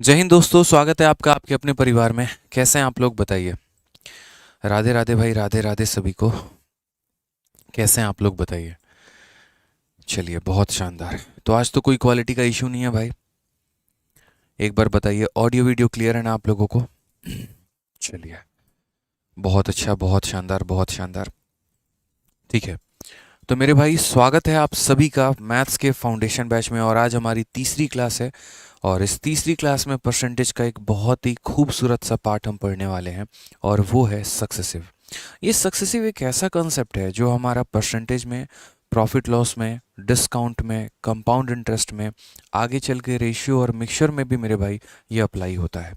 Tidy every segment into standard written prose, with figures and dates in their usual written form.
जय हिंद दोस्तों, स्वागत है आपका आपके अपने परिवार में। कैसे हैं आप लोग बताइए। राधे राधे भाई, राधे राधे सभी को। कैसे हैं आप लोग बताइए। चलिए, बहुत शानदार। तो आज तो कोई क्वालिटी का इशू नहीं है भाई। एक बार बताइए, ऑडियो वीडियो क्लियर है ना आप लोगों को। चलिए, बहुत अच्छा, बहुत शानदार, बहुत शानदार। ठीक है, तो मेरे भाई स्वागत है आप सभी का मैथ्स के फाउंडेशन बैच में। और आज हमारी तीसरी क्लास है। और इस तीसरी क्लास में परसेंटेज का एक बहुत ही खूबसूरत सा पार्ट हम पढ़ने वाले हैं, और वो है सक्सेसिव। ये सक्सेसिव एक ऐसा कंसेप्ट है जो हमारा परसेंटेज में, प्रॉफिट लॉस में, डिस्काउंट में, कंपाउंड इंटरेस्ट में, आगे चल के रेशियो और मिक्सचर में भी मेरे भाई ये अप्लाई होता है।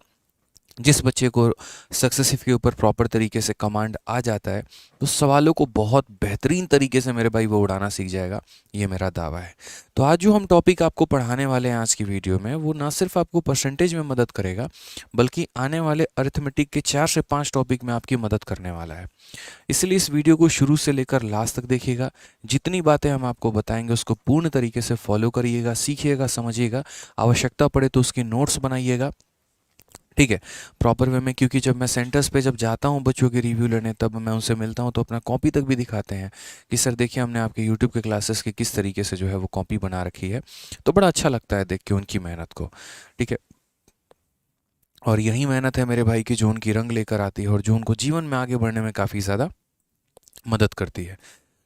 जिस बच्चे को सक्सेसिव के ऊपर प्रॉपर तरीके से कमांड आ जाता है, तो सवालों को बहुत बेहतरीन तरीके से मेरे भाई वो उड़ाना सीख जाएगा। ये मेरा दावा है। तो आज जो हम टॉपिक आपको पढ़ाने वाले हैं आज की वीडियो में, वो ना सिर्फ आपको परसेंटेज में मदद करेगा, बल्कि आने वाले अरिथमेटिक के 4 से 5 टॉपिक में आपकी मदद करने वाला है। इसलिए इस वीडियो को शुरू से लेकर लास्ट तक देखिएगा। जितनी बातें हम आपको बताएंगे उसको पूर्ण तरीके से फॉलो करिएगा, सीखिएगा, समझिएगा। आवश्यकता पड़े तो उसकी नोट्स बनाइएगा। ठीक है, प्रॉपर वे में। क्योंकि जब मैं सेंटर्स पे जब जाता हूँ बच्चों की रिव्यू लेने, तब मैं उनसे मिलता हूँ तो अपना कॉपी तक भी दिखाते हैं कि सर देखिए, हमने आपके यूट्यूब के क्लासेस की किस तरीके से जो है वो कॉपी बना रखी है। तो बड़ा अच्छा लगता है देख के उनकी मेहनत को। ठीक है, और यही मेहनत है मेरे भाई की जो उनकी रंग लेकर आती है और जो उनको जीवन में आगे बढ़ने में काफ़ी ज़्यादा मदद करती है।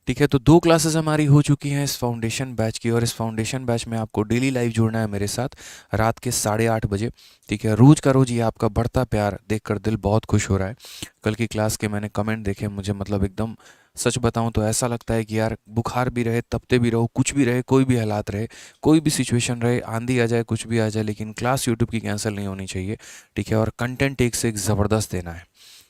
ठीक है, तो 2 क्लासेस हमारी हो चुकी हैं इस फाउंडेशन बैच की, और इस फाउंडेशन बैच में आपको डेली लाइव जुड़ना है मेरे साथ रात के 8:30 बजे। ठीक है, रोज़ का रोज़ ये आपका बढ़ता प्यार देखकर दिल बहुत खुश हो रहा है। कल की क्लास के मैंने कमेंट देखे, मुझे मतलब एकदम सच बताऊं तो ऐसा लगता है कि यार बुखार भी रहे, तपते भी रहो, कुछ भी रहे, कोई भी हालात रहे, कोई भी सिचुएशन रहे, आंधी आ जाए, कुछ भी आ जाए, लेकिन क्लास यूट्यूब की कैंसिल नहीं होनी चाहिए। ठीक है, और कंटेंट एक से एक ज़बरदस्त देना है।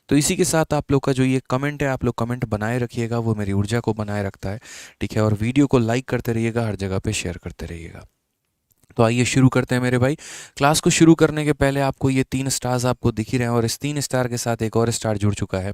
तो इसी के साथ आप लोग का जो ये कमेंट है, आप लोग कमेंट बनाए रखिएगा, वो मेरी ऊर्जा को बनाए रखता है। ठीक है, और वीडियो को लाइक करते रहिएगा, हर जगह पे शेयर करते रहिएगा। तो आइए शुरू करते हैं मेरे भाई। क्लास को शुरू करने के पहले आपको ये 3 स्टार्स आपको दिख ही रहे हैं, और इस 3 स्टार के साथ एक और स्टार जुड़ चुका है।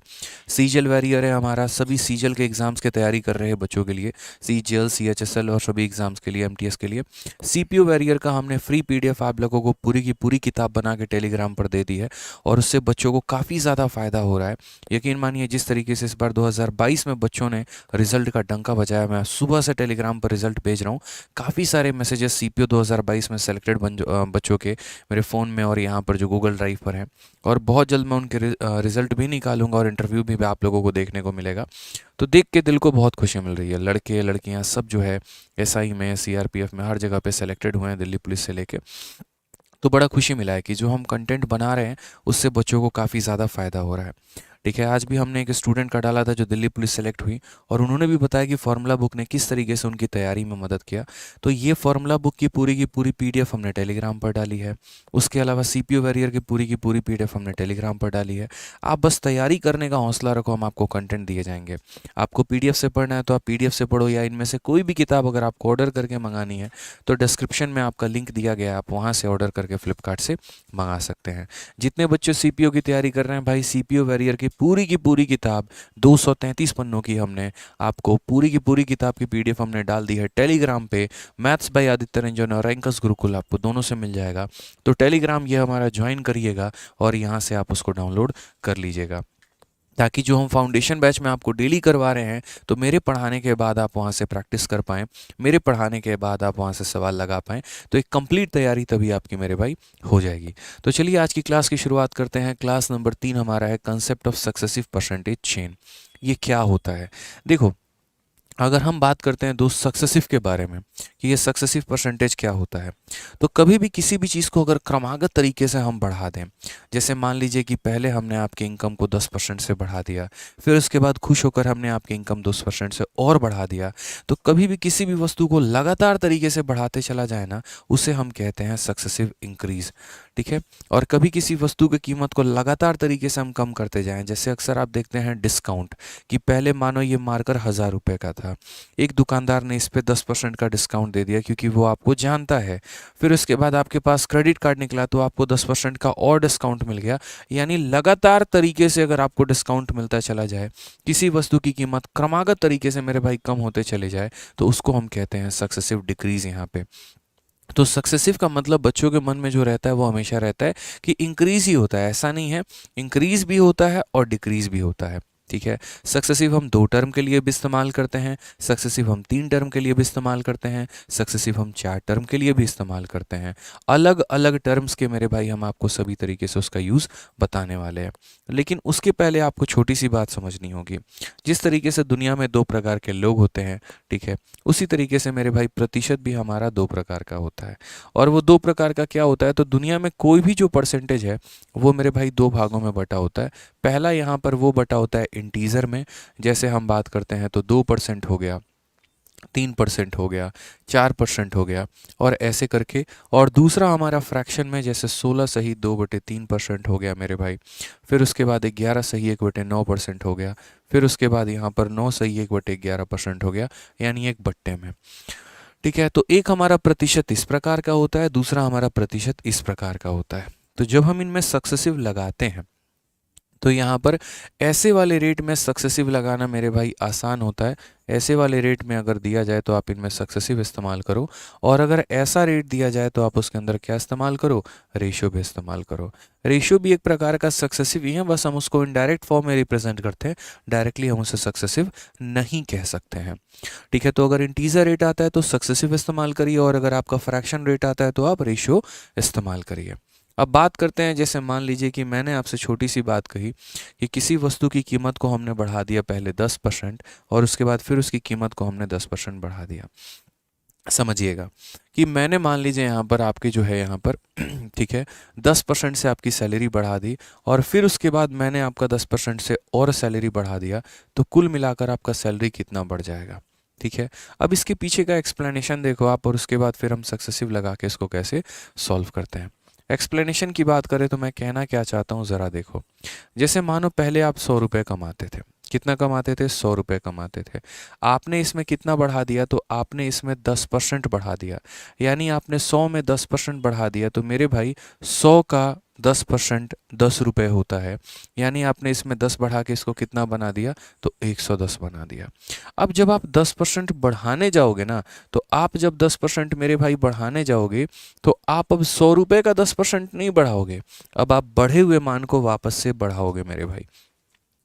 सीजल वैरियर है हमारा, सभी सीजल के एग्जाम्स की तैयारी कर रहे हैं बच्चों के लिए, सीजीएल, सीएचएसएल और सभी एग्जाम्स के लिए, एमटीएस के लिए। सीपीयू वैरियर का हमने फ्री पीडीएफ आप लोगों को पूरी की पूरी किताब बना के टेलीग्राम पर दे दी है, और उससे बच्चों को काफ़ी ज़्यादा फ़ायदा हो रहा है। यकीन मानिए, जिस तरीके से इस बार 2022 में बच्चों ने रिजल्ट का डंका बजाया, मैं सुबह से टेलीग्राम पर रिजल्ट भेज रहा हूँ। काफ़ी सारे मैसेजेस सीपीयू 2022 में सेलेक्टेड बच्चों के मेरे फ़ोन में और यहाँ पर जो गूगल ड्राइव पर हैं। और बहुत जल्द मैं उनके रिजल्ट भी निकालूंगा, और इंटरव्यू भी आप लोगों को देखने को मिलेगा। तो देख के दिल को बहुत खुशी मिल रही है। लड़के लड़कियाँ सब जो है एसआई में, सीआरपीएफ में, हर जगह पे सेलेक्टेड हुए हैं, दिल्ली पुलिस से लेके। तो बड़ा खुशी मिला है कि जो हम कंटेंट बना रहे हैं उससे बच्चों को काफ़ी ज़्यादा फ़ायदा हो रहा है। ठीक है, आज भी हमने एक स्टूडेंट का डाला था जो दिल्ली पुलिस सेलेक्ट हुई, और उन्होंने भी बताया कि फार्मूला बुक ने किस तरीके से उनकी तैयारी में मदद किया। तो ये फार्मूला बुक की पूरी पीडीएफ हमने टेलीग्राम पर डाली है। उसके अलावा सीपीयू वैरियर की पूरी पीडीएफ हमने टेलीग्राम पर डाली है। आप बस तैयारी करने का हौसला रखो, हम आपको कंटेंट दिए जाएंगे। आपको पीडीएफ से पढ़ना है तो आप पीडीएफ से पढ़ो, या इनमें से कोई भी किताब अगर आपको ऑर्डर करके मंगानी है तो डिस्क्रिप्शन में आपका लिंक दिया गया है, आप वहाँ से ऑर्डर करके फ्लिपकार्ट से मंगा सकते हैं। जितने बच्चे सीपीओ की तैयारी कर रहे हैं भाई, सीपीओ वैरियर की पूरी किताब 233 पन्नों की हमने आपको पूरी की पूरी किताब की पीडीएफ हमने डाल दी है टेलीग्राम पे। मैथ्स बाय आदित्य रंजन और रैंकर्स गुरुकुल आपको दोनों से मिल जाएगा। तो टेलीग्राम ये हमारा ज्वाइन करिएगा, और यहाँ से आप उसको डाउनलोड कर लीजिएगा, ताकि जो हम फाउंडेशन बैच में आपको डेली करवा रहे हैं, तो मेरे पढ़ाने के बाद आप वहाँ से प्रैक्टिस कर पाएँ, मेरे पढ़ाने के बाद आप वहाँ से सवाल लगा पाएँ। तो एक कंप्लीट तैयारी तभी आपकी मेरे भाई हो जाएगी। तो चलिए आज की क्लास की शुरुआत करते हैं। क्लास नंबर 3 हमारा है concept of successive percentage chain. ये क्या होता है? देखो, अगर हम बात करते हैं दोस्त सक्सेसिव के बारे में कि ये सक्सेसिव परसेंटेज क्या होता है, तो कभी भी किसी भी चीज़ को अगर क्रमागत तरीके से हम बढ़ा दें, जैसे मान लीजिए कि पहले हमने आपके इनकम को 10% से बढ़ा दिया, फिर उसके बाद खुश होकर हमने आपके इनकम 10% से और बढ़ा दिया, तो कभी भी किसी भी वस्तु को लगातार तरीके से बढ़ाते चला जाए ना, उसे हम कहते हैं सक्सेसिव इंक्रीज। ठीक है, और कभी किसी वस्तु की कीमत को लगातार तरीके से हम कम करते जाएं, जैसे अक्सर आप देखते हैं डिस्काउंट, कि पहले मानो ये मार्कर 1000 रुपये का था, एक दुकानदार ने इस पे 10% का डिस्काउंट दे दिया क्योंकि वो आपको जानता है। फिर उसके बाद आपके पास क्रेडिट कार्ड निकला तो आपको 10% का और डिस्काउंट मिल गया। यानी लगातार तरीके से अगर आपको डिस्काउंट मिलता चला जाए, किसी वस्तु की कीमत क्रमागत तरीके से मेरे भाई कम होते चले जाए, तो उसको हम कहते हैं सक्सेसिव डिक्रीज यहाँ पे। तो सक्सेसिव का मतलब बच्चों के मन में जो रहता है वो हमेशा रहता है कि इंक्रीज ही होता है, ऐसा नहीं है, इंक्रीज भी होता है और डिक्रीज भी होता है। ठीक है, सक्सेसिव हम 2 टर्म के लिए भी इस्तेमाल करते हैं, सक्सेसिव हम 3 टर्म के लिए भी इस्तेमाल करते हैं, सक्सेसिव हम 4 टर्म के लिए भी इस्तेमाल करते हैं। अलग अलग टर्म्स के मेरे भाई हम आपको सभी तरीके से उसका यूज़ बताने वाले हैं। लेकिन उसके पहले आपको छोटी सी बात समझनी होगी। जिस तरीके से दुनिया में 2 प्रकार के लोग होते हैं, ठीक है, उसी तरीके से मेरे भाई प्रतिशत भी हमारा 2 प्रकार का होता है। और वो 2 प्रकार का क्या होता है, तो दुनिया में कोई भी जो परसेंटेज है वो मेरे भाई 2 भागों में बटा होता है। पहला यहाँ पर वो बटा होता है इंटीजर में, जैसे हम बात करते हैं तो 2% हो गया, 3% हो गया, 4% हो गया, और ऐसे करके। और दूसरा हमारा फ्रैक्शन में, जैसे 16 सही 2/3% हो गया मेरे भाई। फिर उसके बाद 11 सही 1/9% हो गया। फिर उसके बाद यहाँ पर 9 सही 1/11% हो गया, यानी 1 बट्टे में। ठीक है, तो एक हमारा प्रतिशत इस प्रकार का होता है, दूसरा हमारा प्रतिशत इस प्रकार का होता है। तो जब हम इनमें सक्सेसिव लगाते हैं तो यहाँ पर ऐसे वाले रेट में सक्सेसिव लगाना मेरे भाई आसान होता है। ऐसे वाले रेट में अगर दिया जाए तो आप इनमें सक्सेसिव इस्तेमाल करो, और अगर ऐसा रेट दिया जाए तो आप उसके अंदर क्या इस्तेमाल करो, रेशियो भी इस्तेमाल करो। रेशियो भी एक प्रकार का सक्सेसिव ही है, बस हम उसको इनडायरेक्ट फॉर्म में रिप्रेजेंट करते हैं, डायरेक्टली हम उसे सक्सेसिव नहीं कह सकते हैं। ठीक है, तो अगर इंटीजर रेट आता है तो सक्सेसिव इस्तेमाल करिए, और अगर आपका फ्रैक्शन रेट आता है तो आप रेशियो इस्तेमाल करिए। अब बात करते हैं, जैसे मान लीजिए कि मैंने आपसे छोटी सी बात कही कि किसी वस्तु की कीमत को हमने बढ़ा दिया पहले 10%, और उसके बाद फिर उसकी कीमत को हमने 10% बढ़ा दिया। समझिएगा कि मैंने मान लीजिए यहाँ पर आपकी जो है यहाँ पर ठीक है 10% से आपकी सैलरी बढ़ा दी, और फिर उसके बाद मैंने आपका 10% से और सैलरी बढ़ा दिया, तो कुल मिलाकर आपका सैलरी कितना बढ़ जाएगा। ठीक है, अब इसके पीछे का एक्सप्लेनेशन देखो आप, और उसके बाद फिर हम सक्सेसिव लगा के इसको कैसे सॉल्व करते हैं। एक्सप्लेनेशन की बात करें तो मैं कहना क्या चाहता हूँ, ज़रा देखो। जैसे मानो पहले आप 100 रुपये कमाते थे, कितना कमाते थे, 100 रुपये कमाते थे। आपने इसमें कितना बढ़ा दिया, तो आपने इसमें 10% बढ़ा दिया, यानी आपने 100 में 10% बढ़ा दिया, तो मेरे भाई 100 का 10% 10 रुपये होता है, यानी आपने इसमें 10 बढ़ा के इसको कितना बना दिया, तो 110 बना दिया। अब जब आप 10% बढ़ाने जाओगे ना, तो आप जब 10% मेरे भाई बढ़ाने जाओगे, तो आप अब 100 रुपये का 10% नहीं बढ़ाओगे, अब आप बढ़े हुए मान को वापस से बढ़ाओगे मेरे भाई,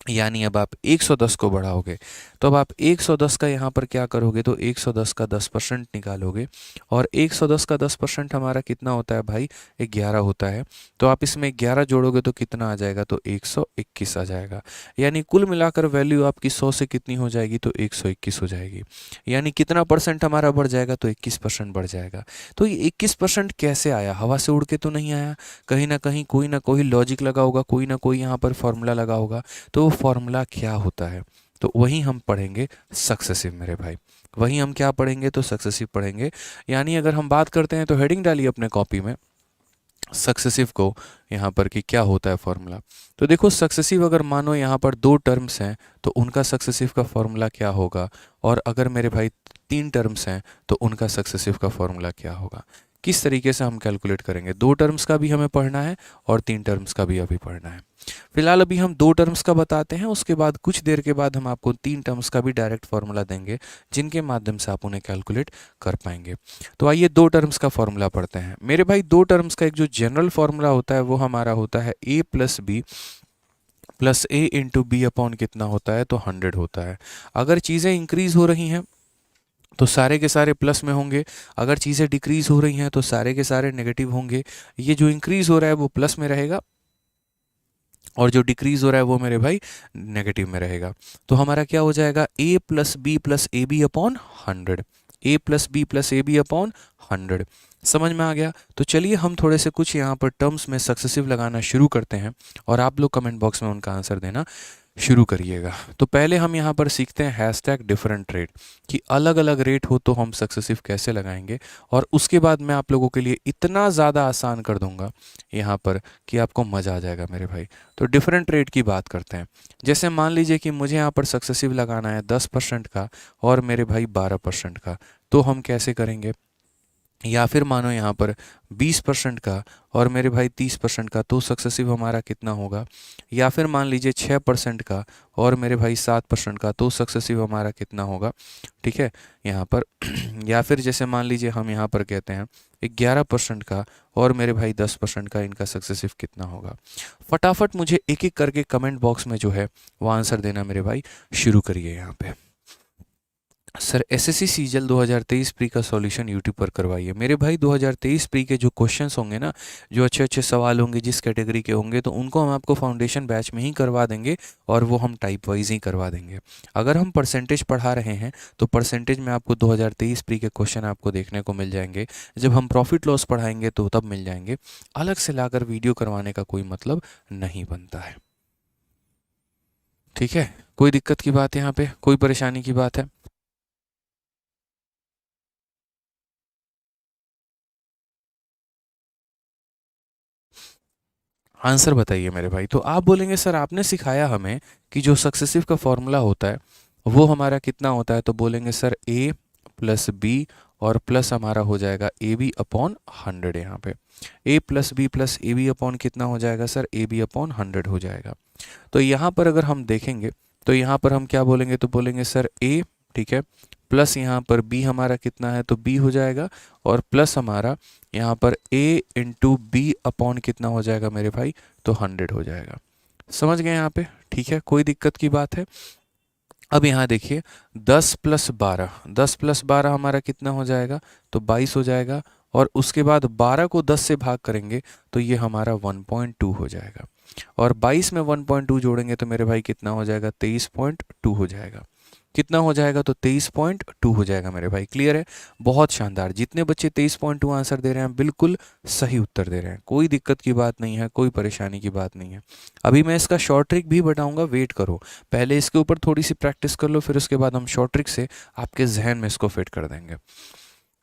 यानी अब आप 110 को बढ़ाओगे। तो अब आप 110 का यहाँ पर क्या करोगे, तो 110 का 10% निकालोगे, और 110 का 10% हमारा कितना होता है भाई, 11 होता है। तो आप इसमें 11 जोड़ोगे तो कितना आ जाएगा, तो 121 आ जाएगा। यानी कुल मिलाकर वैल्यू आपकी 100 से कितनी हो जाएगी, तो 121 हो जाएगी। यानी कितना परसेंट हमारा बढ़ जाएगा, तो 21% बढ़ जाएगा। तो ये 21% कैसे आया, हवा से उड़ के तो नहीं आया, कहीं ना कोई लॉजिक लगा होगा, कोई ना कोई यहाँ पर फॉर्मूला लगा होगा। तो फॉर्मूला क्या होता है, तो वही हम पढ़ेंगे सक्सेसिव मेरे भाई, वही हम क्या पढ़ेंगे, तो सक्सेसिव पढ़ेंगे। यानी अगर हम बात करते हैं तो हेडिंग डालिए अपने कॉपी में सक्सेसिव को यहाँ पर कि क्या होता है फॉर्मूला। तो देखो सक्सेसिव, अगर मानो यहाँ पर 2 टर्म्स हैं तो उनका सक्सेसिव का फॉर्मूला क्या होगा, और अगर मेरे भाई 3 टर्म्स हैं तो उनका सक्सेसिव का फॉर्मूला क्या होगा। किस तरीके से हम कैलकुलेट करेंगे, 2 टर्म्स का भी हमें पढ़ना है और 3 टर्म्स का भी अभी पढ़ना है। फिलहाल अभी हम 2 टर्म्स का बताते हैं, उसके बाद कुछ देर के बाद हम आपको 3 टर्म्स का भी डायरेक्ट फॉर्मूला देंगे, जिनके माध्यम से आप उन्हें कैलकुलेट कर पाएंगे। तो आइए 2 टर्म्स का फॉर्मूला पढ़ते हैं मेरे भाई। 2 टर्म्स का एक जो जनरल फॉर्मूला होता है वो हमारा होता है a plus A into B upon कितना होता है, तो 100 होता है। अगर चीज़ें इंक्रीज हो रही हैं तो सारे के सारे प्लस में होंगे, अगर चीज़ें डिक्रीज हो रही हैं तो सारे के सारे नेगेटिव होंगे। ये जो इंक्रीज हो रहा है वो प्लस में रहेगा, और जो डिक्रीज हो रहा है वो मेरे भाई नेगेटिव में रहेगा। तो हमारा क्या हो जाएगा, a plus A B upon 100, a plus A B upon 100। समझ में आ गया। तो चलिए हम थोड़े से कुछ यहाँ पर टर्म्स में सक्सेसिव लगाना शुरू करते हैं, और आप लोग कमेंट बॉक्स में उनका आंसर देना शुरू करिएगा। तो पहले हम यहाँ पर सीखते हैं हैशटैग डिफरेंट रेट, कि अलग अलग रेट हो तो हम सक्सेसिव कैसे लगाएंगे, और उसके बाद मैं आप लोगों के लिए इतना ज़्यादा आसान कर दूंगा यहाँ पर कि आपको मज़ा आ जाएगा मेरे भाई। तो डिफरेंट रेट की बात करते हैं। जैसे मान लीजिए कि मुझे यहाँ पर सक्सेसिव लगाना है 10% का और मेरे भाई 12% का, तो हम कैसे करेंगे। या फिर मानो यहाँ पर 20% का और मेरे भाई 30% का, तो सक्सेसिव हमारा कितना होगा। या फिर मान लीजिए 6% का और मेरे भाई 7% का, तो सक्सेसिव हमारा कितना होगा। ठीक है, यहाँ पर या फिर जैसे मान लीजिए हम यहाँ पर कहते हैं 11% का और मेरे भाई 10% का, इनका सक्सेसिव कितना होगा। फटाफट मुझे एक एक करके कमेंट बॉक्स में जो है वो आंसर देना मेरे भाई शुरू करिए। यहाँ पे सर एसएससी सीजल 2023 प्री का सॉल्यूशन यूट्यूब पर करवाइए। मेरे भाई 2023 प्री के जो क्वेश्चंस होंगे ना, जो अच्छे अच्छे सवाल होंगे जिस कैटेगरी के होंगे, तो उनको हम आपको फाउंडेशन बैच में ही करवा देंगे और वो हम टाइप वाइज ही करवा देंगे। अगर हम परसेंटेज पढ़ा रहे हैं तो परसेंटेज में आपको 2023 प्री के क्वेश्चन आपको देखने को मिल जाएंगे। जब हम प्रॉफिट लॉस पढ़ाएंगे तो तब मिल जाएंगे। अलग से लाकर वीडियो करवाने का कोई मतलब नहीं बनता है। ठीक है, कोई दिक्कत की बात है यहाँ पे, कोई परेशानी की बात है? आंसर बताइए मेरे भाई। तो आप बोलेंगे सर आपने सिखाया हमें कि जो सक्सेसिव का फॉर्मूला होता है वो हमारा कितना होता है, तो बोलेंगे सर ए प्लस बी और प्लस हमारा हो जाएगा ए बी अपॉन 100। यहाँ पे ए प्लस बी अपॉन कितना हो जाएगा सर, ए बी अपॉन 100 हो जाएगा। तो यहाँ पर अगर हम देखेंगे तो यहाँ पर हम क्या बोलेंगे, तो बोलेंगे सर ए, ठीक है, प्लस यहाँ पर बी हमारा कितना है, तो बी हो जाएगा, और प्लस हमारा यहाँ पर a इंटू बी अपॉन कितना हो जाएगा मेरे भाई, तो 100 हो जाएगा। समझ गए यहाँ पे? ठीक है, कोई दिक्कत की बात है? अब यहाँ देखिए 10 प्लस 12 हमारा कितना हो जाएगा, तो 22 हो जाएगा, और उसके बाद 12 को 10 से भाग करेंगे तो ये हमारा 1.2 हो जाएगा, और 22 में 1.2 जोड़ेंगे तो मेरे भाई कितना हो जाएगा, 23.2 हो जाएगा। कितना हो जाएगा, तो 23.2 हो जाएगा मेरे भाई। क्लियर है? बहुत शानदार। जितने बच्चे 23.2 आंसर दे रहे हैं बिल्कुल सही उत्तर दे रहे हैं, कोई दिक्कत की बात नहीं है, कोई परेशानी की बात नहीं है। अभी मैं इसका शॉर्ट ट्रिक भी बताऊंगा, वेट करो, पहले इसके ऊपर थोड़ी सी प्रैक्टिस कर लो, फिर उसके बाद हम शॉर्ट ट्रिक से आपके जहन में इसको फिट कर देंगे।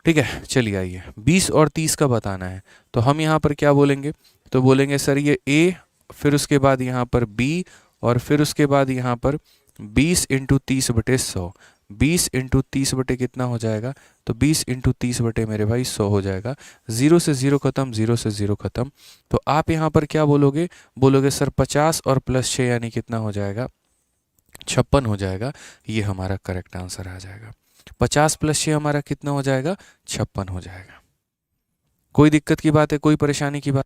ठीक है, चलिए आइए 20 और 30 का बताना है। तो हम यहाँ पर क्या बोलेंगे, तो बोलेंगे सर ये ए, फिर उसके बाद यहाँ पर बी, और फिर उसके बाद यहाँ पर 20 इंटू 30/100। 20 इंटू 30 कितना हो जाएगा, तो 20 इंटू 30 मेरे भाई 100 हो जाएगा। 0 से 0 खत्म, 0 से 0 खत्म। तो आप यहाँ पर क्या बोलोगे, बोलोगे सर 50 और प्लस 6 यानी कितना हो जाएगा, 56 हो जाएगा। ये हमारा करेक्ट आंसर आ जाएगा। 50 प्लस 6 हमारा कितना हो जाएगा, 56 हो जाएगा। कोई दिक्कत की बात है, कोई परेशानी की बात?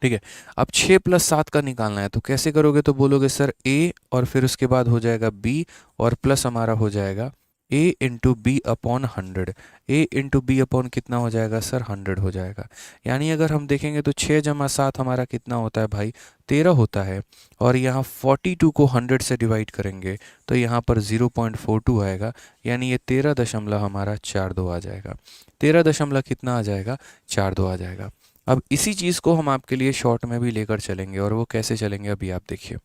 ठीक है, अब 6 प्लस 7 का निकालना है, तो कैसे करोगे, तो बोलोगे सर a और फिर उसके बाद हो जाएगा b और प्लस हमारा हो जाएगा a into B upon 100। a into B upon कितना हो जाएगा सर, 100 हो जाएगा। यानी अगर हम देखेंगे तो 6 जमा 7 हमारा कितना होता है भाई, 13 होता है, और यहाँ 42 को 100 से डिवाइड करेंगे तो यहाँ पर 0.42 आएगा, यानी ये 13.42 आ जाएगा। 13 कितना आ जाएगा, 42 आ जाएगा। अब इसी चीज़ को हम आपके लिए शॉर्ट में भी लेकर चलेंगे, और वो कैसे चलेंगे अभी आप देखिए।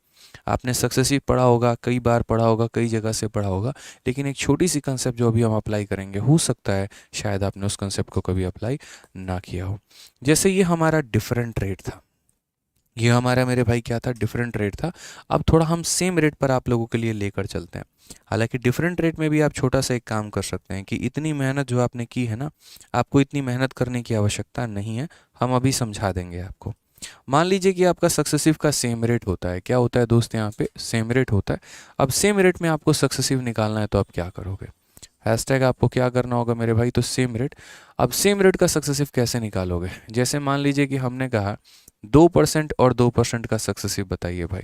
आपने सक्सेसिव पढ़ा होगा, कई बार पढ़ा होगा, कई जगह से पढ़ा होगा, लेकिन एक छोटी सी कंसेप्ट जो अभी हम अप्लाई करेंगे, हो सकता है शायद आपने उस कंसेप्ट को कभी अप्लाई ना किया हो। जैसे ये हमारा डिफरेंट रेट था, ये हमारा मेरे भाई क्या था, डिफरेंट रेट था। अब थोड़ा हम सेम रेट पर आप लोगों के लिए लेकर चलते हैं। हालांकि डिफरेंट रेट में भी आप छोटा सा एक काम कर सकते हैं कि इतनी मेहनत जो आपने की है ना, आपको इतनी मेहनत करने की आवश्यकता नहीं है, हम अभी समझा देंगे आपको। मान लीजिए कि आपका सक्सेसिव का सेम रेट होता है, क्या होता है दोस्त, यहाँ पे सेम रेट होता है। अब सेम रेट में आपको सक्सेसिव निकालना है, तो आप क्या करोगे, हैशटैग आपको क्या करना होगा मेरे भाई, तो सेम रेट। अब सेम रेट का सक्सेसिव कैसे निकालोगे, जैसे मान लीजिए कि हमने कहा 2% और 2% का सक्सेसिव बताइए भाई।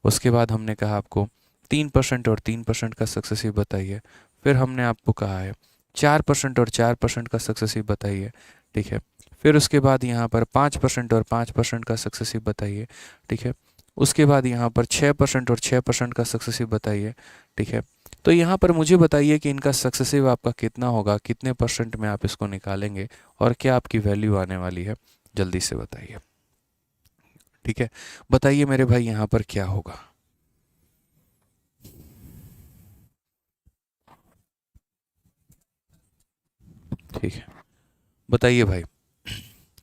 उसके बाद हमने कहा आपको 3% और 3% का सक्सेसिव बताइए। फिर हमने आपको कहा है 4% और 4% का सक्सेसिव बताइए, ठीक है। फिर उसके बाद यहाँ पर 5% और 5% का सक्सेसिव बताइए, ठीक है। उसके बाद यहाँ पर 6% और 6% का सक्सेसिव बताइए, ठीक है। तो यहाँ पर मुझे बताइए कि इनका सक्सेसिव आपका कितना होगा, कितने परसेंट में आप इसको निकालेंगे, और क्या आपकी वैल्यू आने वाली है, जल्दी से बताइए। ठीक है, बताइए मेरे भाई यहाँ पर क्या होगा। ठीक है, बताइए भाई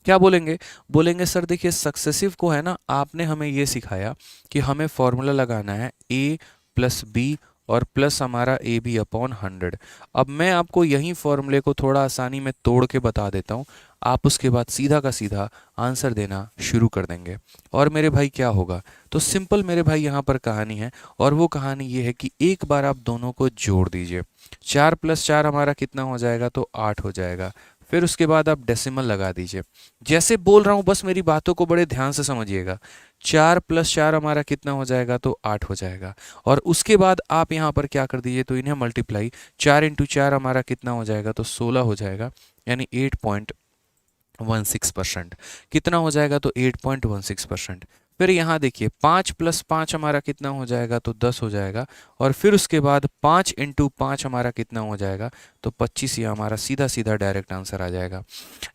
क्या बोलेंगे। बोलेंगे सर देखिए सक्सेसिव को है ना, आपने हमें ये सिखाया कि हमें फॉर्मूला लगाना है a प्लस बी और प्लस हमारा ए बी अपॉन 100। अब मैं आपको यही फॉर्मूले को थोड़ा आसानी में तोड़ के बता देता हूँ, आप उसके बाद सीधा का सीधा आंसर देना शुरू कर देंगे। और मेरे भाई क्या होगा, तो सिंपल मेरे भाई यहाँ पर कहानी है, और वो कहानी ये है कि एक बार आप दोनों को जोड़ दीजिए। 4 + 4 हमारा कितना हो जाएगा, तो 8 हो जाएगा। फिर उसके बाद आप डेसिमल लगा दीजिए। जैसे बोल रहा हूँ बस मेरी बातों को बड़े ध्यान से समझिएगा। 4 + 4 हमारा कितना हो जाएगा, तो 8 हो जाएगा। और उसके बाद आप यहाँ पर क्या कर दीजिए, तो इन्हें मल्टीप्लाई, 4 × 4 हमारा कितना हो जाएगा, तो 16 हो जाएगा, यानी 8.16%। कितना हो जाएगा, तो 8.16%। फिर यहाँ देखिए 5 + 5 हमारा कितना हो जाएगा, तो 10 हो जाएगा। और फिर उसके बाद 5 × 5 हमारा कितना हो जाएगा, तो 25। ये हमारा सीधा सीधा डायरेक्ट आंसर आ जाएगा।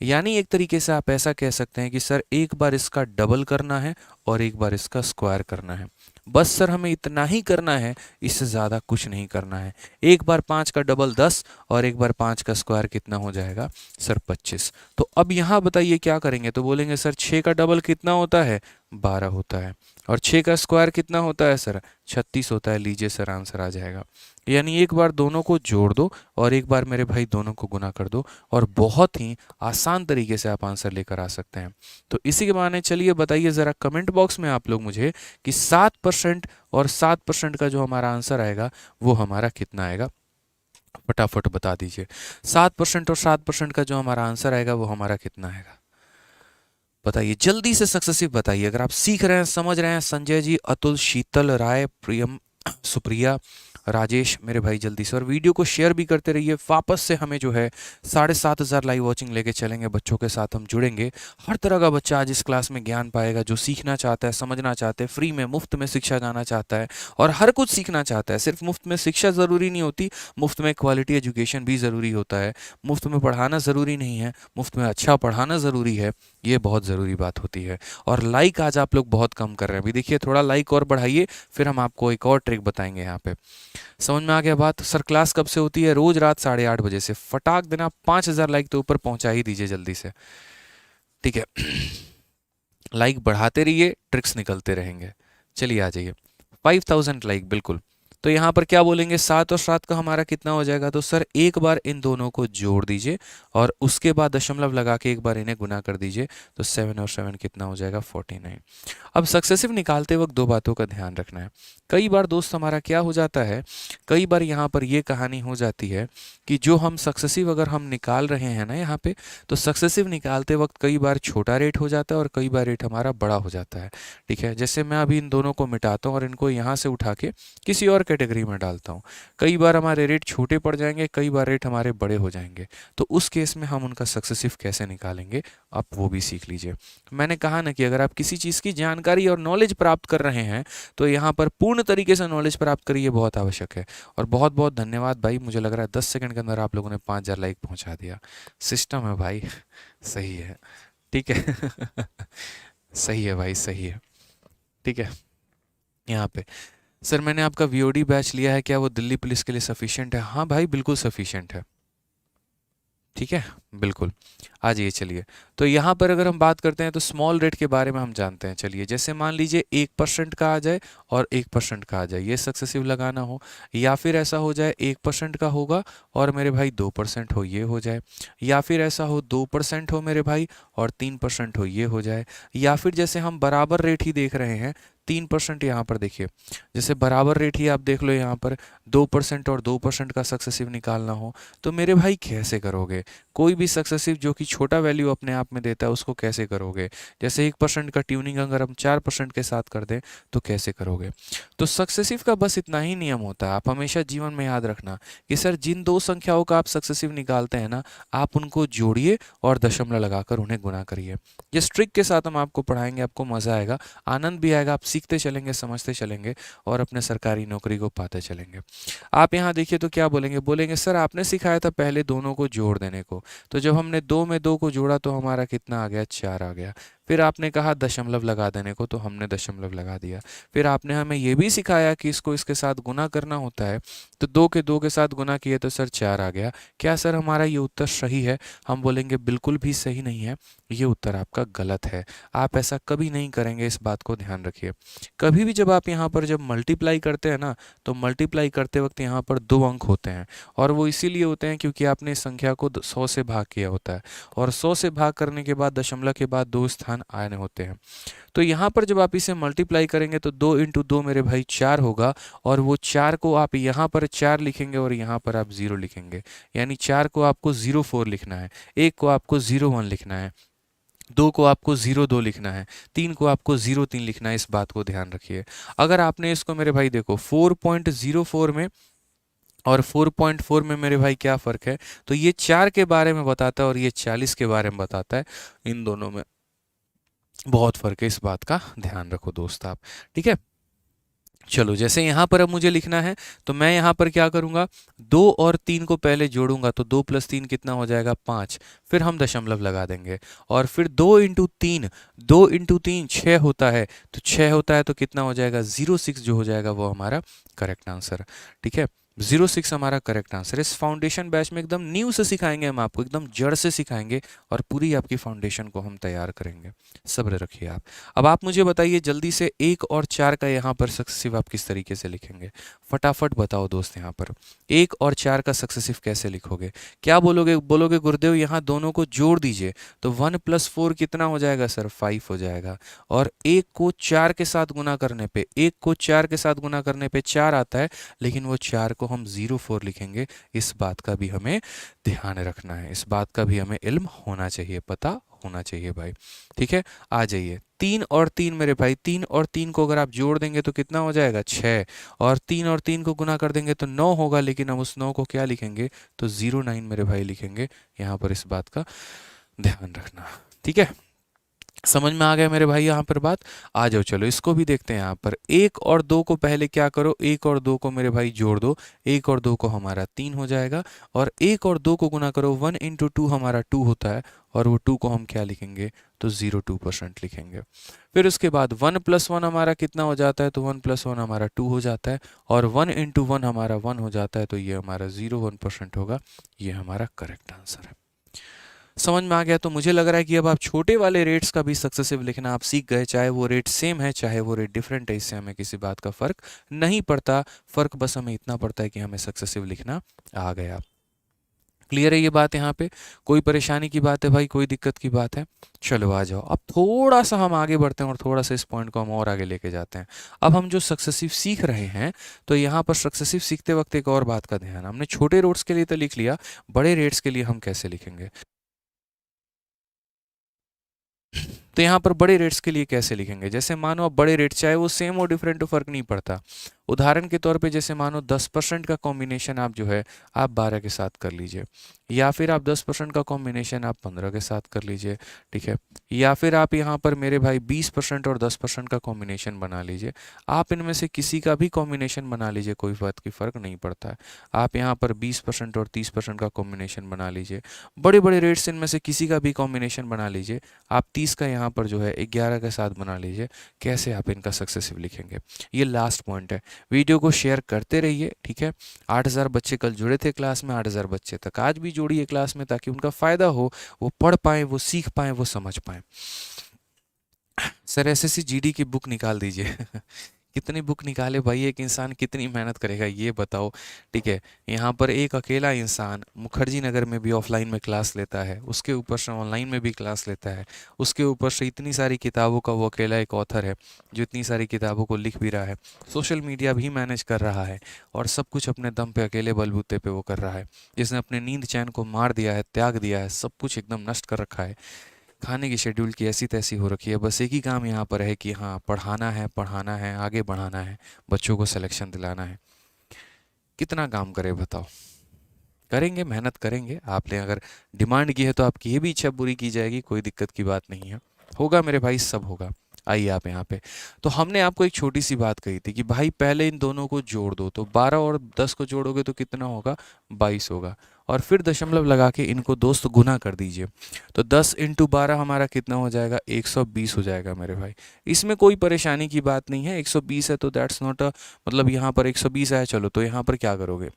यानी एक तरीके से आप ऐसा कह सकते हैं कि सर एक बार इसका डबल करना है और एक बार इसका स्क्वायर करना है। बस सर हमें इतना ही करना है, इससे ज़्यादा कुछ नहीं करना है। एक बार 5 का डबल 10 और एक बार 5 का स्क्वायर कितना हो जाएगा, सर 25। तो अब यहाँ बताइए क्या करेंगे, तो बोलेंगे सर 6 का डबल कितना होता है, 12 होता है। और 6 का स्क्वायर कितना होता है सर, 36 होता है। लीजिए सर आंसर आ जाएगा। यानी एक बार दोनों को जोड़ दो और एक बार मेरे भाई दोनों को गुना कर दो, और बहुत ही आसान तरीके से आप आंसर लेकर आ सकते हैं। तो इसी के माने चलिए बताइए ज़रा कमेंट बॉक्स में आप लोग मुझे कि 7% और 7% का जो हमारा आंसर आएगा वो हमारा कितना आएगा, फटाफट बता दीजिए। 7% और 7% का जो हमारा आंसर आएगा वो हमारा कितना आएगा, बताइए जल्दी से सक्सेसिव बताइए। अगर आप सीख रहे हैं, समझ रहे हैं, संजय जी, अतुल, शीतल, राय, प्रियम, सुप्रिया, राजेश, मेरे भाई जल्दी से, और वीडियो को शेयर भी करते रहिए। वापस से हमें जो है 7,500 लाइव वॉचिंग लेके चलेंगे, बच्चों के साथ हम जुड़ेंगे। हर तरह का बच्चा आज इस क्लास में ज्ञान पाएगा, जो सीखना चाहता है, समझना चाहता है, फ्री में मुफ्त में शिक्षा जाना चाहता है और हर कुछ सीखना चाहता है। सिर्फ मुफ्त में शिक्षा ज़रूरी नहीं होती, मुफ्त में क्वालिटी एजुकेशन भी ज़रूरी होता है। मुफ्त में पढ़ाना ज़रूरी नहीं है, मुफ्त में अच्छा पढ़ाना ज़रूरी है, ये बहुत ज़रूरी बात होती है। और लाइक आज आप लोग बहुत कम कर रहे हैं, अभी देखिए थोड़ा लाइक और बढ़ाइए, फिर हम आपको एक और ट्रिक बताएंगे। यहाँ पे समझ में आ गया बात। सर क्लास कब से होती है, रोज रात 8:30 बजे से। फटाक देना 5,000 लाइक तो ऊपर पहुंचा ही दीजिए जल्दी से, ठीक है। लाइक बढ़ाते रहिए, ट्रिक्स निकलते रहेंगे। चलिए आ जाइए, 5,000 लाइक, बिल्कुल। तो यहाँ पर क्या बोलेंगे, 7 और 7 का हमारा कितना हो जाएगा, तो सर एक बार इन दोनों को जोड़ दीजिए और उसके बाद दशमलव लगा के एक बार इन्हें गुना कर दीजिए, तो 7 और 7 कितना हो जाएगा, 49। अब सक्सेसिव निकालते वक्त दो बातों का ध्यान रखना है। कई बार दोस्त हमारा क्या हो जाता है, कई बार यहाँ पर ये कहानी हो जाती है कि जो हम सक्सेसिव अगर हम निकाल रहे हैं ना यहाँ पे, तो सक्सेसिव निकालते वक्त कई बार छोटा रेट हो जाता है और कई बार रेट हमारा बड़ा हो जाता है, ठीक है। जैसे मैं अभी इन दोनों को मिटाता हूँ और इनको यहाँ से उठा के किसी और कैटेगरी में डालता हूँ। कई बार हमारे रेट छोटे पड़ जाएंगे, कई बार रेट हमारे बड़े हो जाएंगे। तो उस केस में हम उनका सक्सेसिव कैसे निकालेंगे, आप वो भी सीख लीजिए। मैंने कहा ना कि अगर आप किसी चीज़ की जानकारी और नॉलेज प्राप्त कर रहे हैं तो यहाँ पर पूर्ण तरीके से नॉलेज प्राप्त करिए, बहुत आवश्यक है। और बहुत बहुत धन्यवाद भाई, मुझे लग रहा है 10 सेकंड के अंदर आप लोगों ने 5,000 लाइक पहुँचा दिया। सिस्टम है भाई, सही है, ठीक है। सही है भाई, सही है, ठीक है। यहाँ पे सर मैंने आपका वीओडी बैच लिया है, क्या वो दिल्ली पुलिस के लिए सफिशिएंट है? हाँ भाई बिल्कुल सफिशिएंट है, ठीक है, बिल्कुल। आ जाइए चलिए। तो यहाँ पर अगर हम बात करते हैं तो स्मॉल रेट के बारे में हम जानते हैं। चलिए जैसे मान लीजिए 1% का आ जाए और 1% का आ जाए, ये सक्सेसिव लगाना हो, या फिर ऐसा हो जाए 1% का होगा और मेरे भाई 2% हो, ये हो जाए, या फिर ऐसा हो 2% हो मेरे भाई और 3% हो, ये हो जाए, या फिर जैसे हम बराबर रेट ही देख रहे हैं 3%। यहाँ पर देखिए जैसे बराबर रेट ही आप देख लो, यहाँ पर 2% और 2% का सक्सेसिव निकालना हो तो मेरे भाई कैसे करोगे? कोई भी सक्सेसिव जो कि छोटा वैल्यू अपने आप में देता है उसको कैसे करोगे? जैसे 1% का ट्यूनिंग अगर हम 4% के साथ कर दें तो कैसे करोगे? तो सक्सेसिव का बस इतना ही नियम होता है। आप हमेशा जीवन में याद रखना कि सर जिन दो संख्याओं का आप सक्सेसिव निकालते हैं ना, आप उनको जोड़िए और दशमलव लगाकर उन्हें गुना करिए। जिस ट्रिक के साथ हम आपको पढ़ाएंगे आपको मज़ा आएगा, आनंद भी आएगा, आप सीखते चलेंगे, समझते चलेंगे और अपने सरकारी नौकरी को पाते चलेंगे। आप यहाँ देखिए तो क्या बोलेंगे, बोलेंगे सर आपने सिखाया था पहले दोनों को जोड़ देने को, तो जब हमने 2 में 2 को जोड़ा तो हमारा कितना आ गया, 4 आ गया। फिर आपने कहा दशमलव लगा देने को, तो हमने दशमलव लगा दिया। फिर आपने हमें ये भी सिखाया कि इसको इसके साथ गुना करना होता है, तो 2 के 2 के साथ गुना किए तो सर 4 आ गया। क्या सर हमारा ये उत्तर सही है? हम बोलेंगे बिल्कुल भी सही नहीं है, ये उत्तर आपका गलत है। आप ऐसा कभी नहीं करेंगे, इस बात को ध्यान रखिए। कभी भी जब आप यहाँ पर जब मल्टीप्लाई करते हैं ना, तो मल्टीप्लाई करते वक्त यहाँ पर 2 अंक होते हैं, और वो इसीलिए होते हैं क्योंकि आपने इस संख्या को 100 से भाग किया होता है, और 100 से भाग करने के बाद दशमलव के बाद 2 स्थान आने होते हैं। तो यहाँ पर जब आप इसे मल्टीप्लाई करेंगे तो 2 इंटू 2 मेरे भाई 4 होगा, और वो 4 को आप यहाँ पर 4 लिखेंगे और यहाँ पर आप 0 लिखेंगे, यानी 4 को आपको 04 लिखना है, 1 को आपको 01 लिखना है, 2 को आपको 02 लिखना है, 3 को आपको 03 लिखना है। इस बात को ध्यान रखिए। अगर आपने इसको मेरे भाई देखो 4.04 में और 4.4 में मेरे भाई क्या फ़र्क है, तो ये 4 के बारे में बताता है और ये 40 के बारे में बताता है। इन दोनों में बहुत फ़र्क है, इस बात का ध्यान रखो दोस्त आप, ठीक है। चलो, जैसे यहाँ पर अब मुझे लिखना है, तो मैं यहाँ पर क्या करूँगा, 2 और 3 को पहले जोड़ूंगा, तो 2 + 3 कितना हो जाएगा, 5। फिर हम दशमलव लगा देंगे, और फिर 2 इंटू 3, 2 इंटू 3 6 होता है, तो 6 होता है तो कितना हो जाएगा, 06 जो हो जाएगा वो हमारा करेक्ट आंसर, ठीक है। 06 हमारा करेक्ट आंसर। इस फाउंडेशन बैच में एकदम न्यू से सिखाएंगे हम आपको, एकदम जड़ से सिखाएंगे, और पूरी आपकी फाउंडेशन को हम तैयार करेंगे। सब्र रखिए आप। अब आप मुझे बताइए जल्दी से, 1 और 4 का यहाँ पर सक्सेसिव आप किस तरीके से लिखेंगे? फटाफट बताओ दोस्त। यहाँ पर 1 और 4 का सक्सेसिव कैसे लिखोगे? क्या बोलोगे? बोलोगे गुरुदेव यहाँ दोनों को जोड़ दीजिए, तो 1 + 4 कितना हो जाएगा सर, 5 हो जाएगा। और 1 को 4 के साथ गुना करने पे, 1 को 4 के साथ गुना करने पे 4 आता है, लेकिन वो 4 को हम 04 लिखेंगे। इस बात का भी हमें ध्यान रखना है, इस बात का भी हमें इल्म होना चाहिए, पता होना चाहिए भाई, ठीक है। आ जाइए, 3 और 3 मेरे भाई, 3 और 3 को अगर आप जोड़ देंगे तो कितना हो जाएगा, 6, और 3 और 3 को गुना कर देंगे तो 9 होगा, लेकिन हम उस 9 को क्या लिखेंगे, तो 09 मेरे भाई लिखेंगे। यहाँ पर इस बात का ध्यान रखना, ठीक है। समझ में आ गया मेरे भाई यहाँ पर बात? आ जाओ, चलो इसको भी देखते हैं। यहाँ पर 1 और 2 को पहले क्या करो, 1 और 2 को मेरे भाई जोड़ दो, 1 और 2 को हमारा 3 हो जाएगा, और 1 और 2 को गुना करो, 1 इंटू 2 हमारा 2 होता है, और वो 2 को हम क्या लिखेंगे, तो 02% लिखेंगे। फिर उसके बाद 1 + 1 हमारा कितना हो जाता है, तो 1 + 1 हमारा 2 हो जाता है, और 1 इंटू 1 हमारा 1 हो जाता है, तो ये हमारा 01% होगा। ये हमारा करेक्ट आंसर है। समझ में आ गया? तो मुझे लग रहा है कि अब आप छोटे वाले रेट्स का भी सक्सेसिव लिखना आप सीख गए, चाहे वो रेट सेम है चाहे वो रेट डिफरेंट है, इससे हमें किसी बात का फ़र्क नहीं पड़ता। फ़र्क बस हमें इतना पड़ता है कि हमें सक्सेसिव लिखना आ गया। क्लियर है ये बात? यहाँ पे कोई परेशानी की बात है भाई, कोई दिक्कत की बात है? चलो आ जाओ, अब थोड़ा सा हम आगे बढ़ते हैं और थोड़ा सा इस पॉइंट को हम और आगे लेके जाते हैं। अब हम जो सक्सेसिव सीख रहे हैं, तो यहाँ पर सक्सेसिव सीखते वक्त एक और बात का ध्यान, हमने छोटे रेट्स के लिए तो लिख लिया, बड़े रेट्स के लिए हम कैसे लिखेंगे? तो यहाँ पर बड़े रेट्स के लिए कैसे लिखेंगे? जैसे मानो अब बड़े रेट चाहे वो सेम हो डिफरेंट हो, फर्क नहीं पड़ता। उदाहरण के तौर पे जैसे मानो 10% का कॉम्बिनेशन आप जो है आप 12 के साथ कर लीजिए, या फिर आप 10% का कॉम्बिनेशन आप 15 के साथ कर लीजिए, ठीक है। या फिर आप यहाँ पर मेरे भाई 20% और 10% का कॉम्बिनेशन बना लीजिए। आप इनमें से किसी का भी कॉम्बिनेशन बना लीजिए, कोई बात की फ़र्क नहीं पड़ता है। आप यहाँ पर 20% और 30% का कॉम्बिनेशन बना लीजिए। बड़े बड़े रेट्स इनमें से किसी का भी कॉम्बिनेशन बना लीजिए। आप 30 का यहाँ पर जो है 11 के साथ बना लीजिए। कैसे आप इनका सक्सेसिव लिखेंगे? ये लास्ट पॉइंट है। वीडियो को शेयर करते रहिए, ठीक है। 8000 बच्चे कल जुड़े थे क्लास में, 8000 बच्चे तक आज भी जोड़िए क्लास में, ताकि उनका फ़ायदा हो, वो पढ़ पाएँ, वो सीख पाएँ, वो समझ पाएँ। सर एसएससी जीडी की बुक निकाल दीजिए। कितनी बुक निकाले भाई, एक इंसान कितनी मेहनत करेगा ये बताओ, ठीक है। यहाँ पर एक अकेला इंसान मुखर्जी नगर में भी ऑफलाइन में क्लास लेता है, उसके ऊपर से ऑनलाइन में भी क्लास लेता है, उसके ऊपर से इतनी सारी किताबों का वो अकेला एक ऑथर है जो इतनी सारी किताबों को लिख भी रहा है, सोशल मीडिया भी मैनेज कर रहा है, और सब कुछ अपने दम पे अकेले बलबूते पे वो कर रहा है, जिसने अपने नींद चैन को मार दिया है, त्याग दिया है, सब कुछ एकदम नष्ट कर रखा है। खाने की शेड्यूल की ऐसी तैसी हो रखी है, बस एक ही काम यहाँ पर है कि हाँ पढ़ाना है, आगे बढ़ाना है, बच्चों को सिलेक्शन दिलाना है। कितना काम करे बताओ? करेंगे, मेहनत करेंगे। आपने अगर डिमांड की है तो आपकी ये भी इच्छा पूरी की जाएगी, कोई दिक्कत की बात नहीं है। होगा मेरे भाई, सब होगा। आइए आप यहाँ पे, तो हमने आपको एक छोटी सी बात कही थी कि भाई पहले इन दोनों को जोड़ दो, तो 12 और 10 को जोड़ोगे तो कितना होगा, 22 होगा, और फिर दशमलव लगा के इनको दोस्त गुना कर दीजिए, तो 10 इंटू 12 हमारा कितना हो जाएगा, 120 हो जाएगा मेरे भाई। इसमें कोई परेशानी की बात नहीं है, 120 है तो दैट्स नॉट अ, मतलब यहाँ पर 120 आया, चलो तो यहाँ पर क्या करोगे,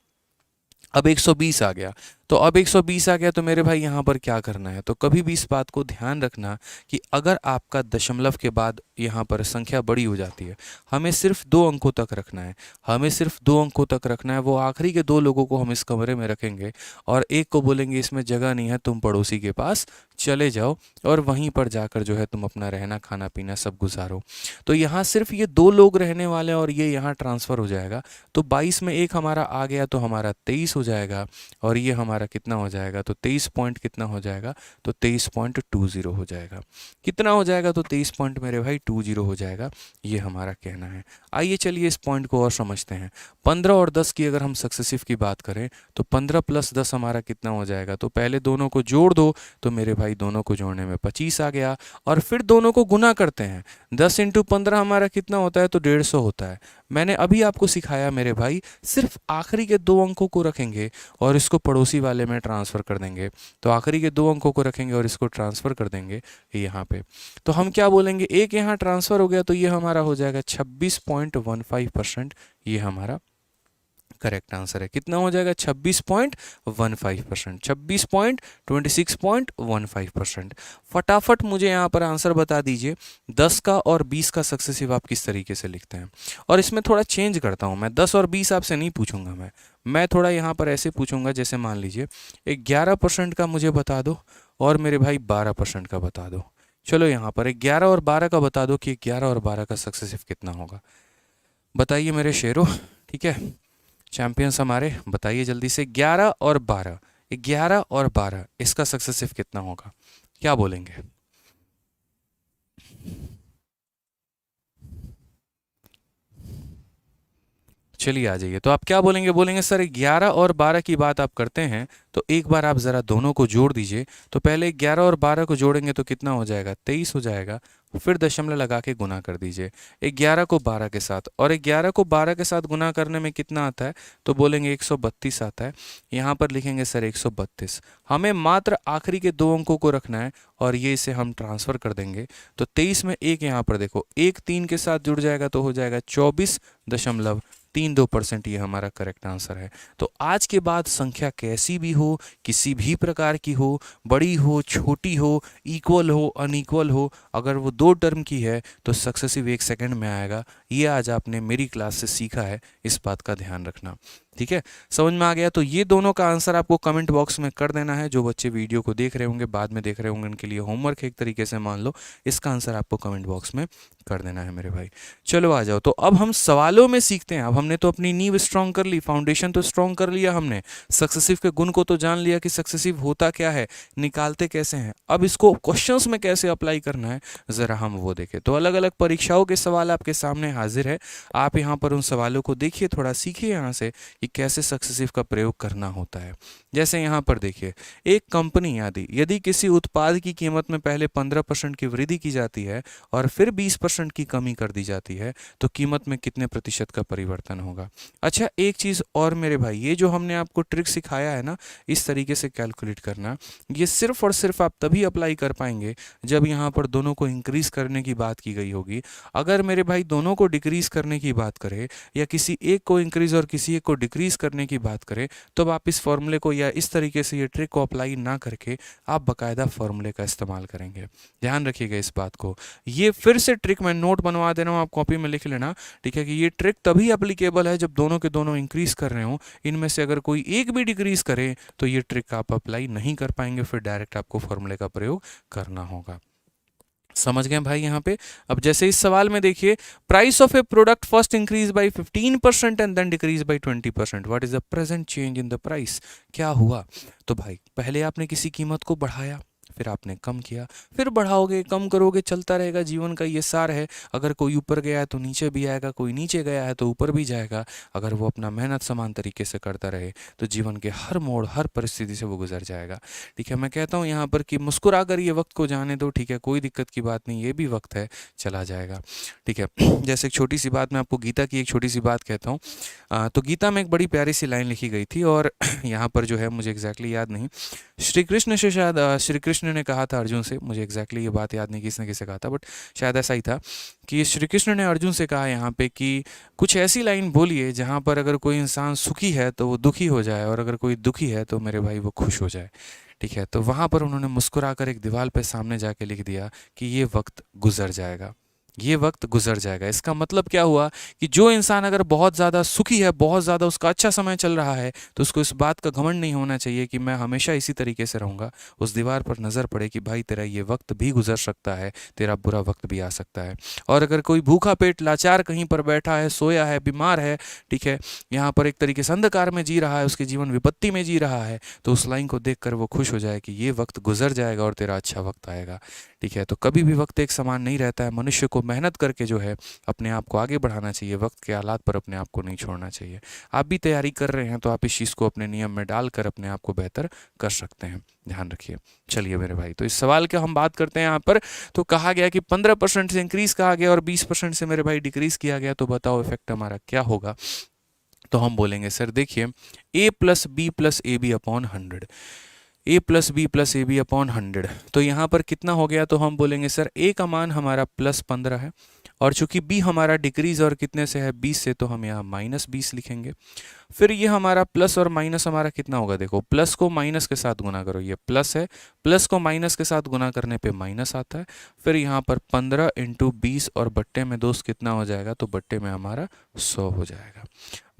अब 120 आ गया, तो अब 120 आ गया तो मेरे भाई यहाँ पर क्या करना है, तो कभी भी इस बात को ध्यान रखना कि अगर आपका दशमलव के बाद यहाँ पर संख्या बड़ी हो जाती है, हमें सिर्फ 2 अंकों तक रखना है, हमें सिर्फ 2 अंकों तक रखना है। वो आखिरी के 2 लोगों को हम इस कमरे में रखेंगे और एक को बोलेंगे इसमें जगह नहीं है, तुम पड़ोसी के पास चले जाओ और वहीं पर जाकर जो है तुम अपना रहना खाना पीना सब गुजारो। तो यहाँ सिर्फ ये 2 लोग रहने वाले हैं और ये यहाँ ट्रांसफ़र हो जाएगा, तो 22 में एक हमारा आ गया तो हमारा 23 हो जाएगा, और ये हमारा कितना हो जाएगा, तो 23 पॉइंट कितना हो जाएगा, तो 23.20 हो जाएगा। कितना हो जाएगा, तो 23 पॉइंट मेरे भाई 20 हो जाएगा, ये हमारा कहना है। आइए चलिए इस पॉइंट को और समझते हैं। 15 और 10 की अगर हम सक्सेसिव की बात करें तो 15 प्लस 10 हमारा कितना हो जाएगा, तो पहले दोनों को जोड़ दो, तो मेरे भाई दोनों को जोड़ने में 25 आ गया, और फिर दोनों को गुना करते हैं, 10 इंटू 15 हमारा कितना होता है, तो 150 होता है। मैंने अभी आपको सिखाया मेरे भाई, सिर्फ आखिरी के 2 अंकों को रखेंगे और इसको पड़ोसी वाले में ट्रांसफ़र कर देंगे, तो आखिरी के 2 अंकों को रखेंगे और इसको ट्रांसफ़र कर देंगे यहाँ पे, तो हम क्या बोलेंगे, एक यहाँ ट्रांसफ़र हो गया तो ये हमारा हो जाएगा 26.15%, ये हमारा करेक्ट आंसर है। कितना हो जाएगा, 26.15%, 26.26.15%। फटाफट मुझे यहाँ पर आंसर बता दीजिए, 10 का और 20 का सक्सेसिव आप किस तरीके से लिखते हैं। और इसमें थोड़ा चेंज करता हूँ मैं, 10 और 20 आपसे नहीं पूछूंगा मैं थोड़ा यहाँ पर ऐसे पूछूंगा, जैसे मान लीजिए 11% का मुझे बता दो और मेरे भाई 12% का बता दो। चलो यहाँ पर 11 और 12 का बता दो कि 11 और 12 का सक्सेसिव कितना होगा, बताइए मेरे शेरों, ठीक है चैंपियंस हमारे, बताइए जल्दी से, 11 और 12, 11 और 12 इसका सक्सेसिव कितना होगा, क्या बोलेंगे। चलिए आ जाइए, तो आप क्या बोलेंगे, बोलेंगे सर 11 और 12 की बात आप करते हैं तो एक बार आप ज़रा दोनों को जोड़ दीजिए, तो पहले 11 और 12 को जोड़ेंगे तो कितना हो जाएगा, 23 हो जाएगा, फिर दशमलव लगा के गुना कर दीजिए 11 को 12 के साथ, और 11 को 12 के साथ गुना करने में कितना आता है, तो बोलेंगे 132 आता है। यहाँ पर लिखेंगे सर 132, हमें मात्र आखिरी के 2 अंकों को रखना है और ये इसे हम ट्रांसफ़र कर देंगे, तो 23 में एक यहाँ पर देखो, एक 3 के साथ जुड़ जाएगा तो हो जाएगा 24.32%, ये हमारा करेक्ट आंसर है। तो आज के बाद संख्या कैसी भी हो, किसी भी प्रकार की हो, बड़ी हो छोटी हो, इक्वल हो अनइक्वल हो, अगर वो 2 टर्म की है तो सक्सेसिव 1 सेकंड में आएगा। ये आज आपने मेरी क्लास से सीखा है, इस बात का ध्यान रखना, ठीक है, समझ में आ गया। तो ये दोनों का आंसर आपको कमेंट बॉक्स में कर देना है। जो बच्चे वीडियो को देख रहे होंगे, बाद में देख रहे होंगे, उनके लिए होमवर्क एक तरीके से मान लो, इसका आंसर आपको कमेंट बॉक्स में कर देना है मेरे भाई। चलो आ जाओ, तो अब हम सवालों में सीखते हैं। अब हमने तो अपनी नींव स्ट्रॉन्ग कर ली, फाउंडेशन तो स्ट्रॉन्ग कर लिया हमने, सक्सेसिव के गुण को तो जान लिया कि सक्सेसिव होता क्या है, निकालते कैसे हैं, अब इसको क्वेश्चंस में कैसे अप्लाई करना है ज़रा हम वो देखें। तो अलग अलग परीक्षाओं के सवाल आपके सामने हाजिर है, आप यहाँ पर उन सवालों को देखिए, थोड़ा सीखिए यहाँ से कि कैसे सक्सेसिव का प्रयोग करना होता है। जैसे यहाँ पर देखिए, एक कंपनी यदि किसी उत्पाद की कीमत में पहले 15% की वृद्धि की जाती है और फिर 20% की कमी कर दी जाती है, तो कीमत में कितने प्रतिशत का परिवर्तन होगा। अच्छा एक चीज़ और मेरे भाई, ये जो हमने आपको ट्रिक सिखाया है ना, इस तरीके से कैलकुलेट करना, ये सिर्फ और सिर्फ आप तभी अप्लाई कर पाएंगे जब यहाँ पर दोनों को इंक्रीज करने की बात की गई होगी। अगर मेरे भाई दोनों को डिक्रीज करने की बात करें या किसी एक को इंक्रीज और किसी एक को डिक्रीज करने की बात करें, तो आप इस फॉर्मूले को या इस तरीके से ये ट्रिक को अप्लाई ना करके आप बाकायदा फॉर्मूले का इस्तेमाल करेंगे। ध्यान रखिएगा इस बात को। ये फिर से ट्रिक मैं नोट बनवा दे रहा हूँ, आप कॉपी में लिख लेना, ठीक है, कि ये ट्रिक तभी एप्लीकेबल है जब दोनों के दोनों इंक्रीज कर रहे हो। इनमें से अगर कोई एक भी डिक्रीज करे तो ये ट्रिक आप अप्लाई नहीं कर पाएंगे, फिर डायरेक्ट आपको फॉर्मूले का प्रयोग करना होगा। समझ गए भाई यहाँ पे। अब जैसे इस सवाल में देखिए, price of a product first increase by 15% and then decrease by 20%, what is the present change in the price. क्या हुआ, तो भाई पहले आपने किसी कीमत को बढ़ाया, फिर आपने कम किया, फिर बढ़ाओगे, कम करोगे, चलता रहेगा। जीवन का ये सार है। अगर कोई ऊपर गया है तो नीचे भी आएगा, कोई नीचे गया है तो ऊपर भी जाएगा। अगर वो अपना मेहनत समान तरीके से करता रहे तो जीवन के हर मोड़, हर परिस्थिति से वो गुजर जाएगा। ठीक है, मैं कहता हूँ यहाँ पर कि मुस्कुरा कर ये वक्त को जाने दो। ठीक है, कोई दिक्कत की बात नहीं, ये भी वक्त है, चला जाएगा। ठीक है, जैसे एक छोटी सी बात, मैं आपको गीता की एक छोटी सी बात कहता हूँ। तो गीता में एक बड़ी प्यारी सी लाइन लिखी गई थी, और यहाँ पर जो है मुझे एग्जैक्टली याद नहीं, श्री कृष्ण से शायद श्री कृष्ण ने कहा था अर्जुन से, मुझे एग्जैक्टली ये बात याद नहीं किसने किसे कहा था, बट शायद ऐसा ही था कि श्री कृष्ण ने अर्जुन से कहा यहाँ पे कि कुछ ऐसी लाइन बोलिए जहाँ पर अगर कोई इंसान सुखी है तो वो दुखी हो जाए, और अगर कोई दुखी है तो मेरे भाई वो खुश हो जाए। ठीक है, तो वहाँ पर उन्होंने मुस्कुराकर एक दीवार पे सामने जाके लिख दिया कि ये वक्त गुजर जाएगा, ये वक्त गुजर जाएगा। इसका मतलब क्या हुआ कि जो इंसान अगर बहुत ज़्यादा सुखी है, बहुत ज़्यादा उसका अच्छा समय चल रहा है, तो उसको इस बात का घमंड नहीं होना चाहिए कि मैं हमेशा इसी तरीके से रहूँगा। उस दीवार पर नज़र पड़े कि भाई तेरा ये वक्त भी गुजर सकता है, तेरा बुरा वक्त भी आ सकता है। और अगर कोई भूखा पेट लाचार कहीं पर बैठा है, सोया है, बीमार है, ठीक है, यहाँ पर एक तरीके से अंधकार में जी रहा है, उसके जीवन विपत्ति में जी रहा है, तो उस लाइन को देख कर वो खुश हो जाए कि ये वक्त गुजर जाएगा और तेरा अच्छा वक्त आएगा। ठीक है, तो कभी भी वक्त एक समान नहीं रहता है। मनुष्य को मेहनत करके जो है अपने आप को आगे बढ़ाना चाहिए, वक्त के हालात पर अपने आप को नहीं छोड़ना चाहिए। आप भी तैयारी कर रहे हैं तो आप इस चीज़ को अपने नियम में डालकर अपने आप को बेहतर कर सकते हैं, ध्यान रखिए। चलिए मेरे भाई, तो इस सवाल की हम बात करते हैं यहाँ पर। तो कहा गया कि 15% से इंक्रीज कहा गया और 20% से मेरे भाई डिक्रीज किया गया, तो बताओ इफेक्ट हमारा क्या होगा। तो हम बोलेंगे सर देखिए, a plus B plus A B upon 100, a plus B plus A B upon 100, तो यहाँ पर कितना हो गया। तो हम बोलेंगे सर a का मान हमारा प्लस 15 है, और चूंकि b हमारा डिक्रीज और कितने से है 20 से, तो हम यहाँ माइनस 20 लिखेंगे। फिर ये हमारा प्लस और माइनस हमारा कितना होगा, देखो प्लस को माइनस के साथ गुना करो, ये प्लस है, प्लस को माइनस के साथ गुना करने पे माइनस आता है। फिर यहाँ पर 15 इंटू 20 और बट्टे में दोस्त कितना हो जाएगा, तो बट्टे में हमारा 100 हो जाएगा।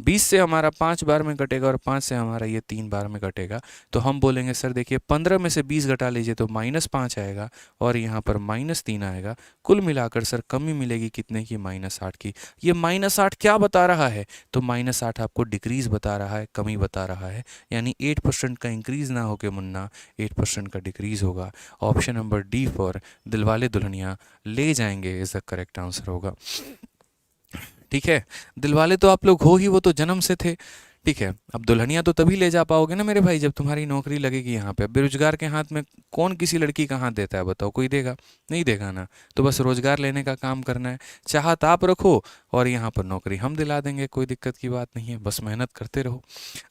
20 से हमारा 5 बार में कटेगा और 5 से हमारा ये 3 बार में कटेगा। तो हम बोलेंगे सर देखिए 15 में से 20 घटा लीजिए तो -5 आएगा, और यहाँ पर -3 आएगा। कुल मिलाकर सर कमी मिलेगी कितने की, -8 की। ये -8 क्या बता रहा है, तो -8 आपको डिक्रीज बता रहा है, कमी बता रहा है। यानी 8% का इंक्रीज ना होके मुन्ना 8% का डिक्रीज होगा। Option number D for Dilwale Dulhania ले जाएंगे इज द करेक्ट आंसर होगा। ठीक है, दिलवाले तो आप लोग हो ही, वो तो जन्म से थे। ठीक है, अब दुल्हनिया तो तभी ले जा पाओगे ना मेरे भाई जब तुम्हारी नौकरी लगेगी। यहाँ पे बेरोजगार के हाथ में कौन किसी लड़की का हाथ देता है, बताओ, कोई देगा? नहीं देगा ना। तो बस रोजगार लेने का काम करना है, चाहत आप रखो और यहाँ पर नौकरी हम दिला देंगे, कोई दिक्कत की बात नहीं है, बस मेहनत करते रहो।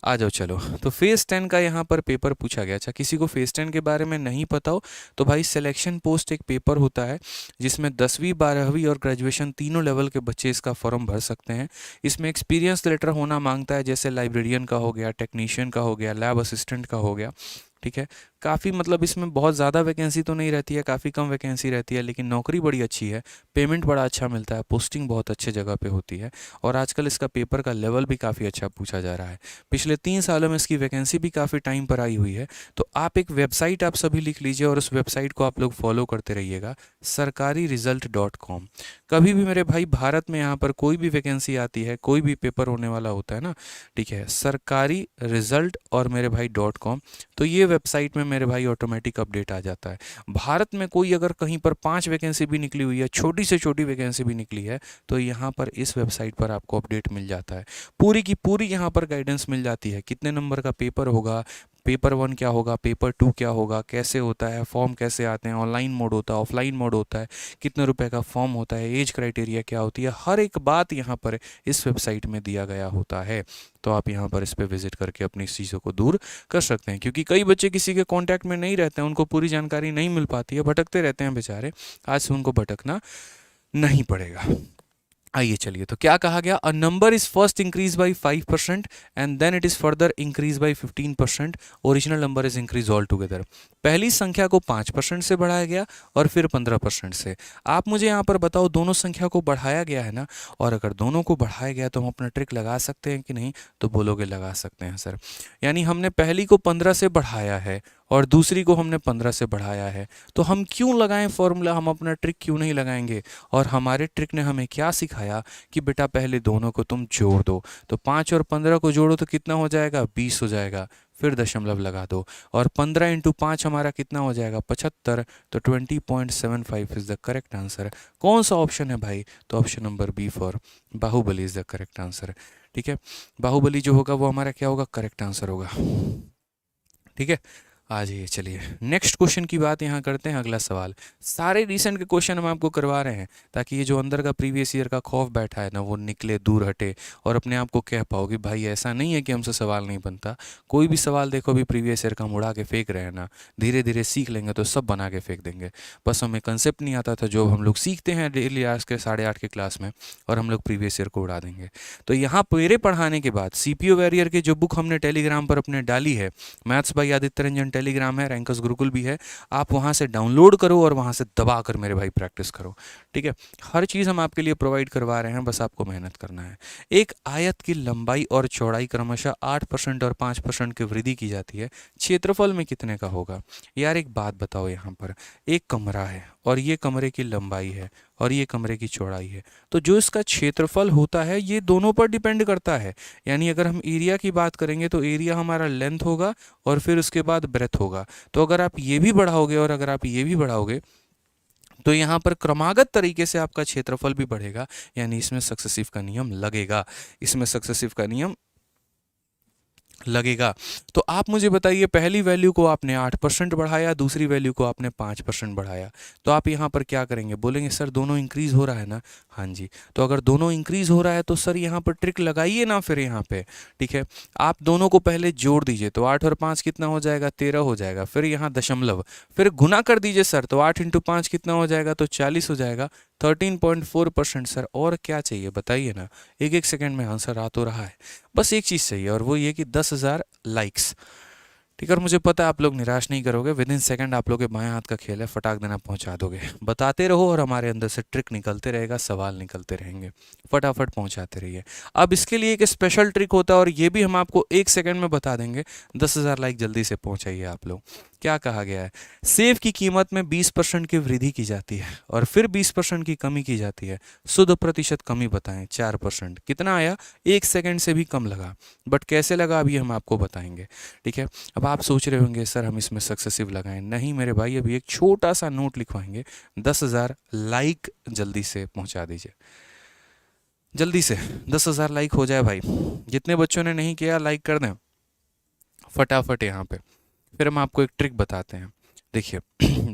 आ जाओ चलो, तो फेज 10 का यहाँ पर पेपर पूछा गया। अच्छा, किसी को फेज 10 के बारे में नहीं पता हो तो भाई सिलेक्शन पोस्ट एक पेपर होता है जिसमें 10वीं 12वीं और ग्रेजुएशन तीनों लेवल के बच्चे इसका फॉर्म भर सकते हैं। इसमें एक्सपीरियंस लेटर होना मांगता है, जैसे लाइब्रेरियन का हो गया, टेक्नीशियन का हो गया, लैब असिस्टेंट का हो गया। ठीक है, काफ़ी मतलब इसमें बहुत ज़्यादा वैकेंसी तो नहीं रहती है, काफ़ी कम वैकेंसी रहती है, लेकिन नौकरी बड़ी अच्छी है, पेमेंट बड़ा अच्छा मिलता है, पोस्टिंग बहुत अच्छे जगह पे होती है, और आजकल इसका पेपर का लेवल भी काफ़ी अच्छा पूछा जा रहा है। पिछले 3 सालों में इसकी वैकेंसी भी काफ़ी टाइम पर आई हुई है। तो आप एक वेबसाइट आप सभी लिख लीजिए और उस वेबसाइट को आप लोग फॉलो करते रहिएगा, sarkariresult.com। कभी भी मेरे भाई भारत में यहाँ पर कोई भी वैकेंसी आती है, कोई भी पेपर होने वाला होता है ना, ठीक है, सरकारी रिजल्ट और मेरे भाई .com, तो ये वेबसाइट में मेरे भाई ऑटोमेटिक अपडेट आ जाता है। भारत में कोई अगर कहीं पर 5 वैकेंसी भी निकली हुई है, छोटी से छोटी वैकेंसी भी निकली है, तो यहाँ पर इस वेबसाइट पर आपको अपडेट मिल जाता है, पूरी की पूरी यहाँ पर गाइडेंस मिल जाती है, कितने नंबर का पेपर होगा, पेपर 1 क्या होगा, पेपर 2 क्या होगा, कैसे होता है, फॉर्म कैसे आते हैं, ऑनलाइन मोड होता है, ऑफलाइन मोड होता है, कितने रुपए का फॉर्म होता है, एज क्राइटेरिया क्या होती है, हर एक बात यहाँ पर इस वेबसाइट में दिया गया होता है। तो आप यहाँ पर इस पर विजिट करके अपनी इस चीज़ों को दूर कर सकते हैं, क्योंकि कई बच्चे किसी के कांटेक्ट में नहीं रहते हैं, उनको पूरी जानकारी नहीं मिल पाती है, भटकते रहते हैं बेचारे। आज से उनको भटकना नहीं पड़ेगा। आइए चलिए, तो क्या कहा गया, a number is first increase by 5% and then it is further increase by 15%, original number is increase altogether. पहली संख्या को 5% से बढ़ाया गया और फिर 15% से। आप मुझे यहाँ पर बताओ, दोनों संख्या को बढ़ाया गया है ना, और अगर दोनों को बढ़ाया गया तो हम अपना ट्रिक लगा सकते हैं कि नहीं, तो बोलोगे लगा सकते हैं सर। यानी हमने पहली को 15 से बढ़ाया है और दूसरी को हमने 15 से बढ़ाया है। तो हम क्यों लगाएं फॉर्मूला, हम अपना ट्रिक क्यों नहीं लगाएंगे। और हमारे ट्रिक ने हमें क्या सिखाया कि बेटा पहले दोनों को तुम जोड़ दो। तो 5 और 15 को जोड़ो तो कितना हो जाएगा, 20 हो जाएगा। फिर दशमलव लगा दो और 15 इंटू 5 हमारा कितना हो जाएगा, 75। तो 20.75 इज द करेक्ट आंसर। कौन सा ऑप्शन है भाई, तो option number B for Baahubali is the correct answer. ठीक है, बाहुबली जो होगा वो हमारा क्या होगा, करेक्ट आंसर होगा। ठीक है, आ जाइए, चलिए नेक्स्ट क्वेश्चन की बात यहाँ करते हैं। अगला सवाल, सारे रिसेंट के क्वेश्चन हम आपको करवा रहे हैं ताकि ये जो अंदर का प्रीवियस ईयर का खौफ बैठा है ना वो निकले, दूर हटे और अपने आप को कह पाओ कि भाई ऐसा नहीं है कि हमसे सवाल नहीं बनता। कोई भी सवाल देखो अभी प्रीवियस ईयर का हम उड़ा के फेंक रहे हैं ना, धीरे धीरे सीख लेंगे तो सब बना के फेंक देंगे। बस हमें कंसेप्ट नहीं आता था जो हम लोग सीखते हैं डेली आज के 8:30 के क्लास में, और हम लोग प्रीवियस ईयर को उड़ा देंगे। तो यहाँ मेरे पढ़ाने के बाद CPO वॉरियर की जो बुक हमने टेलीग्राम पर अपने डाली है, maths by Aditya Ranjan Telegram है, रैंकर्स गुरुकुल भी है, आप वहाँ से डाउनलोड करो और वहाँ से दबा कर मेरे भाई प्रैक्टिस करो। ठीक है, हर चीज़ हम आपके लिए प्रोवाइड करवा रहे हैं, बस आपको मेहनत करना है। एक आयत की लंबाई और चौड़ाई क्रमशः 8% और 5% की वृद्धि की जाती है, क्षेत्रफल में कितने का होगा। यार एक बात बताओ, यहाँ पर एक कमरा है और ये कमरे की लंबाई है और ये कमरे की चौड़ाई है, तो जो इसका क्षेत्रफल होता है ये दोनों पर डिपेंड करता है। यानी अगर हम एरिया की बात करेंगे तो एरिया हमारा लेंथ होगा और फिर उसके बाद ब्रेथ होगा। तो अगर आप ये भी बढ़ाओगे और अगर आप ये भी बढ़ाओगे तो यहाँ पर क्रमागत तरीके से आपका क्षेत्रफल भी बढ़ेगा, यानी इसमें सक्सेसिव का नियम लगेगा, इसमें सक्सेसिव का नियम लगेगा। तो आप मुझे बताइए, पहली वैल्यू को आपने 8% बढ़ाया, दूसरी वैल्यू को आपने 5% बढ़ाया, तो आप यहाँ पर क्या करेंगे, बोलेंगे सर दोनों इंक्रीज हो रहा है ना। हाँ जी, तो अगर दोनों इंक्रीज हो रहा है तो सर यहाँ पर ट्रिक लगाइए ना फिर यहाँ पे। ठीक है, आप दोनों को पहले जोड़ दीजिए, तो 8 और 5 कितना हो जाएगा, 13 हो जाएगा। फिर यहाँ दशमलव, फिर गुना कर दीजिए सर, तो 8 इंटू 5 कितना हो जाएगा, तो 40 हो जाएगा। 13.4% सर, और क्या चाहिए बताइए ना। एक एक सेकंड में आंसर आ तो रहा है, बस एक चीज़ चाहिए और वो ये कि 10,000 लाइक्स। ठीक है, और मुझे पता है आप लोग निराश नहीं करोगे, विद इन सेकेंड आप लोग के बाएं हाथ का खेल है, फटाक देना पहुंचा दोगे। बताते रहो और हमारे अंदर से ट्रिक निकलते रहेगा, सवाल निकलते रहेंगे, फटाफट पहुंचाते रहिए। अब इसके लिए एक स्पेशल ट्रिक होता है और ये भी हम आपको 1 सेकंड में बता देंगे। 10,000 लाइक जल्दी से पहुंचाइए आप लोग। क्या कहा गया है, सेब की कीमत में 20% की वृद्धि की जाती है और फिर 20% की कमी की जाती है, शुद्ध प्रतिशत कमी बताएं। 4%, कितना आया, 1 सेकंड से भी कम लगा, बट कैसे लगा अभी हम आपको बताएंगे। ठीक है, अब आप सोच रहे होंगे सर हम इसमें सक्सेसिव लगाएं, नहीं मेरे भाई, अभी एक छोटा सा नोट लिखवाएंगे। 10,000 लाइक जल्दी से पहुंचा दीजिए, जल्दी से 10,000 लाइक हो जाए भाई। जितने बच्चों ने नहीं किया लाइक कर दें फटाफट यहाँ पे। फिर हम आपको एक ट्रिक बताते हैं, देखिए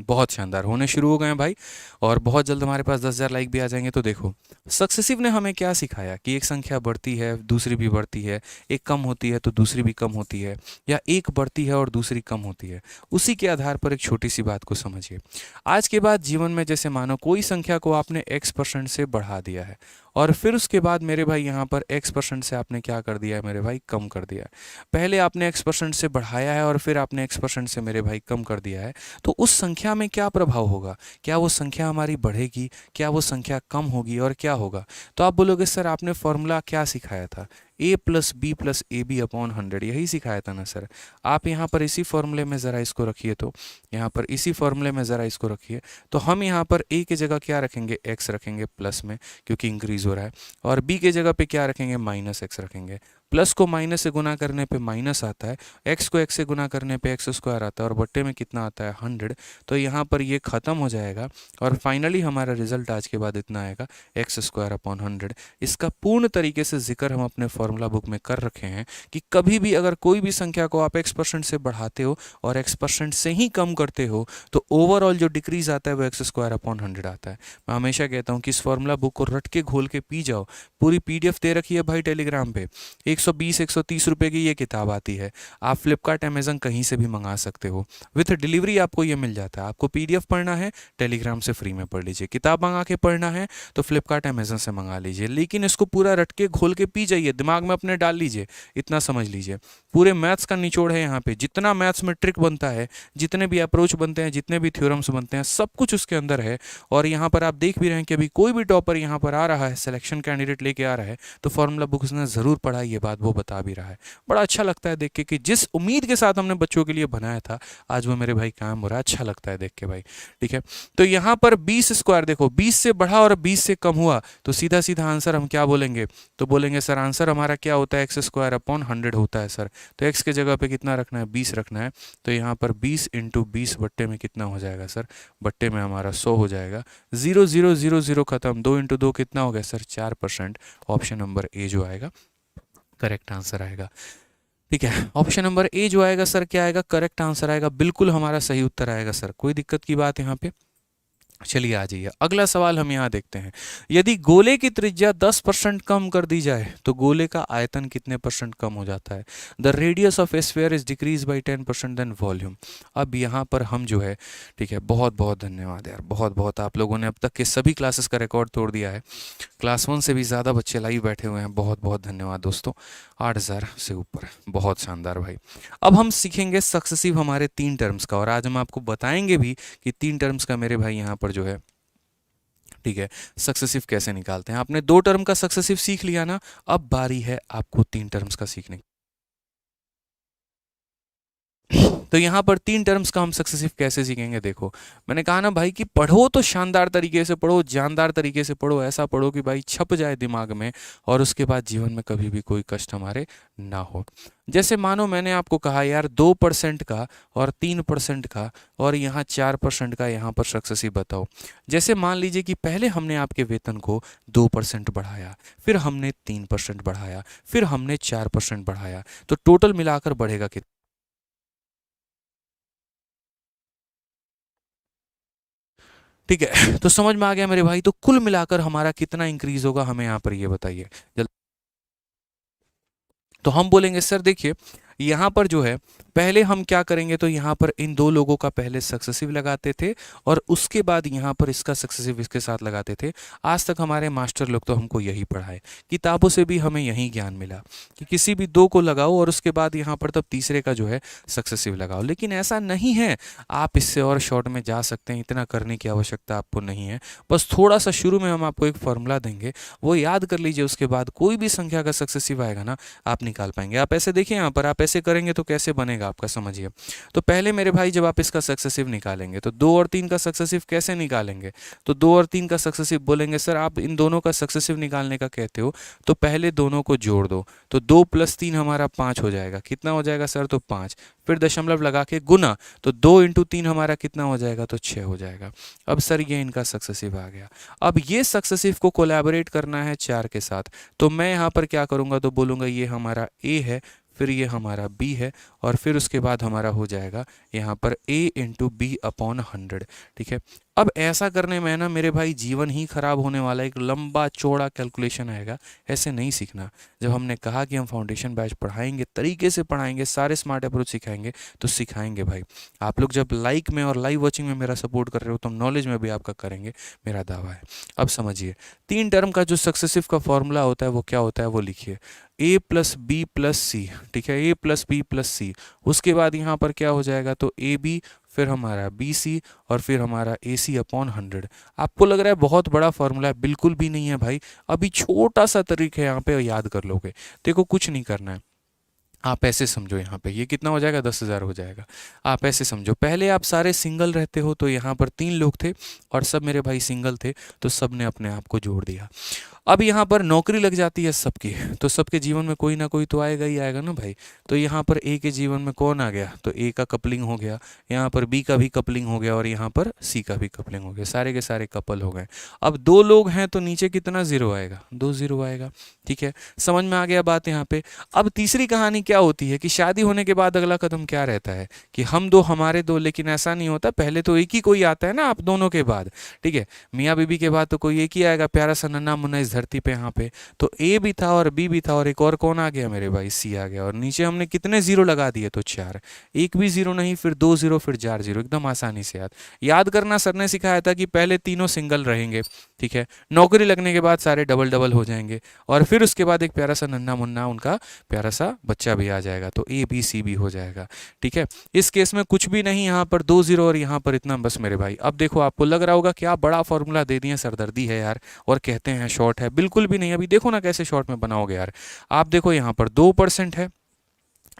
बहुत शानदार होने शुरू हो गए हैं भाई, और बहुत जल्द हमारे पास 10,000 लाइक भी आ जाएंगे। तो देखो सक्सेसिव ने हमें क्या सिखाया कि एक संख्या बढ़ती है दूसरी भी बढ़ती है, एक कम होती है तो दूसरी भी कम होती है, या एक बढ़ती है और दूसरी कम होती है। उसी के आधार पर एक छोटी सी बात को समझिए। आज के बाद जीवन में जैसे मानो कोई संख्या को आपने x% से बढ़ा दिया है और फिर उसके बाद मेरे भाई यहाँ पर x% से आपने क्या कर दिया है मेरे भाई, कम कर दिया है। पहले आपने x% से बढ़ाया है और फिर आपने x% से मेरे भाई कम कर दिया है, तो उस संख्या में क्या प्रभाव होगा, क्या वो संख्या हमारी बढ़ेगी, क्या वो संख्या कम होगी, और क्या होगा। तो आप बोलोगे सर आपने फॉर्मूला क्या सिखाया था, a + b + ab/100, यही सिखाया था ना सर। आप यहाँ पर इसी फॉर्मूले में ज़रा इसको रखिए, तो यहाँ पर इसी फॉर्मूले में ज़रा इसको रखिए, तो हम यहाँ पर a की जगह क्या रखेंगे, x रखेंगे प्लस में क्योंकि इंक्रीज हो रहा है, और b की जगह पे क्या रखेंगे, -x रखेंगे। प्लस को माइनस से गुना करने पे माइनस आता है, x को x से गुना करने पे x² आता है, और बट्टे में कितना आता है, 100। तो यहाँ पर ये ख़त्म हो जाएगा और फाइनली हमारा रिजल्ट आज के बाद इतना आएगा, x²/100। इसका पूर्ण तरीके से जिक्र हम अपने फॉर्मूला बुक में कर रखे हैं कि कभी भी अगर कोई भी संख्या को आप x% से बढ़ाते हो और x% से ही कम करते हो तो ओवरऑल जो डिक्रीज आता है वो x²/100 आता है। मैं हमेशा कहता हूँ कि इस फॉर्मूला बुक को रट के घोल के पी जाओ। पूरी PDF दे रखी है भाई टेलीग्राम पे, 120-130 रुपए की ये किताब आती है। आप फ्लिपकार्ट अमेजन कहीं से भी मंगा सकते हो, विथ डिलीवरी आपको ये मिल जाता है। आपको PDF पढ़ना है टेलीग्राम से फ्री में पढ़ लीजिए, किताब मंगा के पढ़ना है तो फ्लिपकार्ट अमेजन से मंगा लीजिए, लेकिन इसको पूरा रट के घोल के पी जाइए, दिमाग में अपने डाल लीजिए। इतना समझ लीजिए पूरे मैथ्स का निचोड़ है यहाँ पे। जितना मैथ्स में ट्रिक बनता है, जितने भी अप्रोच बनते हैं, जितने भी थ्योरम्स बनते हैं, सब कुछ उसके अंदर है। और यहाँ पर आप देख भी रहे हैं कि अभी कोई भी टॉपर यहाँ पर आ रहा है, सिलेक्शन कैंडिडेट लेके आ रहा है, तो फॉर्मूला बुक उसने ज़रूर पढ़ा, ये बात बाद वो बता भी रहा है। बड़ा अच्छा लगता है देख के कि जिस उम्मीद के साथ हमने बच्चों के लिए बनाया था आज वो मेरे भाई काम हो रहा है। अच्छा लगता है देख के भाई, ठीक है। तो यहाँ पर 20 स्क्वायर देखो 20 से बढ़ा और 20 से कम हुआ तो सीधा सीधा आंसर हम क्या बोलेंगे, तो बोलेंगे सर आंसर हमारा क्या होता है, एक्स स्क्वायर अपॉन 100 होता है सर। तो एक्स के जगह पे कितना रखना है, 20 रखना है। तो यहाँ पर 20 इंटू 20 बट्टे में कितना हो जाएगा सर, बट्टे में हमारा 100 हो जाएगा। 0 0 0 0 खत्म, 2 इंटू 2 कितना हो गया सर 4%। ऑप्शन नंबर ए जो आएगा करेक्ट आंसर आएगा, ठीक है। ऑप्शन नंबर ए जो आएगा सर क्या आएगा, करेक्ट आंसर आएगा, बिल्कुल हमारा सही उत्तर आएगा सर। कोई दिक्कत की बात यहाँ पे, चलिए आ जाइए अगला सवाल हम यहाँ देखते हैं। यदि गोले की त्रिज्या 10% कम कर दी जाए तो गोले का आयतन कितने परसेंट कम हो जाता है। The radius of a sphere is decrease by 10% then volume. अब यहाँ पर हम जो है, ठीक है, बहुत बहुत धन्यवाद यार, बहुत बहुत आप लोगों ने अब तक के सभी क्लासेस का रिकॉर्ड तोड़ दिया है। क्लास 1 से भी ज़्यादा बच्चे लाइव बैठे हुए हैं, बहुत बहुत धन्यवाद दोस्तों। 8,000 से ऊपर, बहुत शानदार भाई। अब हम सीखेंगे सक्सेसिव हमारे 3 टर्म्स का, और आज हम आपको बताएंगे भी कि 3 टर्म्स का मेरे भाई यहाँ पर जो है, ठीक है, सक्सेसिव कैसे निकालते हैं। आपने 2 टर्म का सक्सेसिव सीख लिया ना, अब बारी है आपको 3 टर्म्स का सीखने की। तो यहाँ पर 3 टर्म्स का हम सक्सेसिव कैसे सीखेंगे। देखो मैंने कहा ना भाई कि पढ़ो तो शानदार तरीके से पढ़ो, जानदार तरीके से पढ़ो, ऐसा पढ़ो कि भाई छप जाए दिमाग में और उसके बाद जीवन में कभी भी कोई कष्ट हमारे ना हो। जैसे मानो मैंने आपको कहा यार 2% का और 3% का और यहाँ 4% का यहाँ पर सक्सेसिव बताओ। जैसे मान लीजिए कि पहले हमने आपके वेतन को 2% बढ़ाया, फिर हमने 3% बढ़ाया, फिर हमने 4% बढ़ाया, तो टोटल मिलाकर बढ़ेगा कितना। ठीक है, तो समझ में आ गया मेरे भाई। तो कुल मिलाकर हमारा कितना इंक्रीज होगा हमें यहाँ पर ये बताइए। तो हम बोलेंगे सर देखिए यहाँ पर जो है पहले हम क्या करेंगे, तो यहाँ पर इन 2 लोगों का पहले सक्सेसिव लगाते थे और उसके बाद यहाँ पर इसका सक्सेसिव इसके साथ लगाते थे। आज तक हमारे मास्टर लोग तो हमको यही पढ़ाए, किताबों से भी हमें यही ज्ञान मिला कि किसी भी 2 को लगाओ और उसके बाद यहाँ पर तब तीसरे का जो है सक्सेसिव लगाओ। लेकिन ऐसा नहीं है, आप इससे और शॉर्ट में जा सकते हैं, इतना करने की आवश्यकता आपको नहीं है। बस थोड़ा सा शुरू में हम आपको एक फॉर्मूला देंगे, वो याद कर लीजिए, उसके बाद कोई भी संख्या का सक्सेसिव आएगा ना आप निकाल पाएंगे। आप ऐसे देखिए यहाँ पर, आप ऐसे करेंगे तो कैसे बनेगा आपका, समझिए। तो पहले मेरे भाई जब आप इसका सक्सेसिव निकालेंगे तो 2 और 3 का सक्सेसिव कैसे निकालेंगे, तो 2 और 3 का सक्सेसिव बोलेंगे सर आप इन दोनों का सक्सेसिव निकालने का कहते हो तो पहले दोनों को जोड़ दो, तो 2 + 3 हमारा 5 हो जाएगा। कितना हो जाएगा सर, तो 5। फिर दशमलव लगा के गुना, तो 2 × 3 हमारा कितना हो जाएगा, तो 6 हो जाएगा। अब सर ये इनका सक्सेसिव आ गया। अब ये सक्सेसिव को कोलैबोरेट करना है 4 के साथ, तो मैं यहाँ पर क्या करूँगा, तो बोलूँगा ये हमारा ए है, फिर ये हमारा बी है, और फिर उसके बाद हमारा हो जाएगा यहाँ पर a × b/100, ठीक है। अब ऐसा करने में ना मेरे भाई जीवन ही खराब होने वाला, एक लंबा चौड़ा कैलकुलेशन आएगा, ऐसे नहीं सीखना। जब हमने कहा कि हम फाउंडेशन बैच पढ़ाएंगे, तरीके से पढ़ाएंगे, सारे स्मार्ट अप्रोच सिखाएंगे, तो सिखाएंगे भाई। आप लोग जब लाइक में और लाइव वॉचिंग में मेरा सपोर्ट कर रहे हो तो हम नॉलेज में भी आपका करेंगे, मेरा दावा है। अब समझिए 3 टर्म का जो सक्सेसिव का फॉर्मूला होता है वो क्या होता है, वो लिखिए a + b + c, ठीक है, a + b + c। उसके बाद यहाँ पर क्या हो जाएगा, तो ab, फिर हमारा BC और फिर हमारा AC/100। आपको लग रहा है बहुत बड़ा फॉर्मूला है, बिल्कुल भी नहीं है भाई। अभी छोटा सा तरीका यहाँ पे याद कर लोगे। देखो कुछ नहीं करना है, आप ऐसे समझो, यहाँ पे ये कितना हो जाएगा, 10,000 हो जाएगा। आप ऐसे समझो पहले आप सारे सिंगल रहते हो, तो यहाँ पर 3 लोग थे और सब मेरे भाई सिंगल थे, तो सब ने अपने आप को जोड़ दिया। अब यहाँ पर नौकरी लग जाती है सबकी, तो सबके जीवन में कोई ना कोई तो आएगा ही आएगा ना भाई। तो यहाँ पर ए के जीवन में कौन आ गया, तो ए का कपलिंग हो गया, यहाँ पर बी का भी कपलिंग हो गया और यहाँ पर सी का भी कपलिंग हो गया, सारे के सारे कपल हो गए। अब 2 लोग हैं तो नीचे कितना 0 आएगा, 2 0 आएगा, ठीक है। समझ में आ गया बात यहाँ पे। अब तीसरी कहानी क्या होती है कि शादी होने के बाद अगला कदम क्या रहता है कि हम 2 हमारे 2, लेकिन ऐसा नहीं होता, पहले तो एक ही कोई आता है ना आप दोनों के बाद, ठीक है। मियाँ बीबी के बाद तो कोई एक ही आएगा, प्यारा सा नन्हा मुन्ना इस धरती पे यहाँ पे। तो ए भी था और बी भी था और एक और कौन आ गया मेरे भाई, सी आ गया। और नीचे हमने कितने 0 लगा दिए, तो 4। एक भी 0 नहीं, फिर 2 0, फिर 4 0, एकदम आसानी से याद करना। सर ने सिखाया था कि पहले तीनों सिंगल रहेंगे, ठीक है, नौकरी लगने के बाद सारे डबल डबल हो जाएंगे और फिर उसके बाद एक प्यारा सा नन्हा मुन्ना उनका प्यारा सा बच्चा भी आ जाएगा, तो ए बी सी भी हो जाएगा। ठीक है, इस केस में कुछ भी नहीं, यहाँ पर 2 0 और यहाँ पर इतना बस मेरे भाई। अब देखो आपको लग रहा होगा क्या बड़ा फॉर्मूला दे दिए, सरदर्दी है यार, और कहते हैं शॉर्ट है। बिल्कुल भी नहीं, अभी देखो ना कैसे शॉर्ट में बनाओगे यार। आप देखो यहाँ पर 2% है,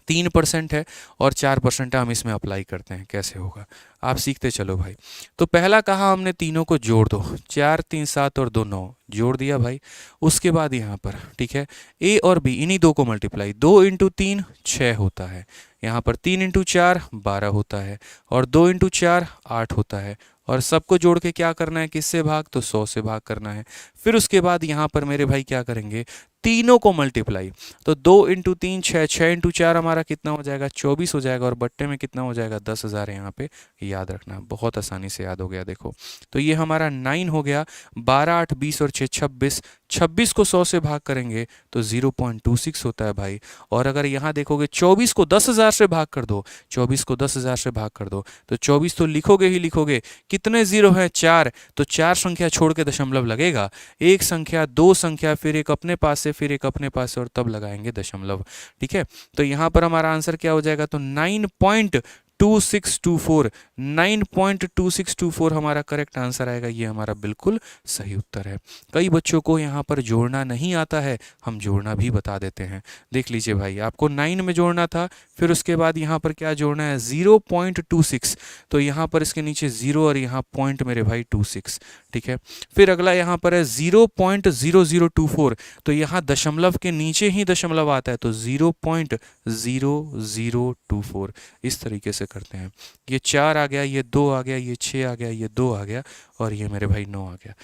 3% है और 4% है, हम इसमें अप्लाई करते हैं, कैसे होगा आप सीखते चलो भाई। तो पहला कहा हमने तीनों को जोड़ दो, 4 3 7 और 2 9, जोड़ दिया भाई। उसके बाद यहाँ पर ठीक है ए और बी, इन्हीं दो को मल्टीप्लाई, 2 इंटू 3 6 होता है, यहाँ पर 3 इंटू 4 12 होता है, और 2 इंटू 4 8 होता है, और सबको जोड़ के क्या करना है, किससे भाग, तो 100 से भाग करना है। फिर उसके बाद यहाँ पर मेरे भाई क्या करेंगे, तीनों को मल्टीप्लाई, तो 2 इंटू 3 6, 6 इंटू 4 हमारा कितना हो जाएगा, 24 हो जाएगा, और बट्टे में कितना हो जाएगा, 10,000 यहाँ पे याद रखना, बहुत आसानी से याद हो गया। देखो तो ये हमारा 9 हो गया, 12 8 20 और 6 26, 26 को 100 से भाग करेंगे तो 0.26 होता है भाई। और अगर यहाँ देखोगे 24 को 10,000 से भाग कर दो, 24 को 10,000 से भाग कर दो, तो 24 तो लिखोगे ही लिखोगे, कितने जीरो हैं, 4, तो 4 संख्या छोड़ के दशमलव लगेगा, एक संख्या, दो संख्या, फिर एक अपने पास से, फिर एक अपने पास से, और तब लगाएंगे दशमलव। ठीक है, तो यहाँ पर हमारा आंसर क्या हो जाएगा, तो 9.2624, 9.2624 हमारा करेक्ट आंसर आएगा। ये हमारा बिल्कुल सही उत्तर है। कई बच्चों को यहाँ पर जोड़ना नहीं आता है, हम जोड़ना भी बता देते हैं। देख लीजिए भाई, आपको 9 में जोड़ना था, फिर उसके बाद यहाँ पर क्या जोड़ना है, 0.26, तो यहाँ पर इसके नीचे 0 और यहाँ पॉइंट मेरे भाई 26। ठीक है, फिर अगला यहाँ पर है 0.0024, तो यहाँ दशमलव के नीचे ही दशमलव आता है, तो 0.0024, इस तरीके से करते हैं। ये 4 आ गया, ये 2 आ गया, ये 6 आ गया, ये 2 आ गया, और ये मेरे भाई 9 आ गया।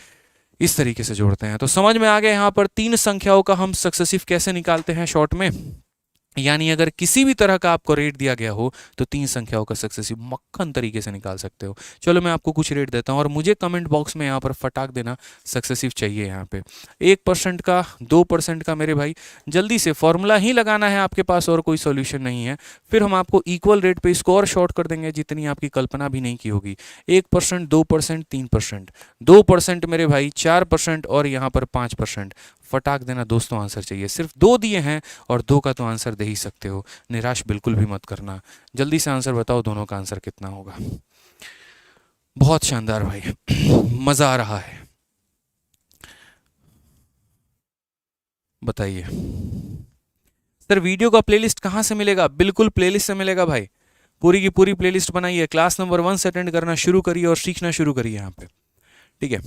इस तरीके से जोड़ते हैं। तो समझ में आ गया यहाँ पर 3 संख्याओं का हम सक्सेसिव कैसे निकालते हैं शॉर्ट में। यानी अगर किसी भी तरह का आपको रेट दिया गया हो तो 3 संख्याओं का सक्सेसिव मक्खन तरीके से निकाल सकते हो। चलो मैं आपको कुछ रेट देता हूं, और मुझे कमेंट बॉक्स में यहाँ पर फटाक देना सक्सेसिव चाहिए। यहाँ पे 1% का, 2% का मेरे भाई, जल्दी से फॉर्मूला ही लगाना है, आपके पास और कोई सॉल्यूशन नहीं है। फिर हम आपको इक्वल रेट पे इसको और शॉर्ट कर देंगे, जितनी आपकी कल्पना भी नहीं की होगी। 1%, 2%, 3%, 2% मेरे भाई, 4% और यहाँ पर 5%। फटाक देना दोस्तों, आंसर चाहिए। सिर्फ 2 दिए हैं और 2 का तो आंसर दे ही सकते हो, निराश बिल्कुल भी मत करना। जल्दी से आंसर बताओ, दोनों का आंसर कितना होगा। बहुत शानदार भाई, मजा आ रहा है, बताइए। सर वीडियो का प्लेलिस्ट कहाँ से मिलेगा? बिल्कुल प्लेलिस्ट से मिलेगा भाई, पूरी की पूरी प्लेलिस्ट बनाइए, क्लास नंबर 1 से अटेंड करना शुरू करिए और सीखना शुरू करिए यहाँ पे। ठीक है,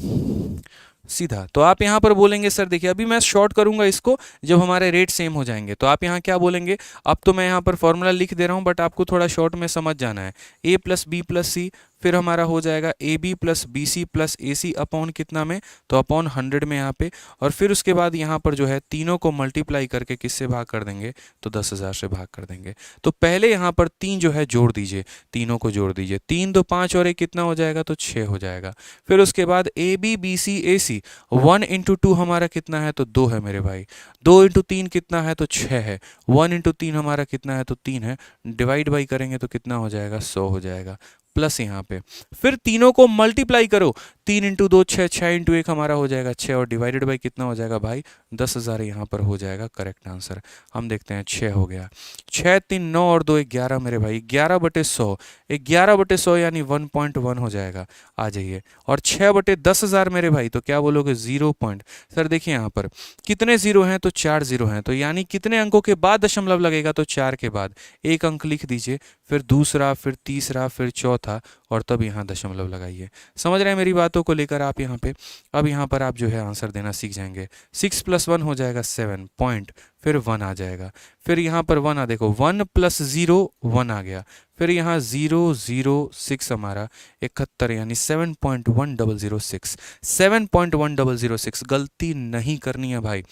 सीधा तो आप यहाँ पर बोलेंगे, सर देखिए अभी मैं शॉर्ट करूंगा इसको जब हमारे रेट सेम हो जाएंगे, तो आप यहाँ क्या बोलेंगे, अब तो मैं यहाँ पर फॉर्मूला लिख दे रहा हूँ, बट आपको थोड़ा शॉर्ट में समझ जाना है। a plus B plus C, फिर हमारा हो जाएगा A B plus B C plus A C upon कितना में, तो अपॉन 100 में यहाँ पे, और फिर उसके बाद यहाँ पर जो है तीनों को मल्टीप्लाई करके किससे भाग कर देंगे, तो 10,000 से भाग कर देंगे। तो पहले यहाँ पर 3 जो है जोड़ दीजिए, तीनों को जोड़ दीजिए, 3 2 5 और 1 कितना हो जाएगा, तो 6 हो जाएगा। फिर उसके बाद A B B C A C, 1 into 2 हमारा कितना है, तो 2 है मेरे भाई, 2 इंटू 3 कितना है, तो 6 है, 1 इंटू 3 हमारा कितना है, तो 3 है, डिवाइड बाई करेंगे तो कितना हो जाएगा, 100 हो जाएगा, प्लस यहाँ पे फिर तीनों को मल्टीप्लाई करो, 3 इंटू 2 6, 6 इंटू 1 हमारा हो जाएगा 6, और डिवाइडेड बाई कितना हो जाएगा भाई, 10,000 यहाँ पर हो जाएगा करेक्ट आंसर। हम देखते हैं 6 हो गया, 6 3 9 और 2 11 मेरे भाई, 11/100, 11/100 यानी 1.1 हो जाएगा। आ जाइए, और 6/10,000 मेरे भाई, तो क्या बोलोगे, 0 पॉइंट। सर देखिए यहाँ पर कितने जीरो हैं, तो 4 जीरो हैं, तो यानी कितने अंकों के बाद दशमलव लगेगा, तो 4 के बाद एक अंक लिख दीजिए, फिर दूसरा, फिर तीसरा, फिर चौथा, और तब यहाँ दशमलव लगाइए। समझ रहे हैं मेरी बातों को लेकर आप यहाँ पे। अब यहाँ पर आप जो है आंसर देना सीख जाएंगे। 6 + 1 हो जाएगा 7 पॉइंट, फिर 1 आ जाएगा, फिर यहाँ पर 1 आ, देखो 1 + 0 1 आ गया, फिर यहाँ 006 हमारा 71 यानी 7.1006, 7.1006। गलती नहीं करनी है भाई,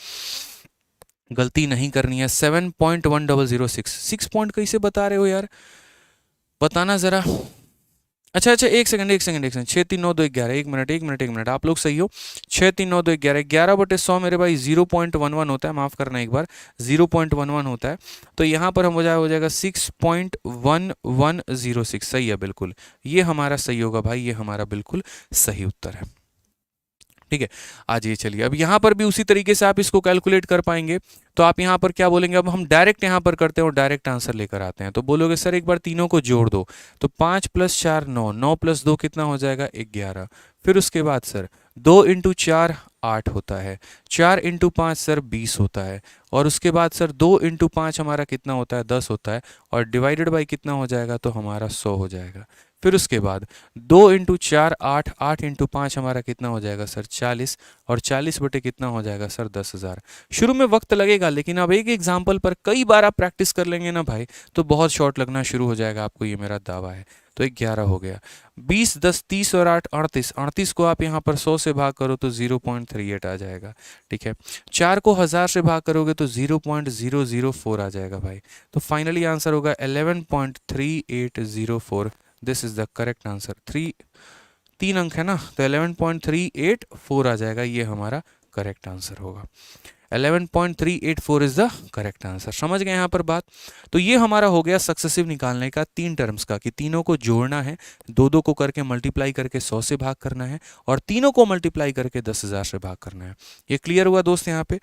गलती नहीं करनी है, 7.1006। 6 पॉइंट कैसे बता रहे हो यार, बताना जरा। अच्छा, एक सेकंड, 6 3 9 2 11, एक मिनट, आप लोग सही हो। 6 3 9 2 11, 11/100 मेरे भाई 0.11 होता है, माफ करना एक बार, 0.11 होता है, तो यहाँ पर हम हो जाएगा 6.1106। सही है बिल्कुल, ये हमारा सही होगा भाई, ये हमारा बिल्कुल सही उत्तर है। ठीक है। आज ये चलिए, अब यहाँ पर भी उसी तरीके से आप इसको कैलकुलेट कर पाएंगे। तो आप यहाँ पर क्या बोलेंगे, अब हम डायरेक्ट यहाँ पर करते हैं और डायरेक्ट आंसर लेकर आते हैं। तो बोलोगे सर एक बार तीनों को जोड़ दो, तो 5 + 4 9, 9 + 2 कितना हो जाएगा 11। फिर उसके बाद सर 2 × 4 8 होता है, 4 × 5 सर 20 होता है, और उसके बाद सर 2 × 5 हमारा कितना होता है 10 होता है, और डिवाइडेड बाई कितना हो जाएगा तो हमारा 100 हो जाएगा। फिर उसके बाद 2 × 4 8, 8 × 5 हमारा कितना हो जाएगा सर 40, और 40 बटे कितना हो जाएगा सर 10,000। शुरू में वक्त लगेगा, लेकिन अब एक एग्जाम्पल पर कई बार आप प्रैक्टिस कर लेंगे ना भाई, तो बहुत शॉर्ट लगना शुरू हो जाएगा आपको, ये मेरा दावा है। तो 11 हो गया। 20 10 30 और 8 38, 38 को आप यहाँ पर 100 से भाग करो तो 0.38 आ जाएगा। ठीक है, 4 को 1000 से भाग करोगे तो 0.004 आ जाएगा भाई। तो फाइनली आंसर होगा 11.3804। This is the correct answer. 3 अंक है ना, तो 11.384 आ जाएगा, ये हमारा करेक्ट आंसर होगा। 11.384 इज द करेक्ट आंसर। समझ गए यहाँ पर बात। तो ये हमारा हो गया सक्सेसिव निकालने का 3 टर्म्स का, कि तीनों को जोड़ना है, 2 को करके मल्टीप्लाई करके 100 से भाग करना है, और तीनों को मल्टीप्लाई करके 10,000 से भाग करना है। ये क्लियर हुआ दोस्त यहाँ पे।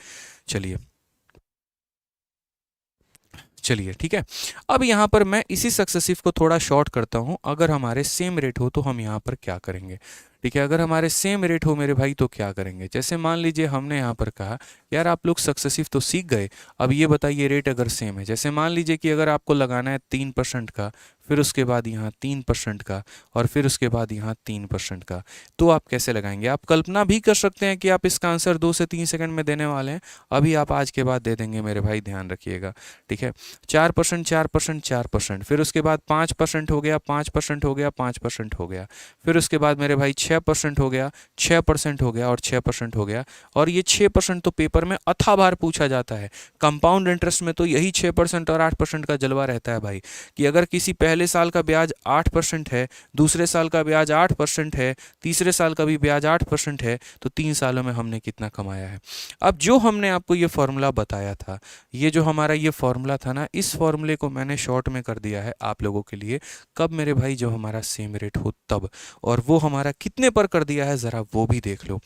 चलिए ठीक है। अब यहाँ पर मैं इसी सक्सेसिव को थोड़ा शॉर्ट करता हूँ। अगर हमारे सेम रेट हो तो हम यहाँ पर क्या करेंगे। ठीक है, अगर हमारे सेम रेट हो मेरे भाई तो क्या करेंगे। जैसे मान लीजिए हमने यहाँ पर कहा यार आप लोग सक्सेसिव तो सीख गए, अब ये बताइए रेट अगर सेम है। जैसे मान लीजिए कि अगर आपको लगाना है 3% का, फिर उसके बाद यहाँ 3% का, और फिर उसके बाद यहाँ 3% का, तो आप कैसे लगाएंगे। आप कल्पना भी कर सकते हैं कि आप इसका आंसर 2 से 3 सेकंड में देने वाले हैं। अभी आप आज के बाद दे देंगे मेरे भाई, ध्यान रखिएगा। ठीक है, 4%, 4%, 4%, फिर उसके बाद 5% हो गया, 5% हो गया, 5% हो गया, फिर उसके बाद मेरे भाई 6% हो गया, 6% हो गया, और 6% हो गया। और ये 6% तो पेपर में अथा बार पूछा जाता है। कंपाउंड इंटरेस्ट में तो यही 6% और 8% का जलवा रहता है भाई, कि अगर किसी पहले साल का ब्याज 8% है, दूसरे साल का ब्याज 8% है, तीसरे साल का भी ब्याज 8% है, तो 3 सालों में हमने कितना कमाया है। अब जो हमने आपको ये फॉर्मूला बताया था, ये जो हमारा ये फॉर्मूला था ना, इस फॉर्मूले को मैंने शॉर्ट में कर दिया है आप लोगों के लिए। कब मेरे भाई, जो हमारा सेम रेट हो तब। और वो हमारा कितने पर कर दिया है ज़रा वो भी देख लो।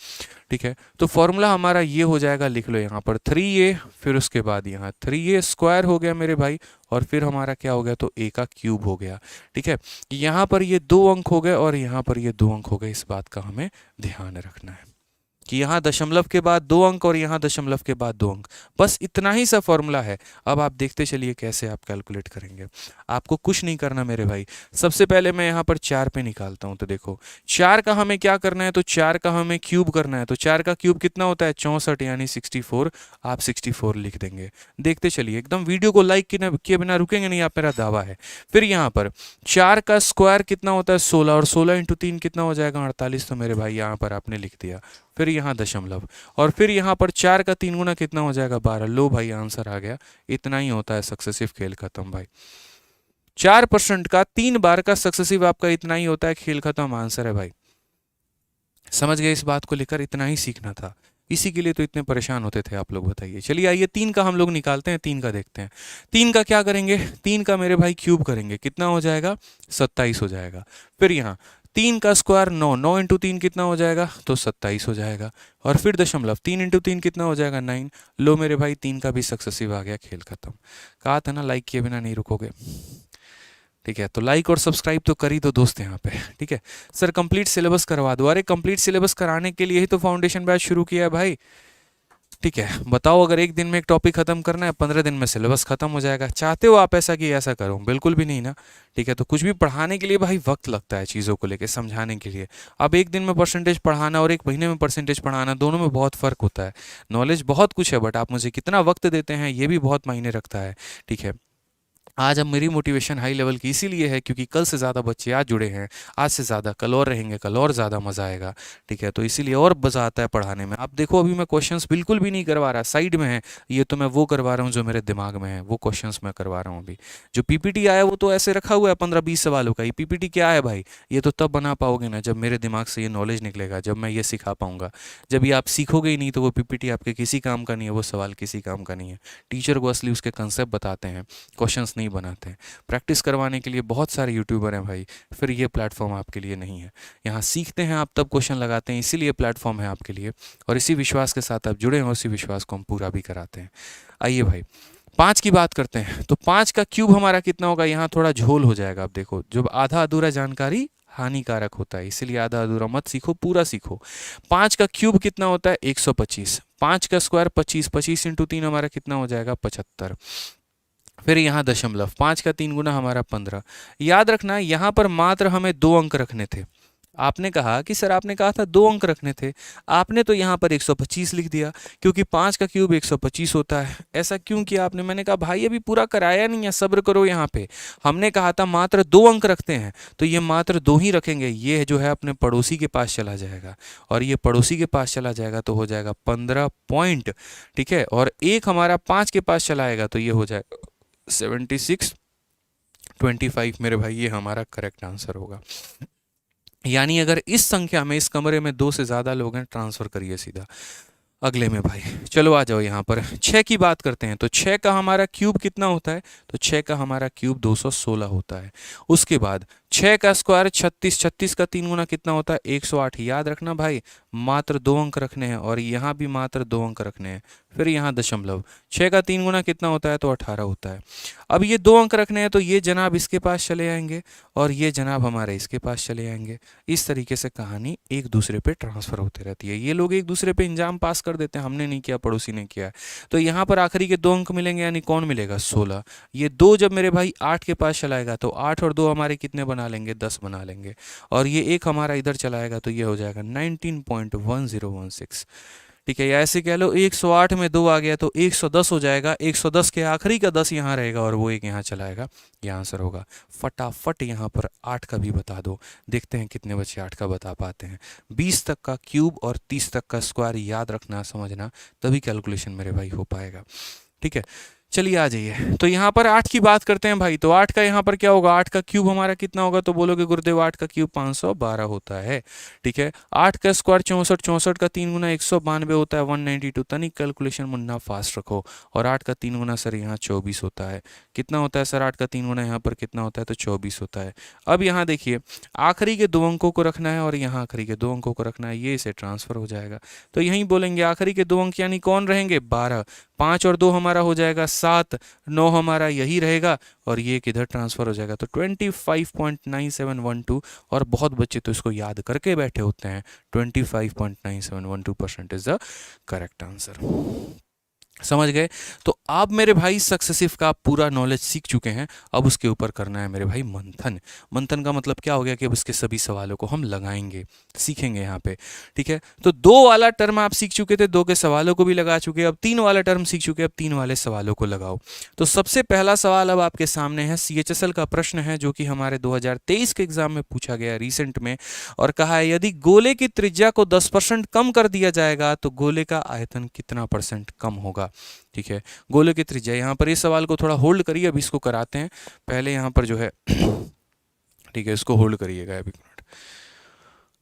ठीक है, तो फॉर्मूला हमारा ये हो जाएगा, लिख लो यहाँ पर 3a, फिर उसके बाद यहाँ 3a स्क्वायर हो गया मेरे भाई, और फिर हमारा क्या हो गया तो a का क्यूब हो गया। ठीक है, यहाँ पर ये 2 अंक हो गए और यहाँ पर ये 2 अंक हो गए। इस बात का हमें ध्यान रखना है कि यहाँ दशमलव के बाद 2 अंक और यहाँ दशमलव के बाद 2 अंक, बस इतना ही सा फॉर्मूला है। अब आप देखते चलिए कैसे आप कैलकुलेट करेंगे। आपको कुछ नहीं करना मेरे भाई। सबसे पहले मैं यहाँ पर 4 पे निकालता हूँ। तो देखो 4 का हमें क्या करना है, तो 4 का हमें क्यूब करना है। तो 4 का क्यूब कितना होता है 64, यानी 64। आप 64 लिख देंगे। देखते चलिए, एकदम वीडियो को लाइक किए बिना रुकेंगे नहीं आप, मेरा दावा है। फिर यहाँ पर 4 का स्क्वायर कितना होता है 16, और 16 × 3 कितना हो जाएगा 48। तो मेरे भाई यहाँ पर आपने लिख दिया। फिर यहाँ दशमलव, और फिर यहाँ पर 4 का 3 गुना कितना हो जाएगा 12। लो भाई आंसर आ गया। इतना ही होता है सक्सेसिव, खेल खत्म भाई। 4% का 3 बार का सक्सेसिव आपका इतना ही होता है, खेल खत्म, आंसर है भाई। समझ गए इस बात को लेकर, इतना ही सीखना था। इसी के लिए तो इतने परेशान होते थे आप लोग, बताइए। चलिए आइए 3 का हम लोग निकालते हैं, 3 का देखते हैं। 3 का क्या करेंगे, 3 का मेरे भाई क्यूब करेंगे, कितना हो जाएगा 27 हो जाएगा। फिर यहाँ 3 का स्क्वायर 9, 9 × 3 कितना हो जाएगा तो 27 हो जाएगा। और फिर दशमलव, 3 × 3 कितना हो जाएगा 9। लो मेरे भाई 3 का भी सक्सेसिव आ गया, खेल खत्म। कहा था ना लाइक किए बिना नहीं रुकोगे। ठीक है, तो लाइक और सब्सक्राइब तो कर ही दो दोस्त यहाँ पे। ठीक है सर, कंप्लीट सिलेबस करवा दो। अरे कंप्लीट सिलेबस कराने के लिए ही तो फाउंडेशन बैच शुरू किया है भाई। ठीक है, बताओ अगर एक दिन में एक टॉपिक खत्म करना है, 15 दिन में सिलेबस खत्म हो जाएगा। चाहते हो आप ऐसा कि ऐसा करो? बिल्कुल भी नहीं ना। ठीक है, तो कुछ भी पढ़ाने के लिए भाई वक्त लगता है, चीज़ों को लेकर समझाने के लिए। अब एक दिन में परसेंटेज पढ़ाना और एक महीने में परसेंटेज पढ़ाना, दोनों में बहुत फ़र्क होता है। नॉलेज बहुत कुछ है, बट आप मुझे कितना वक्त देते हैं ये भी बहुत मायने रखता है। ठीक है, आज अब मेरी मोटिवेशन हाई लेवल की इसीलिए है क्योंकि कल से ज़्यादा बच्चे आज जुड़े हैं, आज से ज़्यादा कल और रहेंगे, कल और ज़्यादा मज़ा आएगा। ठीक है, तो इसीलिए और मज़ा आता है पढ़ाने में। आप देखो अभी मैं क्वेश्चंस बिल्कुल भी नहीं करवा रहा, साइड में है ये, तो मैं वो करवा रहा हूँ जो मेरे दिमाग में है, वो क्वेश्चंस मैं करवा रहा हूँ अभी। जो पीपीटी आया वो तो ऐसे रखा हुआ है 15-20 सवालों का। ये पीपीटी क्या है भाई, ये तो तब बना पाओगे ना जब मेरे दिमाग से ये नॉलेज निकलेगा, जब मैं ये सिखा पाऊंगा। जब ये आप सीखोगे ही नहीं तो वो पीपीटी आपके किसी काम का नहीं है, वो सवाल किसी काम का नहीं है। टीचर को असली उसके कंसेप्ट बताते हैं, क्वेश्चंस नहीं बनाते हैं। प्रैक्टिस करवाने के लिए बहुत सारे यूट्यूबर हैं भाई, फिर ये प्लेटफॉर्म आपके लिए नहीं है। यहाँ सीखते हैं आप, तब क्वेश्चन लगाते हैं, इसीलिए प्लेटफॉर्म है आपके लिए, और इसी विश्वास के साथ आप जुड़े हैं, उसी विश्वास को हम पूरा भी कराते हैं। आइए भाई 5 की बात करते हैं। तो 5 का क्यूब हमारा कितना होगा, यहाँ थोड़ा झोल हो जाएगा। आप देखो, जब आधा अधूरा जानकारी हानिकारक होता है, इसीलिए आधा अधूरा मत सीखो, पूरा सीखो। 5 का क्यूब कितना होता है, 125। 5 का स्क्वायर 25, 25 इंटू 3 हमारा कितना हो जाएगा, 75। फिर यहाँ दशमलव, 5 का 3 गुना हमारा 15। याद रखना यहाँ पर मात्र हमें 2 अंक रखने थे। आपने कहा कि सर आपने कहा था 2 अंक रखने थे, आपने तो यहाँ पर 125 लिख दिया, क्योंकि 5 का क्यूब 125 होता है। ऐसा क्यों किया आपने? मैंने कहा भाई अभी पूरा कराया नहीं है, सब्र करो। यहाँ पे हमने कहा था मात्र 2 अंक रखते हैं, तो ये मात्र 2 ही रखेंगे। ये जो है अपने पड़ोसी के पास चला जाएगा, और ये पड़ोसी के पास चला जाएगा तो हो जाएगा 15 पॉइंट, ठीक है। और एक हमारा 5 के पास चला आएगा तो ये हो जाएगा 76, 25 मेरे भाई, ये हमारा करेक्ट आंसर होगा। यानी अगर इस संख्या में, इस कमरे में 2 से ज़्यादा लोग हैं, ट्रांसफ़र करिए सीधा अगले में भाई। चलो आ जाओ यहाँ पर 6 की बात करते हैं। तो 6 का हमारा क्यूब कितना होता है, तो 6 का हमारा क्यूब 216 होता है। उसके बाद 6 का स्क्वायर 36, 36 का 3 गुना कितना होता है, 108। याद रखना भाई मात्र 2 अंक रखने हैं, और यहाँ भी मात्र 2 अंक रखने हैं। फिर यहाँ दशमलव, 6 का 3 गुना कितना होता है, तो 18 होता है। अब ये 2 अंक रखने हैं, तो ये जनाब इसके पास चले आएंगे, और ये जनाब हमारे इसके पास चले आएंगे। इस तरीके से कहानी एक दूसरे पे ट्रांसफ़र होती रहती है। ये लोग एक दूसरे पे इंजाम पास कर देते हैं, हमने नहीं किया, पड़ोसी ने किया। तो यहाँ पर आखिरी के 2 अंक मिलेंगे, यानी कौन मिलेगा, 16। ये 2 जब मेरे भाई 8 के पास चलाएगा तो 8 और 2 हमारे कितने बना लेंगे, 10 बना लेंगे। और ये एक हमारा इधर चलाएगा तो ये हो जाएगा 19.1016, ठीक है। या ऐसे कह लो 108 में 2 आ गया तो 110 हो जाएगा। 110 के आखिरी का 10 यहाँ रहेगा, और वो एक यहाँ चलाएगा, ये आंसर होगा। फटाफट यहाँ पर 8 का भी बता दो, देखते हैं कितने बच्चे 8 का बता पाते हैं। 20 तक का क्यूब और 30 तक का स्क्वायर याद रखना, समझना, तभी कैलकुलेशन मेरे भाई हो पाएगा, ठीक है। चलिए आ जाइए, तो यहाँ पर 8 की बात करते हैं भाई। तो 8 का यहाँ पर क्या होगा, 8 का क्यूब हमारा कितना होगा, तो बोलोगे गुरुदेव 8 का क्यूब 512 होता है, ठीक है। 8 का स्क्वायर 64, 64 का 3 गुना 192 होता है, 192। तनिक कैलकुलेशन मुन्ना फास्ट रखो। और 8 का 3 गुना सर यहाँ 24 होता है। कितना होता है सर 8 का 3 गुना यहाँ पर कितना होता है, तो 24 होता है। अब यहाँ देखिए आखिरी के 2 अंकों को रखना है, और यहाँ आखिरी के 2 अंकों को रखना है, ये इसे ट्रांसफर हो जाएगा। तो यहीं बोलेंगे आखिरी के 2 अंक यानी कौन रहेंगे, 12। 5 और 2 हमारा हो जाएगा 7, 9 हमारा यही रहेगा, और ये किधर ट्रांसफ़र हो जाएगा, तो 25.9712। और बहुत बच्चे तो इसको याद करके बैठे होते हैं। 25.9712% इज द करेक्ट आंसर। समझ गए? तो आप मेरे भाई सक्सेसिव का पूरा नॉलेज सीख चुके हैं। अब उसके ऊपर करना है मेरे भाई मंथन। मंथन का मतलब क्या हो गया कि अब इसके सभी सवालों को हम लगाएंगे, सीखेंगे यहाँ पे, ठीक है। तो 2 वाला टर्म आप सीख चुके थे, 2 के सवालों को भी लगा चुके, अब 3 वाला टर्म सीख चुके, अब 3 वाले सवालों को लगाओ। तो सबसे पहला सवाल अब आपके सामने है, CHSL का प्रश्न है, जो कि हमारे 2023 के एग्जाम में पूछा गया रिसेंट में, और कहा है यदि गोले की त्रिज्या को 10% कम कर दिया जाएगा तो गोले का आयतन कितना % कम होगा, ठीक है। गोले की त्रिज्या, यहाँ पर इस सवाल को थोड़ा होल्ड करिए, अभी इसको कराते हैं पहले यहाँ पर जो है, ठीक है, इसको होल्ड करिएगा अभी,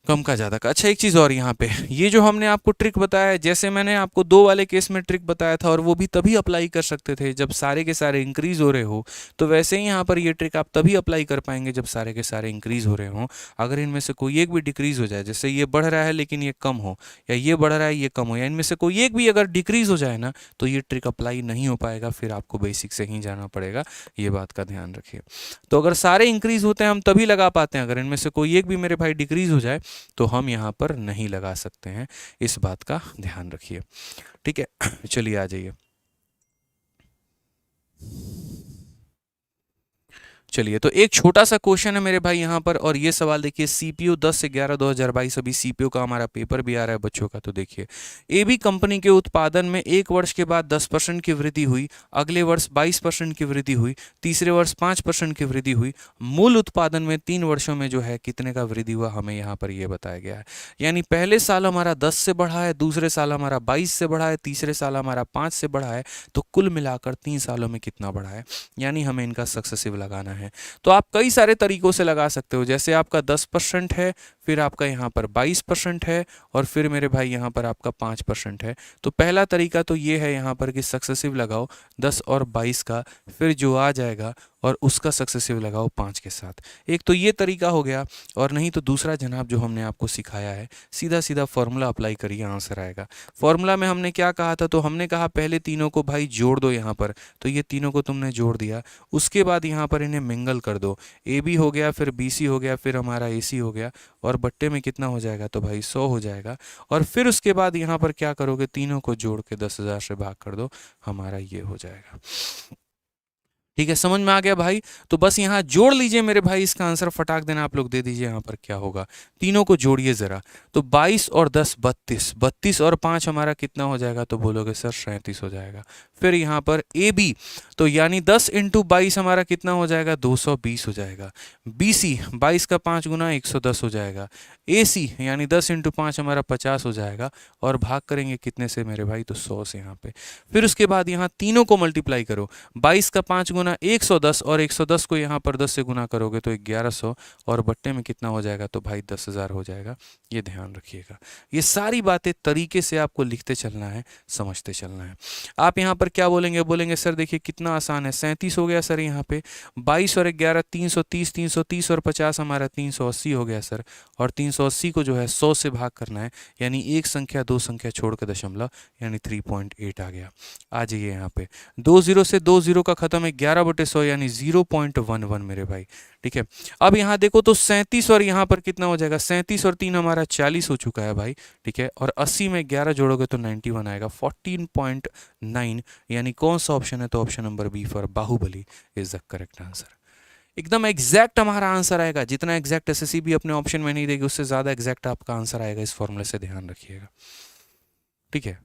कम का ज़्यादा का। अच्छा एक चीज़ और, यहाँ पे ये जो हमने आपको ट्रिक बताया है, जैसे मैंने आपको 2 वाले केस में ट्रिक बताया था, और वो भी तभी अप्लाई कर सकते थे जब सारे के सारे इंक्रीज़ हो रहे हो, तो वैसे ही यहाँ पर ये ट्रिक आप तभी अप्लाई कर पाएंगे जब सारे के सारे इंक्रीज़ हो रहे हों। अगर इनमें से कोई एक भी डिक्रीज़ हो जाए, जैसे ये बढ़ रहा है लेकिन ये कम हो, या ये बढ़ रहा है ये कम हो, या इनमें से कोई एक भी अगर डिक्रीज़ हो जाए ना, तो ये ट्रिक अप्लाई नहीं हो पाएगा, फिर आपको बेसिक से ही जाना पड़ेगा, ये बात का ध्यान रखिए। तो अगर सारे इंक्रीज़ होते हैं हम तभी लगा पाते हैं, अगर इनमें से कोई एक भी मेरे भाई डिक्रीज़ हो जाए तो हम यहाँ पर नहीं लगा सकते हैं, इस बात का ध्यान रखिए, ठीक है। चलिए आ जाइए, चलिए तो एक छोटा सा क्वेश्चन है मेरे भाई यहाँ पर, और ये सवाल देखिए, CPU 10 से 11/2022 अभी CPU का हमारा पेपर भी आ रहा है बच्चों का। तो देखिए AB कंपनी के उत्पादन में 1 वर्ष के बाद 10% की वृद्धि हुई, अगले वर्ष 22% की वृद्धि हुई, तीसरे वर्ष 5% की वृद्धि हुई, मूल उत्पादन में 3 वर्षों में जो है कितने का वृद्धि हुआ, हमें यहाँ पर ये बताया गया है। यानी पहले साल हमारा 10 से बढ़ा है, दूसरे साल हमारा 22 से बढ़ा है, तीसरे साल हमारा 5 से बढ़ा है, तो कुल मिलाकर 3 सालों में कितना बढ़ा है, यानी हमें इनका सक्सेसिव लगाना है। तो आप कई सारे तरीकों से लगा सकते हो, जैसे आपका 10% है, फिर आपका यहाँ पर 22% है, और फिर मेरे भाई यहाँ पर आपका 5% है। तो पहला तरीका तो ये है यहाँ पर कि सक्सेसिव लगाओ 10 और 22 का, फिर जो आ जाएगा और उसका सक्सेसिव लगाओ 5 के साथ। एक तो ये तरीका हो गया, और नहीं तो दूसरा जनाब जो हमने आपको सिखाया है, सीधा सीधा फॉर्मूला अप्लाई करिए, आंसर आएगा। फॉर्मूला में हमने क्या कहा था, तो हमने कहा पहले तीनों को भाई जोड़ दो यहाँ पर, तो ये तीनों को तुमने जोड़ दिया, उसके बाद यहाँ पर इन्हें मिंगल कर दो, ए बी हो गया, फिर बी सी हो गया, फिर हमारा ए सी हो गया, और बट्टे में कितना हो जाएगा, तो भाई 100 हो जाएगा। और फिर उसके बाद यहाँ पर क्या करोगे, तीनों को जोड़ के 10,000 से भाग कर दो, हमारा ये हो जाएगा। ठीक है, समझ में आ गया भाई। तो बस यहाँ जोड़ लीजिए मेरे भाई, इसका आंसर फटाक देना आप लोग दे दीजिए। यहाँ पर क्या होगा, तीनों को जोड़िए जरा, तो 22 और 10 32, 32 और 5 हमारा कितना हो जाएगा, तो बोलोगे सर 37 हो जाएगा। फिर यहाँ पर ए बी, तो यानी 10 इंटू 22 हमारा कितना हो जाएगा, 220 हो जाएगा। बी सी 22 का 5 गुना 110 हो जाएगा। ए सी यानी 10 इंटू 5 हमारा 50 हो जाएगा, और भाग करेंगे कितने से मेरे भाई, तो 100 से यहाँ पे। फिर उसके बाद यहाँ तीनों को मल्टीप्लाई करो, 22 का 5 गुना 110, और 110 को यहाँ पर 10 से गुना करोगे तो 1100, और बट्टे में कितना हो जाएगा, तो भाई 10,000 हो जाएगा। ये ध्यान रखिएगा, ये सारी बातें तरीके से आपको लिखते चलना है, समझते चलना है। आप यहाँ पर क्या बोलेंगे, बोलेंगे सर देखिए कितना आसान है, 37 हो गया सर यहाँ पे, 22 और 11 330, 330 और 50 हमारा 380 हो गया सर, और 380 को जो है 100 से भाग करना है, यानी एक संख्या दो संख्या छोड़ के दशमलव, यानी 3.8 आ गया। आ जाइए यहाँ पे, 2 0 से 2 0 का खत्म है, 11/100 यानी 0.11 मेरे भाई। ठीक है, अब यहाँ देखो तो 37 और यहाँ पर कितना हो जाएगा, 37 और 3 हमारा 40 हो चुका है भाई। ठीक है, और 80 में 11 जोड़ोगे तो 91 आएगा, 14.9, यानी कौन सा ऑप्शन है, तो option number B for Baahubali is the correct answer. एकदम एग्जैक्ट हमारा आंसर आएगा, जितना एग्जैक्ट एसएससी भी अपने ऑप्शन में नहीं देगी, उससे ज्यादा एग्जैक्ट आपका आंसर आएगा। इस फॉर्मूले से ध्यान रखिएगा। ठीक है,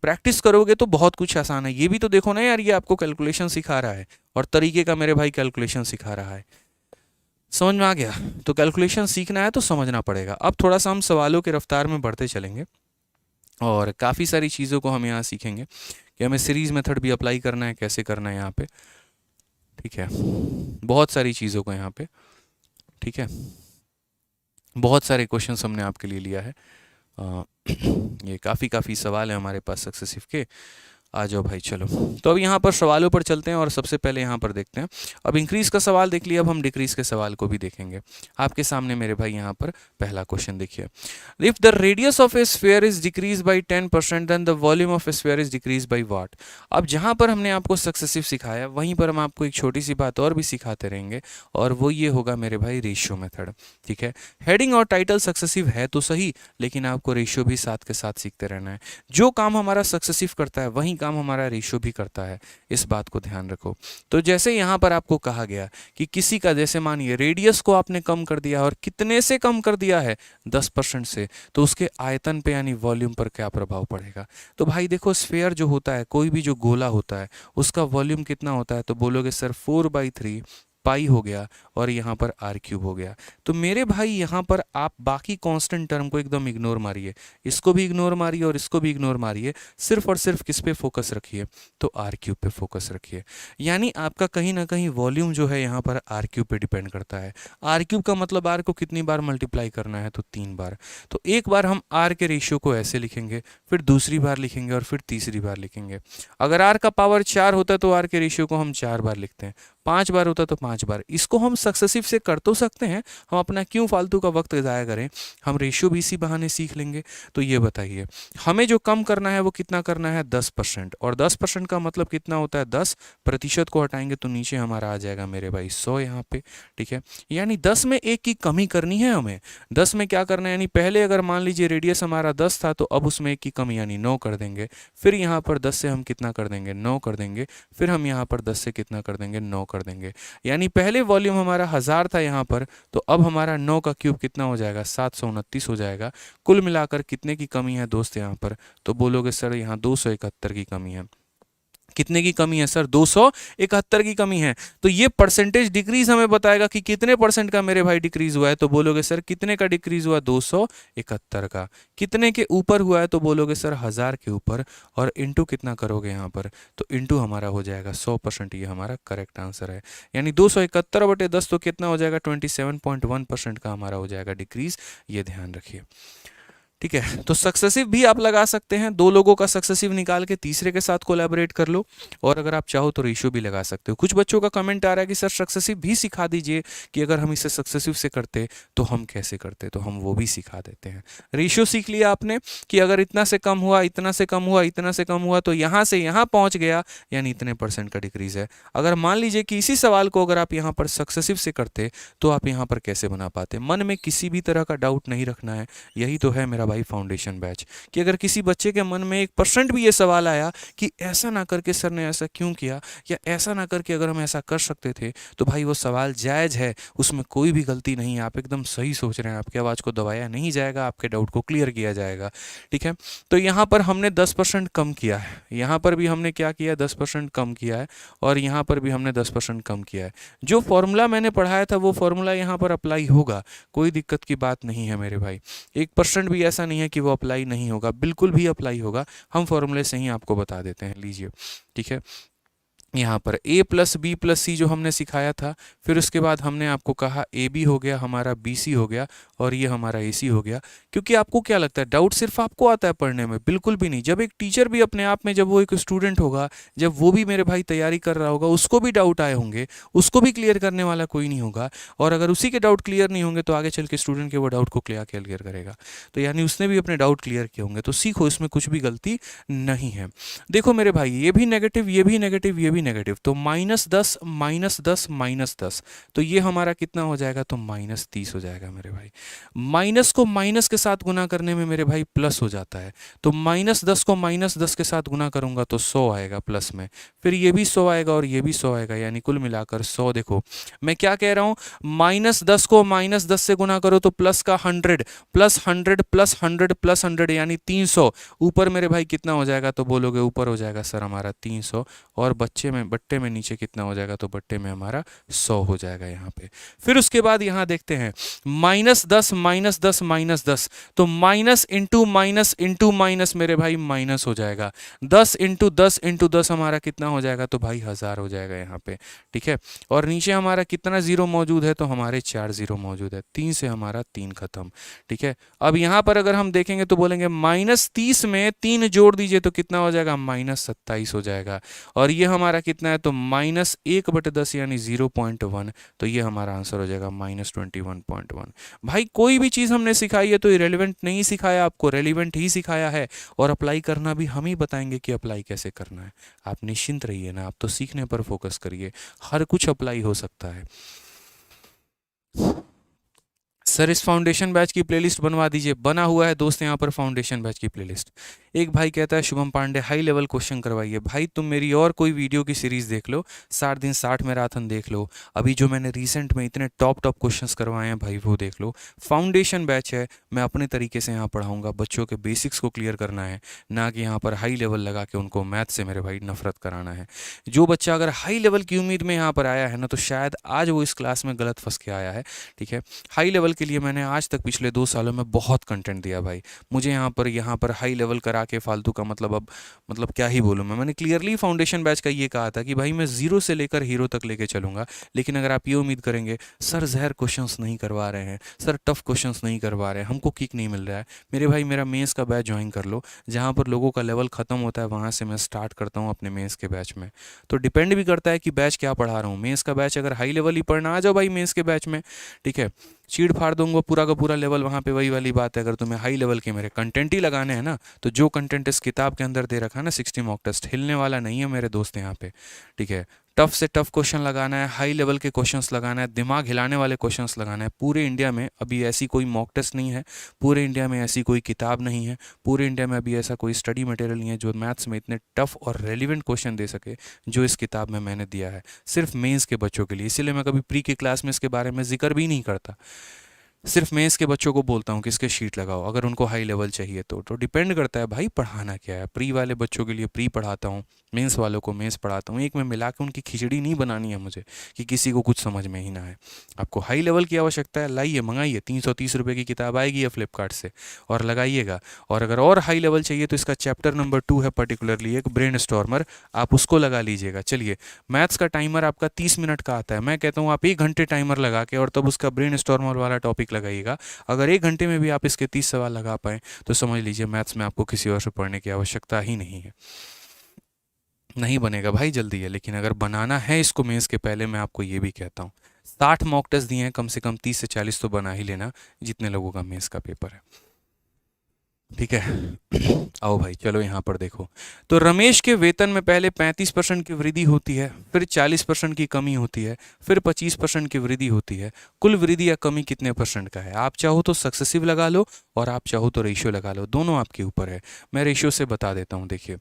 प्रैक्टिस करोगे तो बहुत कुछ आसान है। ये भी तो देखो ना यार, ये आपको कैलकुलेशन सिखा रहा है, और तरीके का मेरे भाई कैलकुलेशन सिखा रहा है। समझ में आ गया, तो कैलकुलेशन सीखना है तो समझना पड़ेगा। अब थोड़ा सा हम सवालों के रफ्तार में बढ़ते चलेंगे, और काफ़ी सारी चीज़ों को हम यहाँ सीखेंगे कि हमें सीरीज मेथड भी अप्लाई करना है, कैसे करना है यहाँ पे। ठीक है, बहुत सारी चीज़ों को यहाँ पे, ठीक है, बहुत सारे क्वेश्चंस हमने आपके लिए लिया है। ये काफ़ी सवाल है हमारे पास सक्सेसिव के। आ जाओ भाई, चलो तो अब यहाँ पर सवालों पर चलते हैं, और सबसे पहले यहाँ पर देखते हैं। अब इंक्रीज का सवाल देख लिया, अब हम डिक्रीज के सवाल को भी देखेंगे। आपके सामने मेरे भाई यहाँ पर पहला क्वेश्चन देखिए, if the radius of a sphere is decrease by 10% then the volume of a sphere is decrease by what. अब जहाँ पर हमने आपको सक्सेसिव सिखाया, वहीं पर हम आपको एक छोटी सी बात और भी सिखाते रहेंगे, और वो ये होगा मेरे भाई रेशियो मेथड। ठीक है, हेडिंग और टाइटल सक्सेसिव है तो सही, लेकिन आपको रेशियो भी साथ के साथ सीखते रहना है। जो काम हमारा सक्सेसिव करता है वही काम हमारा रेशियो भी करता है, इस बात को ध्यान रखो। तो जैसे यहाँ पर आपको कहा गया कि किसी का, जैसे मानिए रेडियस को आपने कम कर दिया, और कितने से कम कर दिया है, 10% से, तो उसके आयतन पे यानी वॉल्यूम पर क्या प्रभाव पड़ेगा। तो भाई देखो, स्फीयर जो होता है, कोई भी जो गोला होता है, उसका वॉल्यूम कितना होता है, तो बोलोगे सर 4/3 पाई हो गया, और यहाँ पर r³ हो गया। तो मेरे भाई यहाँ पर आप बाकी कांस्टेंट टर्म को एकदम इग्नोर मारिए, इसको भी इग्नोर मारिए और इसको भी इग्नोर मारिए, सिर्फ और सिर्फ किस पे फोकस रखिए, तो r³ पे फोकस रखिए। यानी आपका कहीं ना कहीं वॉल्यूम जो है यहाँ पर r³ पे डिपेंड करता है। r³ का मतलब r को कितनी बार मल्टीप्लाई करना है, तो 3 बार। तो एक बार हम r के रेशियो को ऐसे लिखेंगे, फिर दूसरी बार लिखेंगे, और फिर तीसरी बार लिखेंगे। अगर r का पावर 4 होता है तो r के रेशियो को हम 4 बार लिखते हैं, 5 बार होता तो 5 बार। इसको हम सक्सेसिव से कर तो सकते हैं, हम अपना क्यों फालतू का वक्त ज़ाया करें, हम रेशियो भी इसी बहाने सीख लेंगे। तो ये बताइए, हमें जो कम करना है वो कितना करना है, 10%। और 10% का मतलब कितना होता है, 10% को हटाएंगे तो नीचे हमारा आ जाएगा मेरे भाई 100 यहाँ पे। ठीक है, यानी 10 में 1 की कमी करनी है हमें। 10 में क्या करना है, यानी पहले अगर मान लीजिए रेडियस हमारा 10 था, तो अब उसमें 1 की कमी यानी 9 कर देंगे। फिर यहाँ पर 10 से हम कितना कर देंगे, 9 कर देंगे। फिर हम यहाँ पर 10 से कितना कर देंगे, 9 कर देंगे। यानी पहले वॉल्यूम हमारा 1000 था यहाँ पर, तो अब हमारा 9 का क्यूब कितना हो जाएगा, 729 हो जाएगा। कुल मिलाकर कितने की कमी है दोस्त यहाँ पर, तो बोलोगे सर यहाँ 271 की कमी है। कितने की कमी है सर? 271 की कमी है। तो ये परसेंटेज डिक्रीज हमें बताएगा कि कितने परसेंट का मेरे भाई डिक्रीज हुआ है। तो बोलोगे सर कितने का डिक्रीज हुआ? 271 का। कितने के ऊपर हुआ है? तो बोलोगे सर 1000 के ऊपर। और इंटू कितना करोगे यहाँ पर? तो इंटू हमारा हो जाएगा 100%। ये हमारा करेक्ट आंसर है। यानी 271/10 तो कितना हो जाएगा? 27.1% का हमारा हो जाएगा डिक्रीज। ये ध्यान रखिए। ठीक है, तो सक्सेसिव भी आप लगा सकते हैं। दो लोगों का सक्सेसिव निकाल के तीसरे के साथ कोलैबोरेट कर लो। और अगर आप चाहो तो रेशियो भी लगा सकते हो। कुछ बच्चों का कमेंट आ रहा है कि सर सक्सेसिव भी सिखा दीजिए, कि अगर हम इसे सक्सेसिव से करते तो हम कैसे करते। तो हम वो भी सिखा देते हैं। रेशियो सीख लिया आपने कि अगर इतना से कम हुआ, इतना से कम हुआ, इतना से कम हुआ, तो यहाँ से यहाँ पहुँच गया, यानी इतने परसेंट का डिक्रीज है। अगर मान लीजिए कि इसी सवाल को अगर आप यहाँ पर सक्सेसिव से करते तो आप यहाँ पर कैसे बना पाते। मन में किसी भी तरह का डाउट नहीं रखना है। यही तो है मेरा भाई फाउंडेशन बैच, कि अगर किसी बच्चे के मन में 1% भी ये सवाल आया कि ऐसा ना करके सर ने ऐसा क्यों किया, या ऐसा ना करके अगर हम ऐसा कर सकते थे, तो भाई वो सवाल जायज़ है, उसमें कोई भी गलती नहीं है। आप एकदम सही सोच रहे हैं। आपकी आवाज़ को दबाया नहीं जाएगा, आपके डाउट को क्लियर किया जाएगा। ठीक है, तो यहाँ पर हमने 10% कम किया है। यहाँ पर भी हमने क्या किया? 10% कम किया है। और यहाँ पर भी हमने 10% कम किया है। जो फॉर्मूला मैंने पढ़ाया था वो फॉर्मूला यहाँ पर अप्लाई होगा, कोई दिक्कत की बात नहीं है मेरे भाई। 1% भी ऐसा नहीं है कि वो अप्लाई नहीं होगा, बिल्कुल भी अप्लाई होगा। हम फॉर्मूले से ही आपको बता देते हैं, लीजिए। ठीक है, यहाँ पर a प्लस बी प्लस सी जो हमने सिखाया था, फिर उसके बाद हमने आपको कहा ए बी हो गया हमारा, बी सी हो गया, और ये हमारा ए सी हो गया। क्योंकि आपको क्या लगता है डाउट सिर्फ आपको आता है पढ़ने में? बिल्कुल भी नहीं। जब एक टीचर भी अपने आप में, जब वो एक स्टूडेंट होगा, जब वो भी मेरे भाई तैयारी कर रहा होगा, उसको भी डाउट आए होंगे, उसको भी क्लियर करने वाला कोई नहीं होगा। और अगर उसी के डाउट क्लियर नहीं होंगे तो आगे चल के स्टूडेंट के वो डाउट को क्लियर करेगा। तो यानी उसने भी अपने डाउट क्लियर किए होंगे। तो सीखो, इसमें कुछ भी गलती नहीं है। देखो मेरे भाई, ये भी नेगेटिव, ये भी नेगेटिव, ये भी नेगेटिव, तो -10 -10 -10, तो ये हमारा कितना हो जाएगा? तो -30 हो जाएगा मेरे भाई। माइनस को माइनस के साथ गुना करने में मेरे भाई प्लस हो जाता है। तो -10 को -10 के साथ गुना करूंगा तो 100 आएगा प्लस में। फिर ये भी 100 आएगा और ये भी 100 आएगा, यानी कुल मिलाकर 100। देखो मैं क्या कह रहा हूँ, -10 को -10 से गुना करो तो प्लस का 100 प्लस 100 प्लस 100 प्लस 100, यानी 300। ऊपर मेरे भाई कितना हो जाएगा? तो बोलोगे ऊपर हो जाएगा सर हमारा 300, और बट्टे में नीचे कितना हो जाएगा? तो बट्टे में हमारा 100 हो जाएगा यहाँ पे। फिर उसके बाद यहाँ देखते हैं -10 -10 -10, तो माइनस इंटू माइनस मेरे भाई माइनस हो जाएगा। 10 इंटू 10 इंटू 10 हमारा कितना हो जाएगा? तो भाई 1000 हो जाएगा यहाँ पे। ठीक है, और नीचे हमारा कितना जीरो मौजूद है? तो हमारे 4 जीरो मौजूद है। 3 से हमारा 3 खत्म। ठीक है, अब यहाँ पर अगर हम देखेंगे तो बोलेंगे -30 में 3 जोड़ दीजिए तो कितना हो जाएगा? -27 हो जाएगा। और ये हमारा कितना है? तो -1/10 यानी 0.1, तो ये हमारा आंसर हो जाएगा -21.1। भाई कोई भी चीज़ हमने सिखाई है तो इरेलीवेंट नहीं सिखाया आपको, रेलिवेंट ही सिखाया है। और अप्लाई करना भी हम ही बताएंगे कि अप्लाई कैसे करना है। आप निश्चिंत रहिए ना, आप तो सीखने पर फोकस करिए, हर कुछ अप्लाई हो सकता है। सर इस फाउंडेशन बैच की प्लेलिस्ट बनवा दीजिए। बना हुआ है दोस्त यहाँ पर फाउंडेशन बैच की प्लेलिस्ट। एक भाई कहता है Shubham Pandey high level question करवाइए। भाई तुम मेरी और कोई वीडियो की सीरीज़ देख लो, 60 दिन 60 मैराथन देख लो, अभी जो मैंने रिसेंट में इतने टॉप क्वेश्चंस करवाए हैं भाई वो देख लो। फाउंडेशन बैच है, मैं अपने तरीके से यहाँ पढ़ाऊँगा। बच्चों के बेसिक्स को क्लियर करना है, ना कि यहाँ पर हाई लेवल लगा के उनको मैथ से मेरे भाई नफरत कराना है। जो बच्चा अगर हाई लेवल की उम्मीद में यहाँ पर आया है ना, तो शायद आज वो इस क्लास में गलत फंस के आया है। ठीक है, हाई लेवल के लिए मैंने आज तक पिछले 2 सालों में बहुत कंटेंट दिया भाई। मुझे यहाँ पर हाई लेवल करा के फालतू का मतलब क्या ही बोलूँ मैंने क्लियरली फाउंडेशन बैच का ये कहा था कि भाई मैं जीरो से लेकर हीरो तक लेके चलूँगा। लेकिन अगर आप ये उम्मीद करेंगे सर जहर क्वेश्चंस नहीं करवा रहे हैं, सर टफ क्वेश्चंस नहीं करवा रहे हैं, हमको किक नहीं मिल रहा है, मेरे भाई मेरा मेंस का बैच ज्वाइन कर लो, जहाँ पर लोगों का लेवल ख़त्म होता है वहाँ से मैं स्टार्ट करता हूँ अपने मेंस के बैच में। तो डिपेंड भी करता है कि बैच क्या पढ़ा रहा हूँ। मेंस का बैच अगर हाई लेवल ही पढ़ना, आ जाओ भाई मेंस के बैच में। ठीक है, चीड़ फाड़ दूंगा पूरा का पूरा लेवल वहाँ पे। वही वाली बात है, अगर तुम्हें हाई लेवल के मेरे कंटेंट ही लगाने हैं ना, तो जो कंटेंट इस किताब के अंदर दे रखा है ना 60 मॉक टेस्ट, हिलने वाला नहीं है मेरे दोस्त यहाँ पे। ठीक है, टफ से टफ क्वेश्चन लगाना है, हाई लेवल के क्वेश्चंस लगाना है, दिमाग हिलाने वाले क्वेश्चंस लगाना है। पूरे इंडिया में अभी ऐसी कोई मॉक टेस्ट नहीं है, पूरे इंडिया में ऐसी कोई किताब नहीं है, पूरे इंडिया में अभी ऐसा कोई स्टडी मटेरियल नहीं है जो मैथ्स में इतने टफ और रेलिवेंट क्वेश्चन दे सके जो इस किताब में मैंने दिया है, सिर्फ मेंस के बच्चों के लिए। इसीलिए मैं कभी प्री की क्लास में इसके बारे में जिक्र भी नहीं करता। सिर्फ मेंस के बच्चों को बोलता हूँ कि इसके शीट लगाओ अगर उनको हाई लेवल चाहिए तो डिपेंड करता है भाई पढ़ाना क्या है। प्री वाले बच्चों के लिए प्री पढ़ाता हूँ, मेंस वालों को मेंस पढ़ाता हूँ, एक में मिला के उनकी खिचड़ी नहीं बनानी है मुझे कि किसी को कुछ समझ में ही ना आए। आपको हाई लेवल की आवश्यकता है, लाइए मंगाइए, 330 रुपये की किताब आएगी है फ्लिपकार्ट से और लगाइएगा। और अगर और हाई लेवल चाहिए तो इसका चैप्टर नंबर 2 है पर्टिकुलरली एक ब्रेन स्टॉर्मर, आप उसको लगा लीजिएगा। चलिए, मैथ्स का टाइमर आपका 30 मिनट का आता है, मैं कहता हूँ आप 1 घंटे टाइमर लगा के और तब उसका ब्रेन स्टॉर्मर वाला टॉपिक लगाइएगा। अगर 1 घंटे में भी आप इसके 30 सवाल लगा पाएँ तो समझ लीजिए मैथ्स में आपको किसी और से पढ़ने की आवश्यकता ही नहीं है। नहीं बनेगा भाई जल्दी है, लेकिन अगर बनाना है इसको मेंस के पहले, मैं आपको ये भी कहता हूँ 60 मॉक टेस्ट दिए हैं, कम से कम 30 से 40 तो बना ही लेना, जितने लोगों का मेंस का पेपर है। ठीक है। आओ भाई चलो यहाँ पर देखो, तो रमेश के वेतन में पहले 35% की वृद्धि होती है, फिर 40% की कमी होती है, फिर 25% की वृद्धि होती है। कुल वृद्धि या कमी कितने परसेंट का है? आप चाहो तो सक्सेसिव लगा लो और आप चाहो तो रेशियो लगा लो, दोनों आपके ऊपर है। मैं रेशियो से बता देता हूँ। देखिए,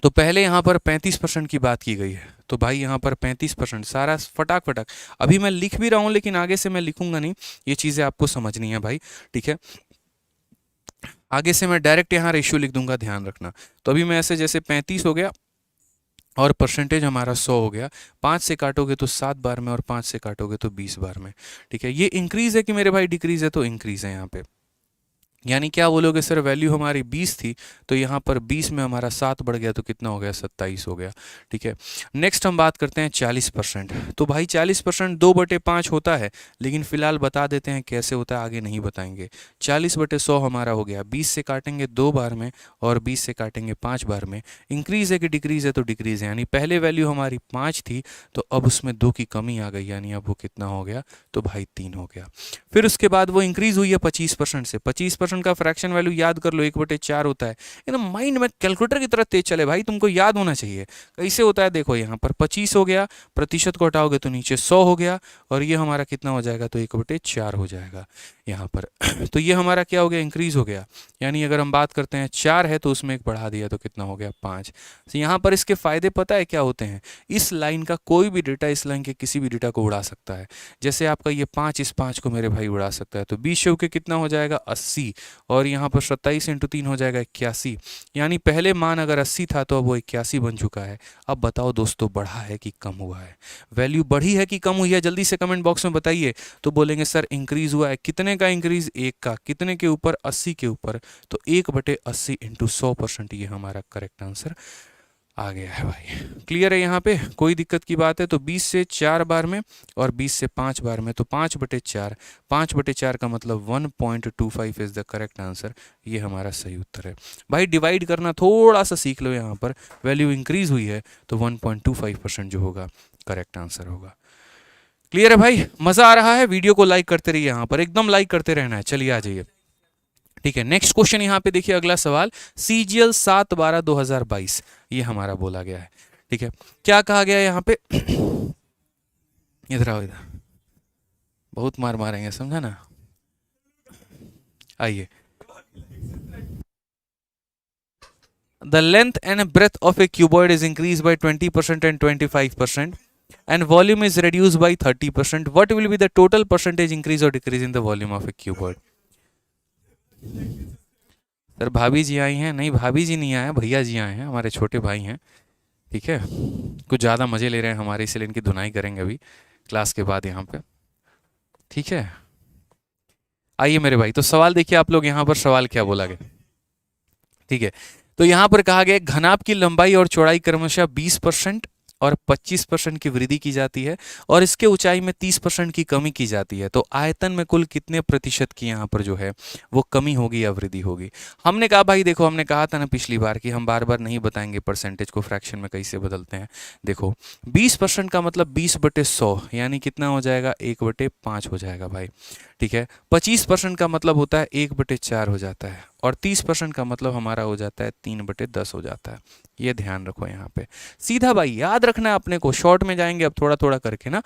तो पहले यहाँ पर 35% की बात की गई है, तो भाई यहाँ पर 35% सारा फटाक फटाक, अभी मैं लिख भी रहा हूँ लेकिन आगे से मैं लिखूंगा नहीं, ये चीज़ें आपको समझनी है भाई। ठीक है, आगे से मैं डायरेक्ट यहाँ रेशियो लिख दूंगा, ध्यान रखना। तो अभी मैं ऐसे जैसे 35 हो गया और परसेंटेज हमारा 100 हो गया, 5 से काटोगे तो 7 बार में और 5 से काटोगे तो 20 बार में। ठीक है, ये इंक्रीज है कि मेरे भाई डिक्रीज है? तो इंक्रीज है यहाँ पे। यानी क्या बोलोगे सर, वैल्यू हमारी 20 थी तो यहाँ पर 20 में हमारा 7 बढ़ गया तो कितना हो गया? 27 हो गया। ठीक है, नेक्स्ट हम बात करते हैं 40%। तो भाई 40% 2/5 होता है, लेकिन फिलहाल बता देते हैं कैसे होता है, आगे नहीं बताएंगे। 40/100 हमारा हो गया, 20 से काटेंगे 2 बार में और 20 से काटेंगे 5 बार में। इंक्रीज है कि डिक्रीज है? तो डिक्रीज है, यानी पहले वैल्यू हमारी 5 थी तो अब उसमें 2 की कमी आ गई, यानी अब वो कितना हो गया? तो भाई 3 हो गया। फिर उसके बाद वो इंक्रीज हुई है 25% से। 25% का फ्रैक्शन वैल्यू याद कर लो, 1/4 होता है। एकदम माइंड में कैलकुलेटर की तरह तेज चले भाई, तुमको याद होना चाहिए कैसे होता है। देखो यहाँ पर 25 हो गया, प्रतिशत को हटाओगे तो नीचे 100 हो गया और ये हमारा कितना हो जाएगा? तो 1/4 हो जाएगा यहाँ पर। तो ये हमारा क्या हो गया? इंक्रीज हो गया। यानी अगर हम बात करते हैं 4 है तो उसमें एक बढ़ा दिया तो कितना हो गया? 5। तो यहाँ पर इसके फायदे पता है क्या होते हैं? इस लाइन का कोई भी डेटा इस लाइन के किसी भी डेटा को उड़ा सकता है। जैसे आपका ये 5 इस 5 को मेरे भाई उड़ा सकता है, तो 20 चौके कितना हो जाएगा? 80 और यहाँ पर 27 × 3 हो जाएगा 81। यानी पहले मान अगर 80 था तो अब वो 81 बन चुका है। अब बताओ दोस्तों, बढ़ा है कि कम हुआ है? वैल्यू बढ़ी है कि कम हुई है? जल्दी से कमेंट बॉक्स में बताइए। तो बोलेंगे सर इंक्रीज हुआ है। कितने का इंक्रीज? 1 का। कितने के ऊपर? 80 के ऊपर। तो 1/80 × 100%, ये हमारा करेक्ट आंसर आ गया है भाई। क्लियर है यहाँ पे? कोई दिक्कत की बात है? तो 20 से 4 बार में और 20 से 5 बार में, तो 5/4। 5/4 का मतलब 1.25 इज द करेक्ट आंसर। ये हमारा सही उत्तर है भाई। डिवाइड करना थोड़ा सा सीख लो, यहाँ पर वैल्यू इंक्रीज हुई है तो 1.25% जो होगा करेक्ट आंसर होगा। क्लियर है भाई? मजा आ रहा है? वीडियो को लाइक करते रहिए, यहाँ पर एकदम लाइक करते रहना है। चलिए आ जाइए। ठीक है, नेक्स्ट क्वेश्चन यहाँ पे देखिए, अगला सवाल CGL 7/12/2022 ये हमारा बोला गया है। ठीक है, क्या कहा गया है यहाँ पे? इधर आओ, इधर बहुत मार मारेंगे, समझा ना? आइए, the length and breadth of a cuboid is increase by 20% and 25% and volume is reduced by 30%. What will be the total percentage increase or decrease in the volume of a cuboid? Sir भाभी जी आई हैं? नहीं, भाभी जी नहीं आए, भैया जी आए हैं, हमारे छोटे भाई हैं। ठीक है, कुछ ज़्यादा मज़े ले रहे हैं हमारे, इसलिए इनकी धुनाई करेंगे अभी क्लास के बाद यहाँ पे। ठीक है, आइए मेरे भाई, तो सवाल देखिए आप लोग, यहाँ पर सवाल क्या बोला गया। ठीक है, तो यहाँ पर कहा गया घनाभ की लंबाई और चौड़ाई क्रमशः 20% और 25% की वृद्धि की जाती है और इसके ऊंचाई में 30% की कमी की जाती है। तो आयतन में कुल कितने प्रतिशत की यहाँ पर जो है वो कमी होगी या वृद्धि होगी? हमने कहा भाई देखो, हमने कहा था ना पिछली बार कि हम बार बार नहीं बताएंगे परसेंटेज को फ्रैक्शन में कैसे बदलते हैं। देखो 20% का मतलब 20/100 यानी कितना हो जाएगा? 1/5 हो जाएगा भाई। ठीक है, 25% का मतलब होता है 1/4 हो जाता है और 30% का मतलब हमारा हो जाता है 3/10 हो जाता है। ये ध्यान रखो यहाँ पे, सीधा भाई याद रखना है अपने को, शॉर्ट में जाएंगे अब थोड़ा थोड़ा करके ना।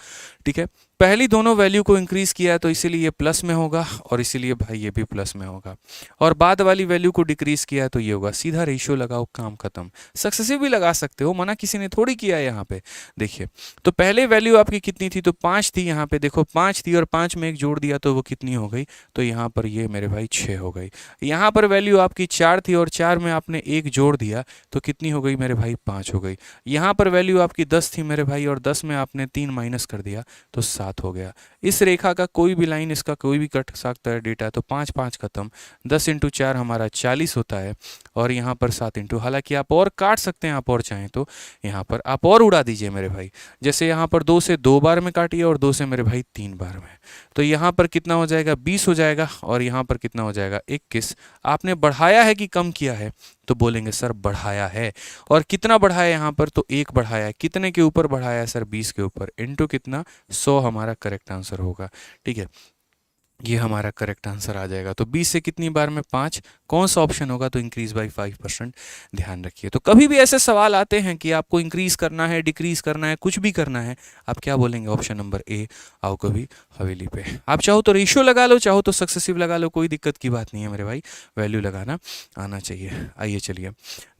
ठीक है, पहली दोनों वैल्यू को इंक्रीज किया है तो इसीलिए ये प्लस में होगा और इसीलिए भाई ये भी प्लस में होगा, और बाद वाली वैल्यू को डिक्रीज किया है तो ये होगा। सीधा रेशियो लगाओ, काम खत्म। सक्सेसिव भी लगा सकते हो, मना किसी ने थोड़ी किया है यहाँ पे। देखिए तो पहले वैल्यू आपकी कितनी थी, तो 5 थी, यहाँ पे देखो 5 थी और 5 में एक जोड़ दिया तो वो कितनी हो गई, तो यहाँ पर ये मेरे भाई 6 हो गई। यहाँ पर वैल्यू आपकी 4 थी और 4 में आपने एक जोड़ दिया तो कितनी हो गई मेरे भाई, 5 हो गई। यहाँ पर वैल्यू आपकी 10 थी मेरे भाई और 10 में आपने 3 माइनस कर दिया तो 7 हो गया। इस रेखा का कोई भी लाइन इसका कोई भी कट सकता है डेटा, तो 5 5 खत्म, 10 इंटू 4 हमारा 40 होता है, और यहाँ पर 7 इंटू, हालांकि आप और काट सकते हैं, आप और चाहें तो यहाँ पर आप और उड़ा दीजिए मेरे भाई। जैसे यहाँ पर 2 से 2 बार में काटिए और 2 से मेरे भाई 3 बार में, तो यहाँ पर कितना हो जाएगा, 20 हो जाएगा, और यहाँ पर कितना हो जाएगा, 21। आपने बढ़ाया है कि कम किया है, तो बोलेंगे सर बढ़ाया है। और कितना बढ़ाया यहाँ पर, तो 1 बढ़ाया है। कितने के ऊपर बढ़ाया है सर, 20 के ऊपर, इंटू कितना, 100 हमारा करेक्ट आंसर होगा। ठीक है, ये हमारा करेक्ट आंसर आ जाएगा। तो 20 से कितनी बार में, 5, कौन सा ऑप्शन होगा, तो इंक्रीज बाई 5%। ध्यान रखिए, तो कभी भी ऐसे सवाल आते हैं कि आपको इंक्रीज करना है, डिक्रीज करना है, कुछ भी करना है, आप क्या बोलेंगे, ऑप्शन नंबर ए, आओ कभी हवेली पे। आप चाहो तो रेशियो लगा लो, चाहो तो सक्सेसिव लगा लो, कोई दिक्कत की बात नहीं है मेरे भाई, वैल्यू लगाना आना चाहिए। आइए चलिए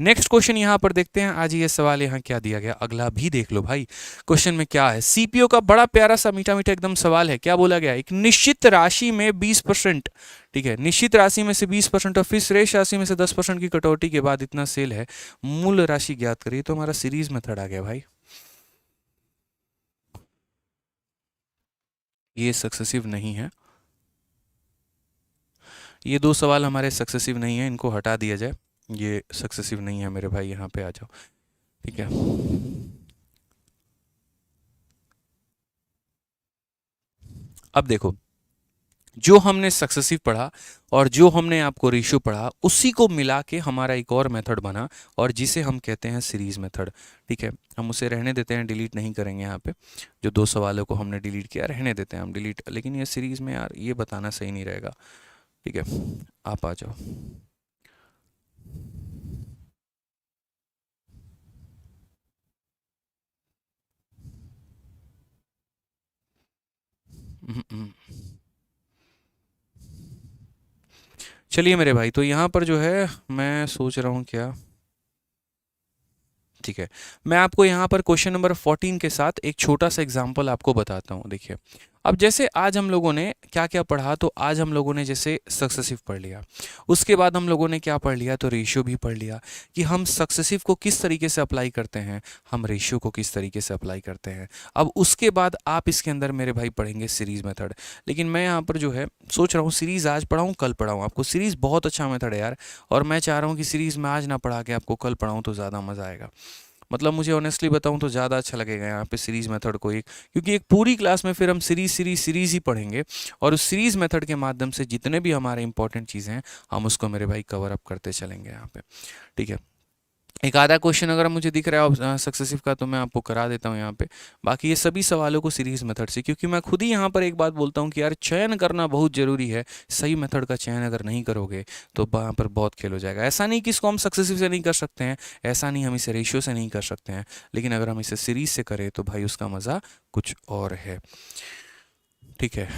नेक्स्ट क्वेश्चन यहाँ पर देखते हैं। आज ये सवाल यहाँ क्या दिया गया, अगला भी देख लो भाई। क्वेश्चन में क्या है, सीपीओ का बड़ा प्यारा सा मीठा मीठा एकदम सवाल है। क्या बोला गया, एक निश्चित राशि में 20%, ठीक है, निश्चित राशि में से 20% और फिर शेष राशि में से 10% की कटौती के बाद इतना सेल है, मूल राशि ज्ञात करिए। तो हमारा सीरीज मेथड आ गया भाई, ये सक्सेसिव नहीं है, ये दो सवाल हमारे सक्सेसिव नहीं है, इनको हटा दिया जाए, ये सक्सेसिव नहीं है मेरे भाई, यहाँ पे आ जाओ। ठीक है, अब देखो, जो हमने सक्सेसिव पढ़ा और जो हमने आपको रेशियो पढ़ा, उसी को मिला के हमारा एक और मेथड बना, और जिसे हम कहते हैं सीरीज मेथड। ठीक है, हम उसे रहने देते हैं, डिलीट नहीं करेंगे यहाँ पे। जो 2 सवालों को हमने डिलीट किया, रहने देते हैं हम डिलीट, लेकिन ये सीरीज में यार ये बताना सही नहीं रहेगा। ठीक है, आप आ जाओ। चलिए मेरे भाई, तो यहाँ पर जो है मैं सोच रहा हूँ क्या, ठीक है, मैं आपको यहाँ पर क्वेश्चन नंबर 14 के साथ एक छोटा सा एग्जांपल आपको बताता हूँ। देखिए, अब जैसे आज हम लोगों ने क्या क्या पढ़ा, तो आज हम लोगों ने जैसे सक्सेसिव पढ़ लिया, उसके बाद हम लोगों ने क्या पढ़ लिया, तो रेशियो भी पढ़ लिया, कि हम सक्सेसिव को किस तरीके से अप्लाई करते हैं, हम रेशियो को किस तरीके से अप्लाई करते हैं। अब उसके बाद आप इसके अंदर मेरे भाई पढ़ेंगे सीरीज मेथड। लेकिन मैं यहाँ पर जो है सोच रहा हूँ सीरीज आज पढ़ाऊँ कल पढ़ाऊँ आपको। सीरीज बहुत अच्छा मेथड है यार, और मैं चाह रहा हूँ कि सीरीज में आज ना पढ़ा के आपको कल पढ़ाऊँ तो ज़्यादा मज़ा आएगा। मतलब मुझे ऑनेस्टली बताऊं तो ज़्यादा अच्छा लगेगा यहाँ पे सीरीज़ मेथड को एक, क्योंकि एक पूरी क्लास में फिर हम सीरीज़ ही पढ़ेंगे, और उस सीरीज़ मेथड के माध्यम से जितने भी हमारे इंपॉर्टेंट चीज़ें हैं हम उसको मेरे भाई कवर अप करते चलेंगे यहाँ पे। ठीक है, एक आधा क्वेश्चन अगर मुझे दिख रहा है सक्सेसिव का तो मैं आपको करा देता हूँ यहाँ पे। बाकी ये सभी सवालों को सीरीज मेथड से, क्योंकि मैं खुद ही यहाँ पर एक बात बोलता हूँ कि यार चयन करना बहुत ज़रूरी है। सही मेथड का चयन अगर नहीं करोगे तो वहाँ पर बहुत खेल हो जाएगा। ऐसा नहीं कि इसको हम सक्सेसिव से नहीं कर सकते हैं, ऐसा नहीं हम इसे रेशियो से नहीं कर सकते हैं, लेकिन अगर हम इसे सीरीज से करें तो भाई उसका मज़ा कुछ और है। ठीक है,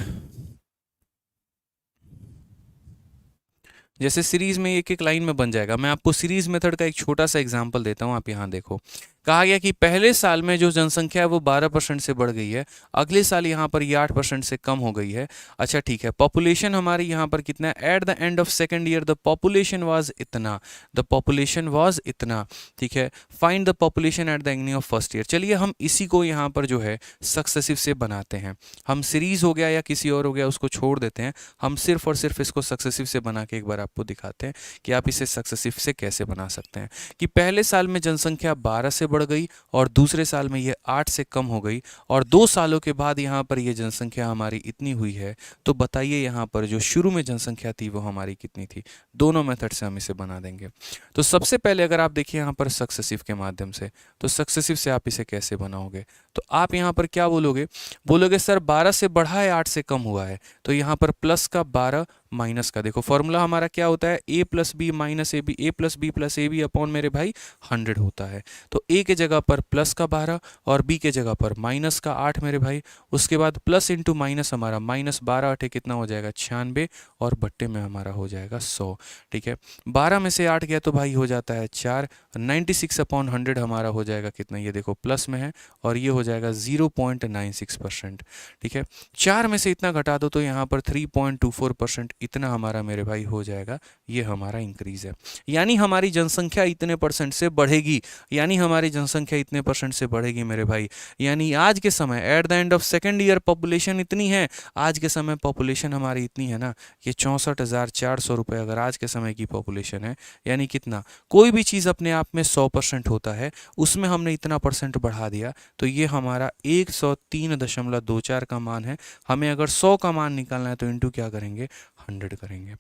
जैसे सीरीज में एक एक लाइन में बन जाएगा। मैं आपको सीरीज मेथड का एक छोटा सा एग्जांपल देता हूँ, आप यहाँ देखो। कहा गया कि पहले साल में जो जनसंख्या है वो 12% से बढ़ गई है, अगले साल यहाँ पर ये 8% से कम हो गई है। अच्छा ठीक है, पॉपुलेशन हमारी यहाँ पर कितना है, at the end of second year the population was इतना, द पॉपुलेशन वाज इतना। ठीक है, find the population at the ending of first year. चलिए हम इसी को यहाँ पर जो है सक्सेसिव से बनाते हैं। हम सीरीज हो गया या किसी और हो गया उसको छोड़ देते हैं, हम सिर्फ और सिर्फ इसको सक्सेसिव से बना के एक बार आपको दिखाते हैं कि आप इसे सक्सेसिव से कैसे बना सकते हैं। कि पहले साल में जनसंख्या 12 से बढ़ गई और दूसरे साल में ये 8 से कम हो गई, और 2 सालों के बाद यहाँ पर ये जनसंख्या हमारी इतनी हुई है। तो बताइए यहाँ पर जो शुरू में जनसंख्या थी वो हमारी कितनी थी। दोनों मेथड से हम इसे बना देंगे। तो सबसे पहले अगर आप देखिए यहाँ पर सक्सेसिव के माध्यम से, तो सक्सेसिव से आप इसे कैसे बनाओगे, तो आप यहाँ पर क्या बोलोगे, बोलोगे सर 12 से बढ़ा है 8 से कम हुआ है, तो यहाँ पर प्लस का 12 माइनस का, देखो फॉर्मूला हमारा क्या होता है, A plus B minus A B, A plus B plus A B upon मेरे भाई 100 होता है। तो ए के जगह पर प्लस का 12 और बी के जगह पर माइनस का 8 मेरे भाई, उसके बाद प्लस इंटू माइनस हमारा माइनस 12 8 कितना हो जाएगा 96 और बट्टे में हमारा हो जाएगा 100। ठीक है, 12 में से 8 गया तो भाई हो जाता है 4, 96 अपॉन 100 हमारा हो जाएगा कितना, ये देखो प्लस में है और ये हो जाएगा 0.96%। ठीक है, 4 में से इतना घटा दो तो यहाँ पर 3.24% इतना हमारा मेरे भाई हो जाएगा, ये हमारा इंक्रीज है। यानी हमारी जनसंख्या इतने परसेंट से बढ़ेगी, यानी हमारी जनसंख्या इतने परसेंट से बढ़ेगी मेरे भाई। यानी आज के समय at the end of second year population इतनी है, आज के समय पॉपुलेशन हमारी इतनी है ना, ये 64,400 रुपये अगर आज के समय की पॉपुलेशन है, यानी कितना, कोई भी चीज़ अपने आप में 100% होता है, उसमें हमने इतना परसेंट बढ़ा दिया तो ये हमारा 103.24 का मान है। हमें अगर 100 का मान निकालना है तो इंटू क्या करेंगे, 100 करेंगे।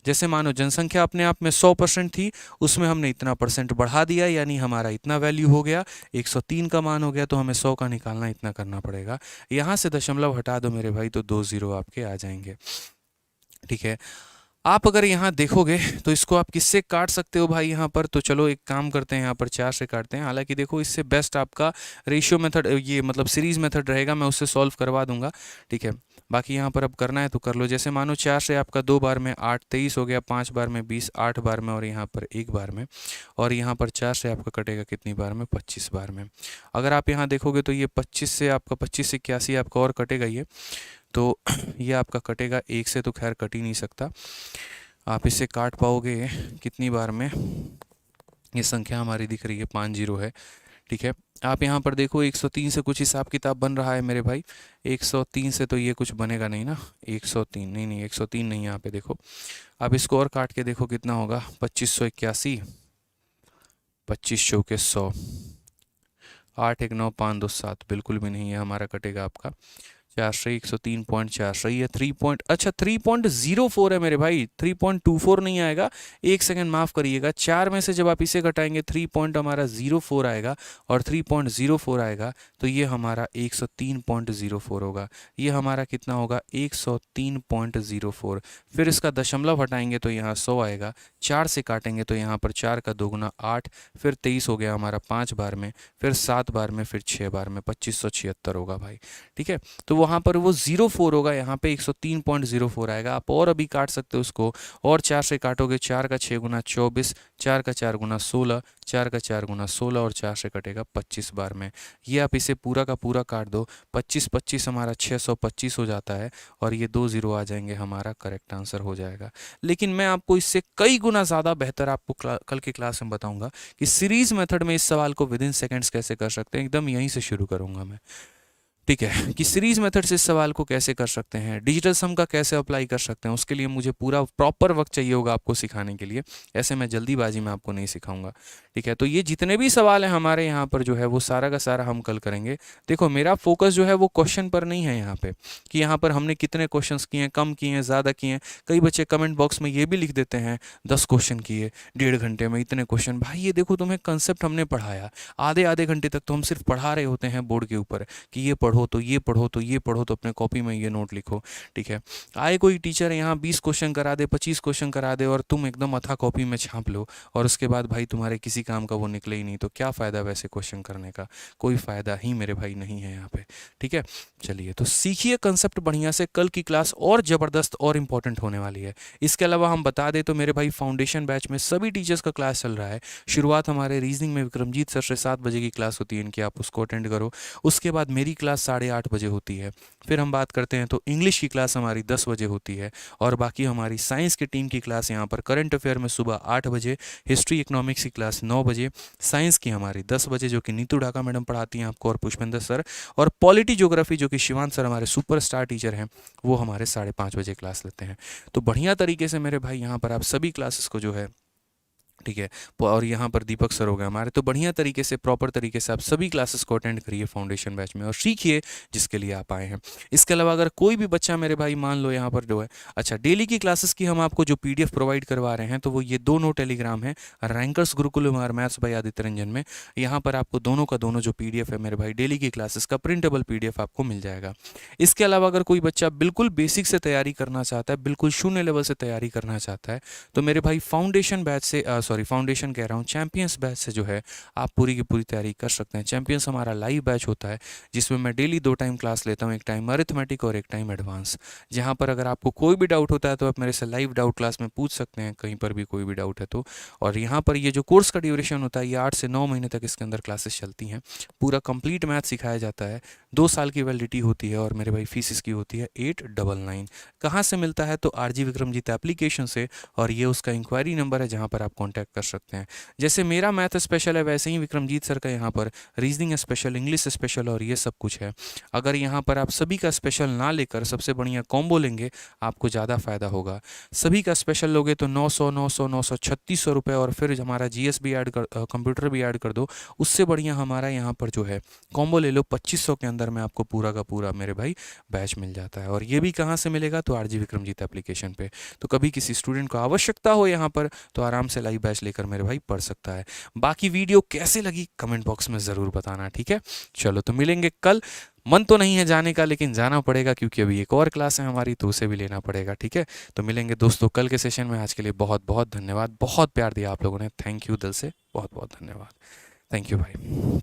जैसे मानो जनसंख्या अपने आप में 100% थी, उसमें हमने इतना परसेंट बढ़ा दिया, यानी हमारा इतना वैल्यू हो गया, 103 का मान हो गया, तो हमें 100 का निकालना इतना करना पड़ेगा। यहाँ से दशमलव हटा दो मेरे भाई तो 2 जीरो आपके आ जाएंगे। ठीक है, आप अगर यहाँ देखोगे तो इसको आप किससे काट सकते हो भाई यहाँ पर, तो चलो एक काम करते हैं, यहाँ पर 4 से काटते हैं। हालांकि देखो इससे बेस्ट आपका रेशियो मेथड, ये मतलब सीरीज मेथड रहेगा, मैं उससे सॉल्व करवा दूंगा। ठीक है, बाकी यहाँ पर अब करना है तो कर लो। जैसे मानो 4 से आपका 2 बार में 8 23 हो गया, 5 बार में 20, 8 बार में और यहाँ पर 1 बार में, और यहाँ पर 4 से आपका कटेगा कितनी बार में, 25 बार में। अगर आप यहाँ देखोगे तो ये 25 से आपका 25 से 81 आपका और कटेगा ये, तो ये आपका कटेगा 1 से, तो खैर कट ही नहीं सकता। आप इसे काट पाओगे कितनी बार में, ये संख्या हमारी दिख रही है 5 जीरो है। ठीक है, आप यहाँ पर देखो 103 से कुछ हिसाब किताब बन रहा है मेरे भाई, 103 से तो ये कुछ बनेगा नहीं ना, 103 नहीं 103 नहीं, यहाँ पे देखो आप इसको और काट के देखो कितना होगा, 2581, 25 चौके 100, 8 1 9 5 2 7, बिल्कुल भी नहीं है हमारा, कटेगा आपका 4 से 103.4, सही है 3.04 है मेरे भाई, 3.24 नहीं आएगा, एक सेकंड माफ करिएगा। 4 में से जब आप इसे घटाएंगे 3.04 आएगा और 3.04 आएगा तो ये हमारा 103.04 होगा, ये हमारा कितना होगा 103.04। फिर इसका दशमलव हटाएंगे तो यहाँ 100 आएगा, 4 से काटेंगे तो यहाँ पर 4 का 2 गुना 8, फिर 23 हो गया हमारा 5 बार में, फिर 7 बार में, फिर 6 बार में, 2576 होगा भाई। ठीक है, तो वहाँ पर वो 04 होगा, यहाँ पे 103.04 आएगा। आप और अभी काट सकते हो उसको, और 4 से काटोगे, 4 का 6 गुना 24, 4 का 4 गुना 16, 4 का 4 गुना 16 और 4 से कटेगा 25 बार में। ये आप इसे पूरा का पूरा काट दो, 25 25 हमारा 625 हो जाता है और ये 2 जीरो आ जाएंगे, हमारा करेक्ट आंसर हो जाएगा। लेकिन मैं आपको इससे कई गुना ज़्यादा बेहतर आपको कल की क्लास में बताऊंगा कि सीरीज मेथड में इस सवाल को विद इन सेकेंड्स कैसे कर सकते हैं, एकदम यहीं से शुरू करूंगा मैं। ठीक है, कि सीरीज मेथड से इस सवाल को कैसे कर सकते हैं, डिजिटल सम का कैसे अप्लाई कर सकते हैं, उसके लिए मुझे पूरा प्रॉपर वक्त चाहिए होगा आपको सिखाने के लिए, ऐसे मैं जल्दीबाजी में आपको नहीं सिखाऊंगा। ठीक है, तो ये जितने भी सवाल हैं हमारे यहाँ पर जो है वो सारा का सारा हम कल करेंगे। देखो मेरा फोकस जो है वो क्वेश्चन पर नहीं है यहाँ पे, कि यहाँ पर हमने कितने क्वेश्चंस किए हैं, कम किए हैं, ज़्यादा किए हैं। कई बच्चे कमेंट बॉक्स में ये भी लिख देते हैं 10 क्वेश्चन किए 1.5 घंटे में, इतने क्वेश्चन। भाई ये देखो तुम्हें कंसेप्ट हमने पढ़ाया, आधे आधे घंटे तक तो हम सिर्फ पढ़ा रहे होते हैं बोर्ड के ऊपर कि ये पढ़ो तो ये पढ़ो तो ये पढ़ो, तो अपने कॉपी में ये नोट लिखो। ठीक है, आए कोई टीचर यहाँ 20 क्वेश्चन करा दे, 25 क्वेश्चन करा दे और तुम एकदम अथा कॉपी में छाप लो और उसके बाद भाई तुम्हारे किसी काम का वो निकले ही नहीं, तो क्या फ़ायदा वैसे क्वेश्चन करने का, कोई फ़ायदा ही मेरे भाई नहीं है यहाँ पे। ठीक है, चलिए तो सीखिए कंसेप्ट बढ़िया से, कल की क्लास और ज़बरदस्त और इम्पॉर्टेंट होने वाली है। इसके अलावा हम बता दें तो मेरे भाई फाउंडेशन बैच में सभी टीचर्स का क्लास चल रहा है। शुरुआत हमारे रीजनिंग में विक्रमजीत सर से 7 बजे की क्लास होती है इनकी, आप उसको अटेंड करो। उसके बाद मेरी क्लास 8:30 बजे होती है। फिर हम बात करते हैं तो इंग्लिश की क्लास हमारी 10 बजे होती है, और बाकी हमारी साइंस की टीम की क्लास यहाँ पर करंट अफेयर में सुबह 8 बजे, हिस्ट्री इकोनॉमिक्स की क्लास 9 बजे, साइंस की हमारी 10 बजे जो कि नीतू ढाका मैडम पढ़ाती हैं आपको और पुष्पेंद्र सर, और पॉलिटी ज्योग्राफी जो कि शिवान सर हमारे सुपरस्टार टीचर हैं वो हमारे 5:30 बजे क्लास लेते हैं। तो बढ़िया तरीके से मेरे भाई यहाँ पर आप सभी क्लासेस को जो है ठीक है। और यहाँ पर दीपक सर हो गए हमारे। तो बढ़िया तरीके से प्रॉपर तरीके से आप सभी क्लासेस को अटेंड करिए फाउंडेशन बैच में और सीखिए जिसके लिए आप आए हैं। इसके अलावा अगर कोई भी बच्चा मेरे भाई मान लो यहाँ पर जो है, अच्छा डेली की क्लासेस की हम आपको जो पीडीएफ प्रोवाइड करवा रहे हैं तो वो ये दोनों टेलीग्राम है, रैंकर्स गुरुकुलम और मैथ्स बाय आदित्य रंजन में। यहाँ पर आपको दोनों का दोनों जो पीडीएफ है मेरे भाई डेली की क्लासेस का प्रिंटेबल पीडीएफ आपको मिल जाएगा। इसके अलावा अगर कोई बच्चा बिल्कुल बेसिक से तैयारी करना चाहता है, बिल्कुल शून्य लेवल से तैयारी करना चाहता है, तो मेरे भाई फाउंडेशन बैच से सॉरी फाउंडेशन कह रहा हूँ, चैंपियंस बैच से जो है आप पूरी की पूरी तैयारी कर सकते हैं। चैंपियंस हमारा लाइव बैच होता है जिसमें मैं डेली 2 टाइम क्लास लेता हूँ, एक टाइम अरिथमेटिक और एक टाइम एडवांस। जहाँ पर अगर आपको कोई भी डाउट होता है तो आप मेरे से लाइव डाउट क्लास में पूछ सकते हैं, कहीं पर भी कोई भी डाउट है तो। और यहाँ पर ये जो कोर्स का ड्यूरेशन होता है ये 8 से 9 महीने तक इसके अंदर क्लासेस चलती हैं। पूरा कंप्लीट मैथ सिखाया जाता है, 2 साल की वैलिडिटी होती है और मेरे भाई फीस इसकी होती है 899। कहाँ से मिलता है तो आरजी विक्रमजीत एप्लीकेशन से, और ये उसका इंक्वायरी नंबर है जहाँ पर आप कांटेक्ट कर सकते हैं। जैसे मेरा मैथ स्पेशल है वैसे ही विक्रमजीत सर का यहाँ पर रीजनिंग स्पेशल, इंग्लिश स्पेशल और ये सब कुछ है। अगर यहाँ पर आप सभी का स्पेशल ना लेकर सबसे बढ़िया कॉम्बो लेंगे आपको ज़्यादा फायदा होगा। सभी का स्पेशल लोगे तो 900 900 900 3600 रुपये, और फिर हमारा जीएस भी ऐड कर, कंप्यूटर भी ऐड कर दो, उससे बढ़िया हमारा यहाँ पर जो है कॉम्बो ले लो, 2500 के अंदर में आपको पूरा का पूरा मेरे भाई बैच मिल जाता है। और ये भी कहाँ से मिलेगा तो आरजी विक्रमजीत एप्लीकेशन पे। तो कभी किसी स्टूडेंट को आवश्यकता हो यहाँ पर तो आराम से लाइव बैच लेकर मेरे भाई पढ़ सकता है। बाकी वीडियो कैसे लगी कमेंट बॉक्स में ज़रूर बताना, ठीक है। चलो तो मिलेंगे कल। मन तो नहीं है जाने का लेकिन जाना पड़ेगा क्योंकि अभी एक और क्लास है हमारी तो उसे भी लेना पड़ेगा, ठीक है। तो मिलेंगे दोस्तों कल के सेशन में। आज के लिए बहुत बहुत धन्यवाद, बहुत प्यार दिया आप लोगों ने, थैंक यू दिल से, बहुत बहुत धन्यवाद, थैंक यू भाई।